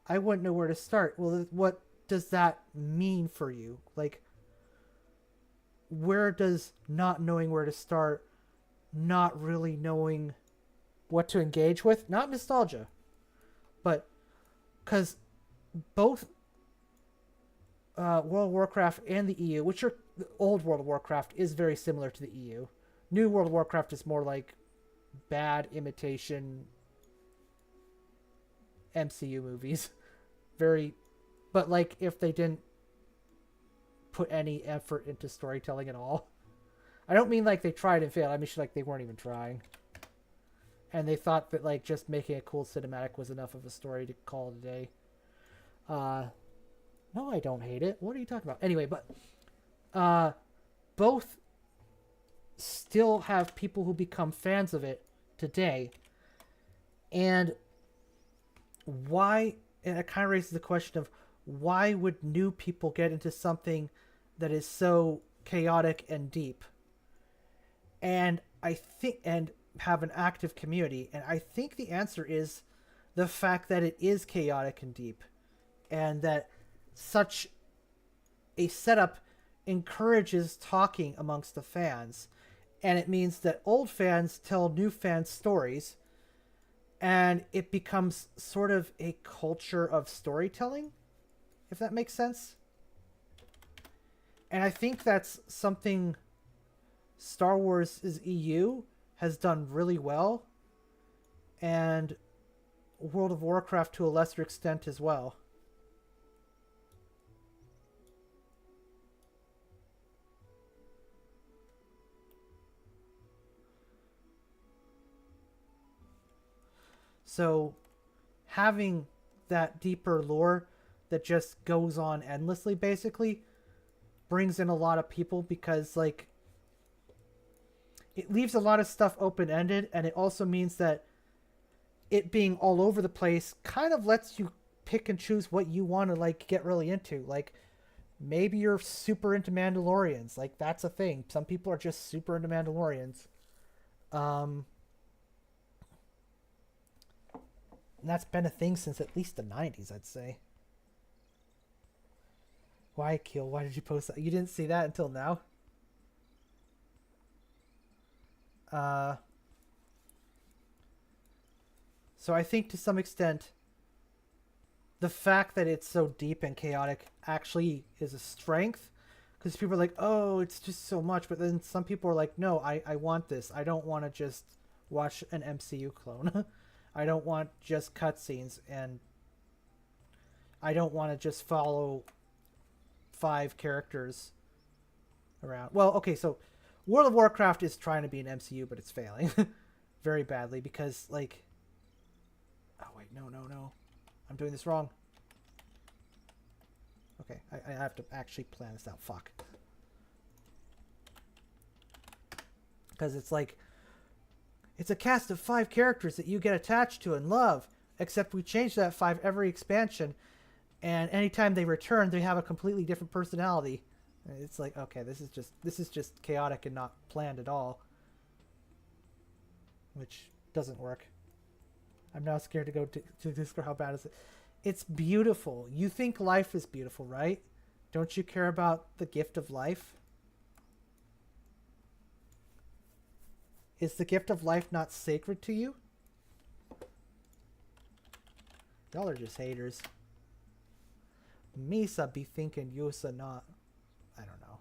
I wouldn't know where to start. Well, what does that mean for you? Like, where does not knowing where to start, not really knowing what to engage with, not nostalgia, but because both World of Warcraft and the EU, which are the old World of Warcraft, is very similar to the EU. New World of Warcraft is more like bad imitation MCU movies. Very, but like if they didn't put any effort into storytelling at all. I don't mean like they tried and failed. I mean like they weren't even trying. And they thought that like just making a cool cinematic was enough of a story to call it a day. No, I don't hate it. What are you talking about? Anyway, but both still have people who become fans of it today. And why, and it kind of raises the question of why would new people get into something that is so chaotic and deep? And I think, and have an active community. And I think the answer is the fact that it is chaotic and deep, and that such a setup encourages talking amongst the fans, and it means that old fans tell new fans stories, and it becomes sort of a culture of storytelling, if that makes sense. And I think that's something Star Wars' EU has done really well, and World of Warcraft to a lesser extent as well. So having that deeper lore that just goes on endlessly basically brings in a lot of people because like it leaves a lot of stuff open-ended, and it also means that it being all over the place kind of lets you pick and choose what you want to like get really into. Like maybe you're super into Mandalorians, like that's a thing. Some people are just super into Mandalorians. um and that's been a thing since at least the 90s, I'd say. Why, Keel? Why did you post that? You didn't see that until now? uh so I think to some extent the fact that it's so deep and chaotic actually is a strength, because people are like, oh, it's just so much, but then some people are like, no, I want this. I don't want to just watch an MCU clone. I don't want just cutscenes, and I don't want to just follow 5 characters around. Well, okay, so World of Warcraft is trying to be an MCU, but it's failing very badly because, like, oh wait, no, I'm doing this wrong. Okay, I have to actually plan this out. Fuck. Because it's like, it's a cast of 5 characters that you get attached to and love, except we change that 5 every expansion, and anytime they return, they have a completely different personality. It's like, okay, this is just chaotic and not planned at all, which doesn't work. I'm now scared to go to describe how bad is it. It's beautiful. You think life is beautiful, right? Don't you care about the gift of life? Is the gift of life not sacred to you? Y'all are just haters. Misa be thinking Yusa not. I don't know.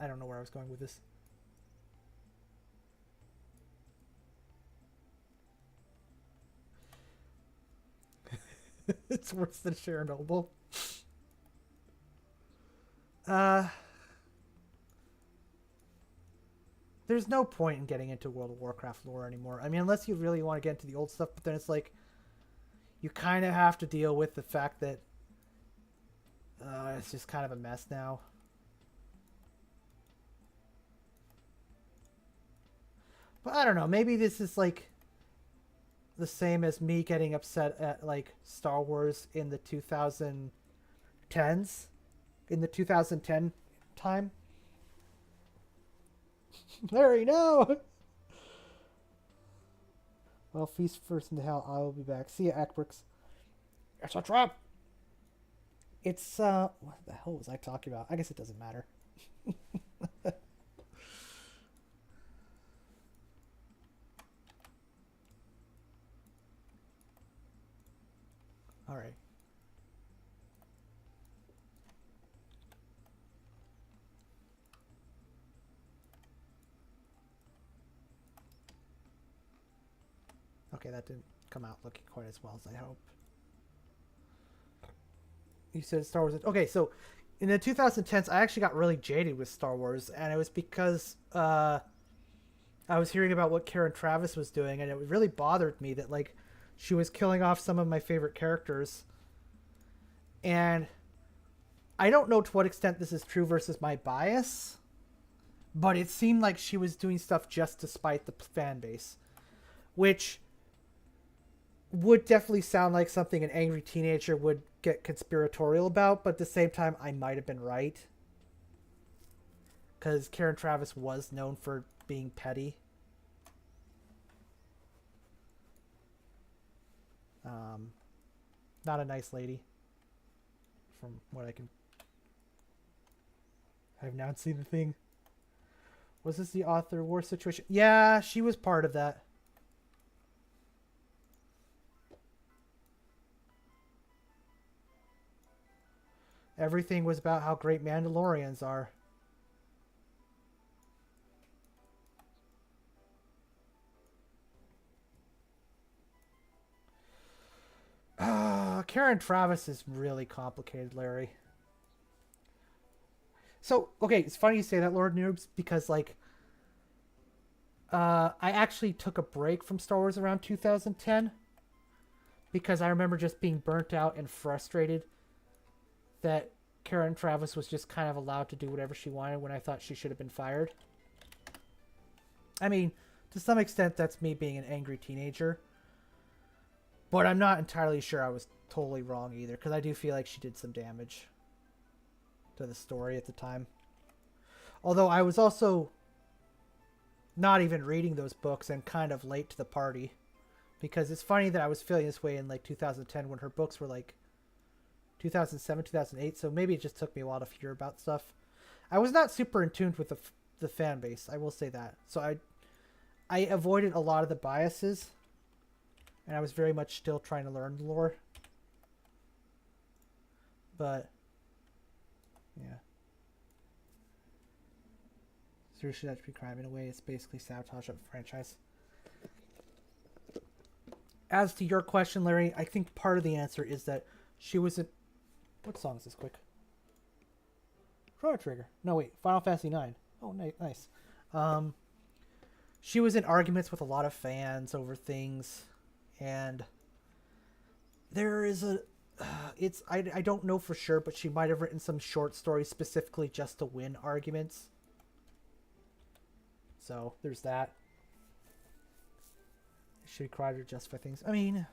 I don't know where I was going with this. It's worse than Chernobyl. There's no point in getting into World of Warcraft lore anymore. I mean, unless you really want to get into the old stuff, but then it's like you kind of have to deal with the fact that it's just kind of a mess now. But I don't know. Maybe this is like the same as me getting upset at like Star Wars in the 2010s, in the 2010 time. Larry, no. Well, feast first into hell. I will be back. See ya, Ackbricks. It's a trap. It's what the hell was I talking about? I guess it doesn't matter. All right. Okay, that didn't come out looking quite as well as I hope. You said Star Wars. Okay, so in the 2010s, I actually got really jaded with Star Wars, and it was because I was hearing about what Karen Travis was doing, and it really bothered me that like she was killing off some of my favorite characters. And I don't know to what extent this is true versus my bias, but it seemed like she was doing stuff just to spite the fan base, which would definitely sound like something an angry teenager would get conspiratorial about, but at the same time, I might have been right. Because Karen Travis was known for being petty. Not a nice lady. From what I can... I've now seen the thing. Was this the author war situation? Yeah, she was part of that. Everything was about how great Mandalorians are. Karen Travis is really complicated, Larry. So, okay, it's funny you say that, Lord Noobs, because, like, I actually took a break from Star Wars around 2010 because I remember just being burnt out and frustrated that Karen Travis was just kind of allowed to do whatever she wanted when I thought she should have been fired. I mean, to some extent, that's me being an angry teenager. But I'm not entirely sure I was totally wrong either, because I do feel like she did some damage to the story at the time. Although I was also not even reading those books and kind of late to the party. Because it's funny that I was feeling this way in like 2010 when her books were like 2007, 2008. So maybe it just took me a while to hear about stuff. I was not super in tune with the fan base, I will say that. So I avoided a lot of the biases. And I was very much still trying to learn the lore. But, yeah. Seriously, that's be crime. In a way, it's basically sabotage of the franchise. As to your question, Larry, I think part of the answer is that she was in... What song is this, quick? Chrono Trigger. No, wait. Final Fantasy IX. Oh, nice. She was in arguments with a lot of fans over things. And there is a... I don't know for sure, but she might have written some short stories specifically just to win arguments. So, there's that. Should we cry to justify things? I mean...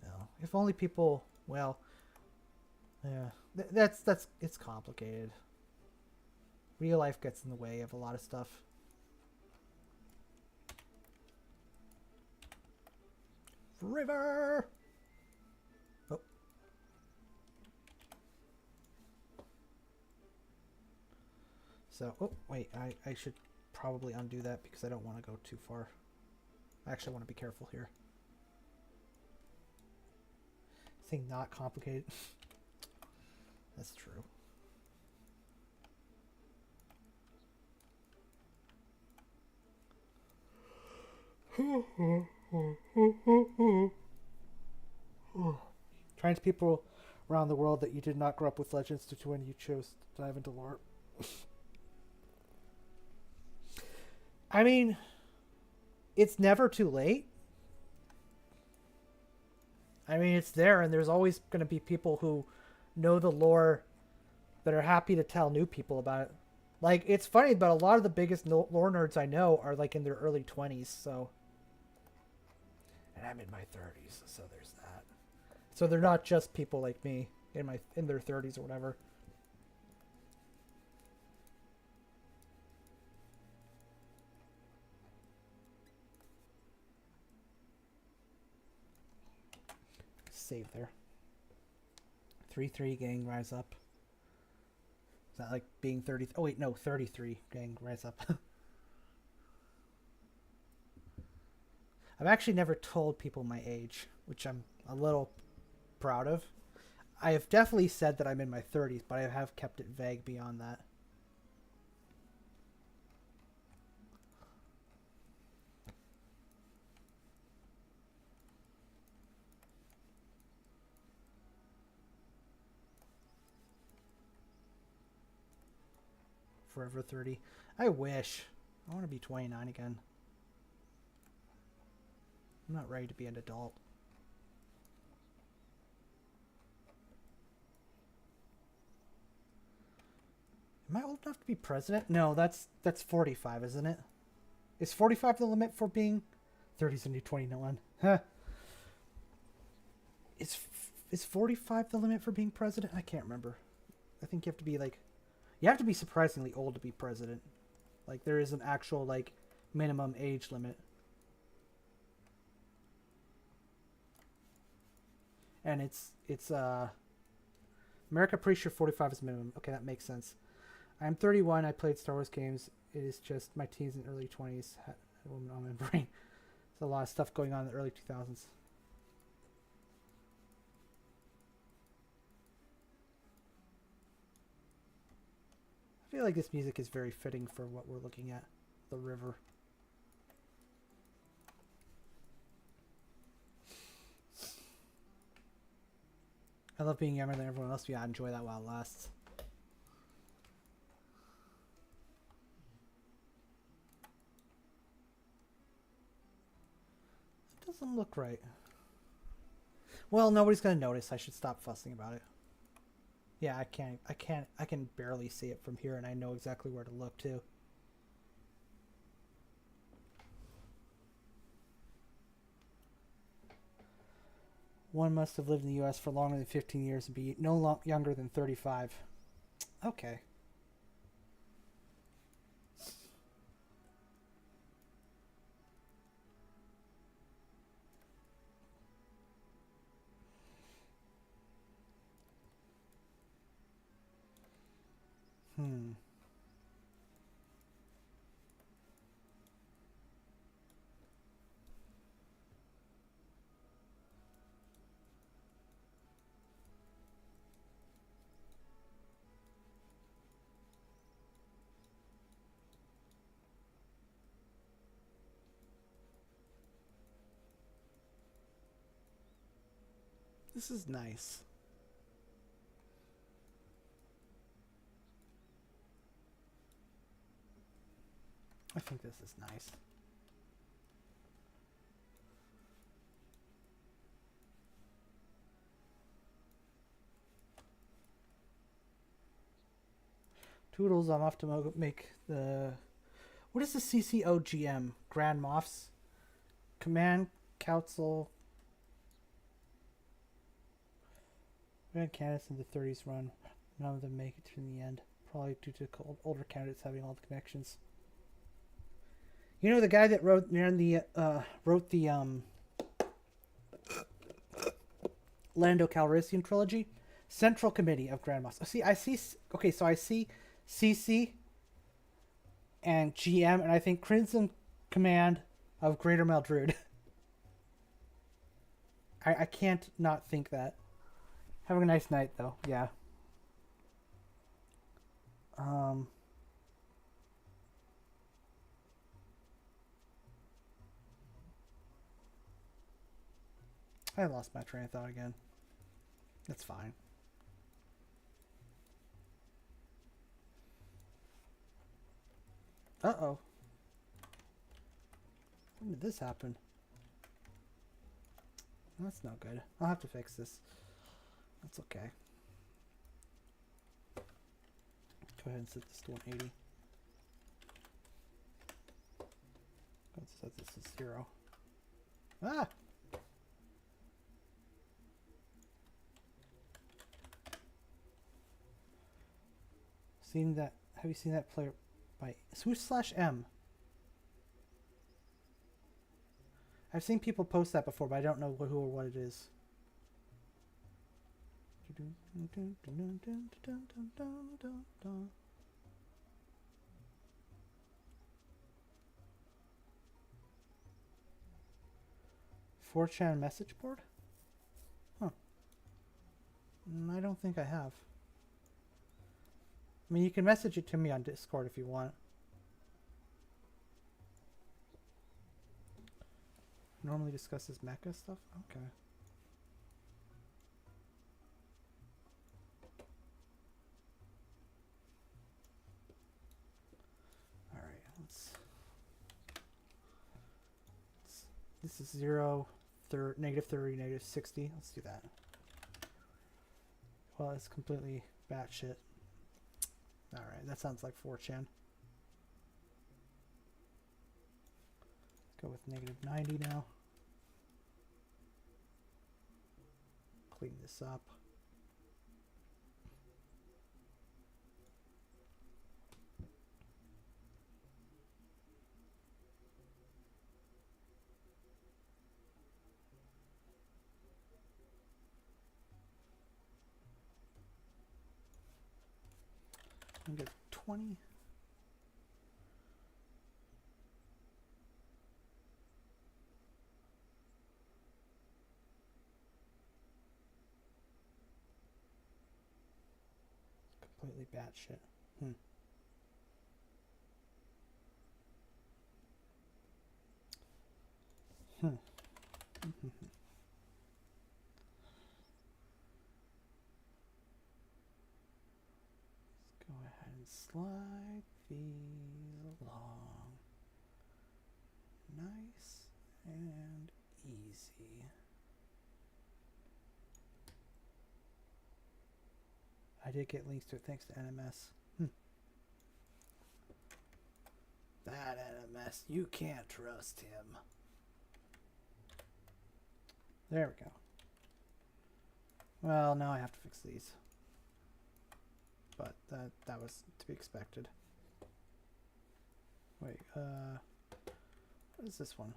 No. If only people... Well... Yeah. It's complicated. Real life gets in the way of a lot of stuff. River! Oh. So, oh, wait, I should probably undo that because I don't want to go too far. I actually want to be careful here. Thing not complicated. That's true. Trying to people around the world that you did not grow up with Legends to when you chose to dive into lore. I mean, it's never too late. I mean, it's there, and there's always going to be people who know the lore that are happy to tell new people about it. Like, it's funny, but a lot of the biggest lore nerds I know are, like, in their early 20s, so... And I'm in my 30s, so there's that. So they're not just people like me in their 30s or whatever. Save there. 3-3 gang rise up. Is that like being 30? Oh wait, no, 33 gang rise up. I've actually never told people my age, which I'm a little proud of. I have definitely said that I'm in my 30s, but I have kept it vague beyond that. Forever 30. I wish. I want to be 29 again. I'm not ready to be an adult. Am I old enough to be president? No, that's 45, isn't it? Is 45 the limit for being... 30's the new 21. Huh. Is 45 the limit for being president? I can't remember. I think you have to be like... You have to be surprisingly old to be president. Like, there is an actual, like, minimum age limit. And it's America, pretty sure 45 is minimum. Okay, that makes sense. I'm 31. I played Star Wars games. It is just my teens and early 20s had a woman on my brain. There's a lot of stuff going on in the early 2000s. I feel like this music is very fitting for what we're looking at. The river. I love being younger than everyone else. Yeah, I enjoy that while it lasts. It doesn't look right. Well, nobody's gonna notice. I should stop fussing about it. Yeah, I can barely see it from here, and I know exactly where to look too. One must have lived in the U.S. for longer than 15 years and be no younger than 35. Okay. This is nice. I think this is nice. Toodles, I'm off to make the... What is the CCOGM? Grand Moffs? Command Council... Grand candidates in the 30s run. None of them make it to the end. Probably due to older candidates having all the connections. You know the guy that wrote the Lando Calrissian trilogy? Central Committee of Grand Moffs. See, I see... Okay, so I see CC and GM, and I think Crimson Command of Greater Meldrud. I can't not think that. Having a nice night, though. Yeah. I lost my train of thought again. That's fine. Uh-oh. When did this happen? That's not good. I'll have to fix this. That's okay. Go ahead and set this to 180. Let's set this to 0. Ah! Seen that? Have you seen that player by swoosh/m? I've seen people post that before, but I don't know who or what it is. 4chan message board? Huh. I don't think I have. I mean, you can message it to me on Discord if you want. Normally discusses mecha stuff? Okay. Alright, this is 0, negative 30, negative 60. Let's do that. Well, it's completely batshit. Alright, that sounds like 4chan. Let's go with negative 90 now. Clean this up. I'm gonna get 20. Completely batshit. slide these along nice and easy. I did get links to it thanks to NMS. That NMS, you can't trust him. There we go. Well, now I have to fix these. But that was to be expected. Wait, what is this one?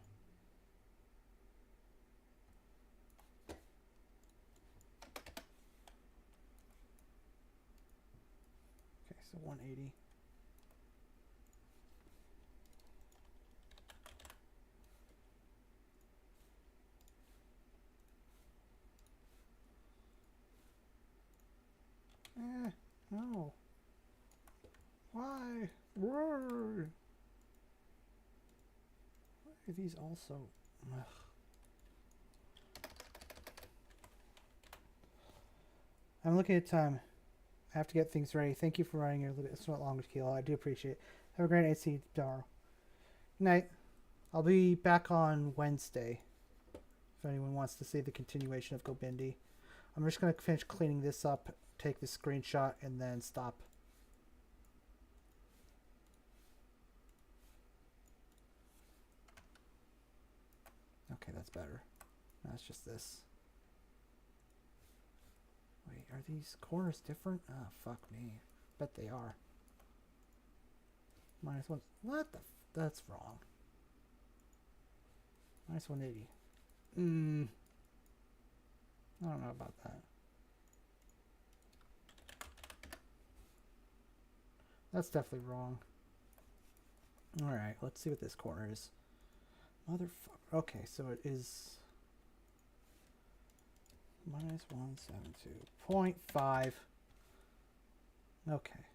Okay, so 180. No. Why? Why are these also? Ugh. I'm looking at time. I have to get things ready. Thank you for running your little somewhat long with Kilo. I do appreciate it. Have a great night. See you tomorrow. Good night. I'll be back on Wednesday. If anyone wants to see the continuation of Gobindi. I'm just going to finish cleaning this up, take the screenshot, and then stop. Okay, that's better. That's just this. Wait, are these corners different? Oh, fuck me. Bet they are. -1. What the? That's wrong. -180. I don't know about that. That's definitely wrong. Alright, let's see what this corner is. Motherfucker. Okay, so it is -172.5. Okay.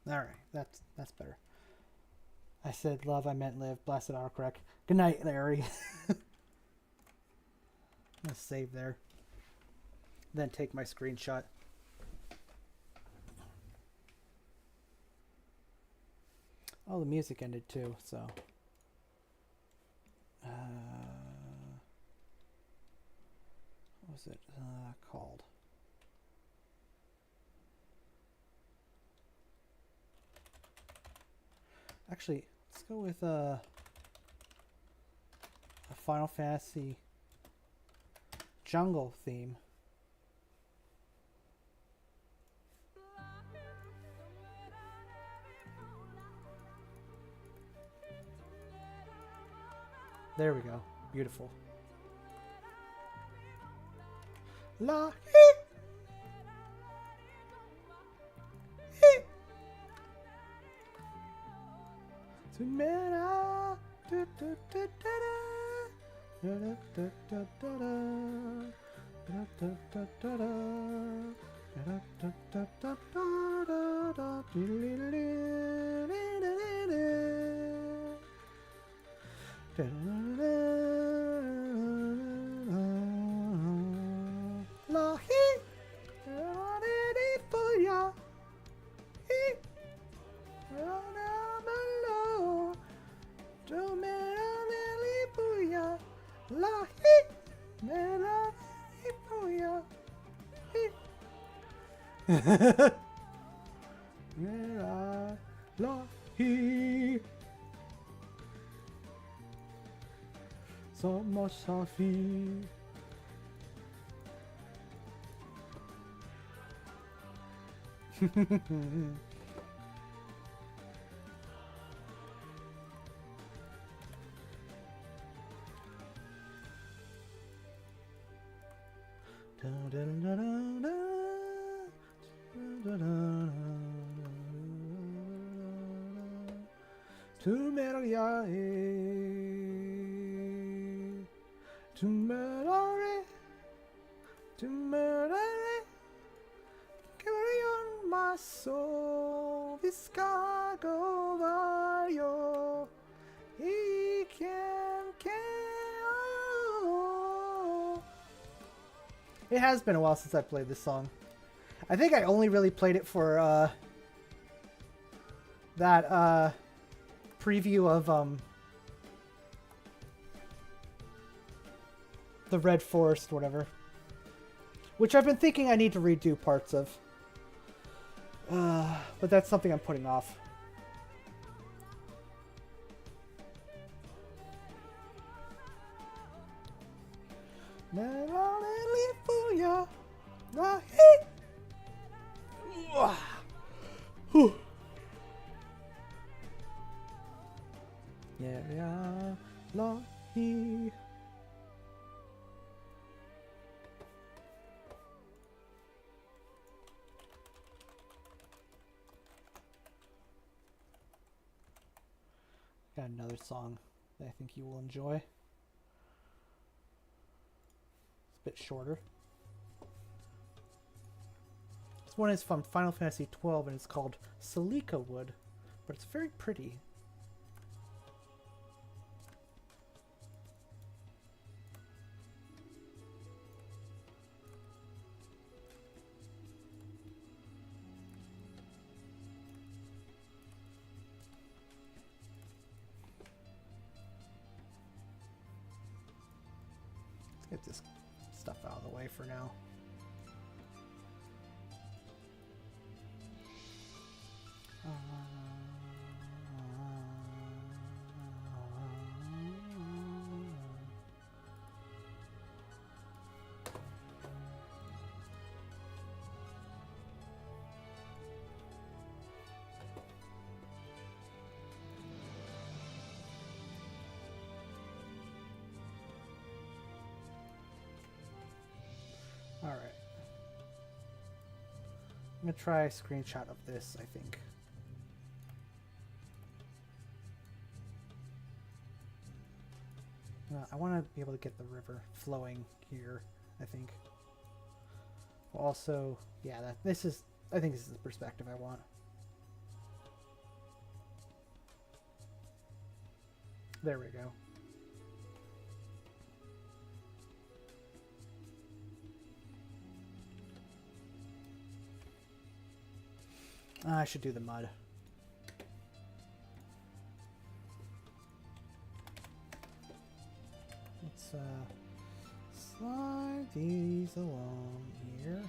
Alright, that's better. I said love, I meant live. Blasted autocorrect. Good night, Larry. I'm gonna save there. Then take my screenshot. Oh, the music ended too, so. What was it called? Actually, let's go with a Final Fantasy jungle theme. There we go. Beautiful. La Tumera da da da da da da da Somos Safi. Carry on my soul, Viscago Vario, he can KO. It has been a while since I played this song. I think I only really played it for that preview of the Red Forest, whatever. Which I've been thinking I need to redo parts of. But that's something I'm putting off. Got another song that I think you will enjoy. It's a bit shorter. This one is from Final Fantasy XII and it's called Silica Wood, but it's very pretty. Get this stuff out of the way for now. Alright. I'm going to try a screenshot of this, I think. I want to be able to get the river flowing here, I think. Also, yeah, I think this is the perspective I want. There we go. I should do the mud. Let's slide these along here.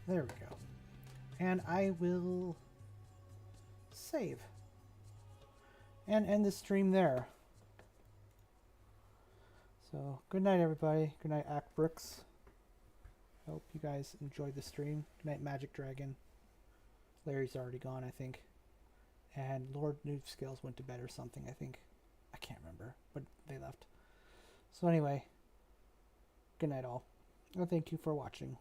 There we go. And I will save. And end the stream there. So, good night everybody. Good night Act Brooks. Hope you guys enjoyed the stream. Good night Magic Dragon. Larry's already gone, I think. And Lord Noob Skills went to bed or something, I think. I can't remember, but they left. So anyway, good night all. And thank you for watching.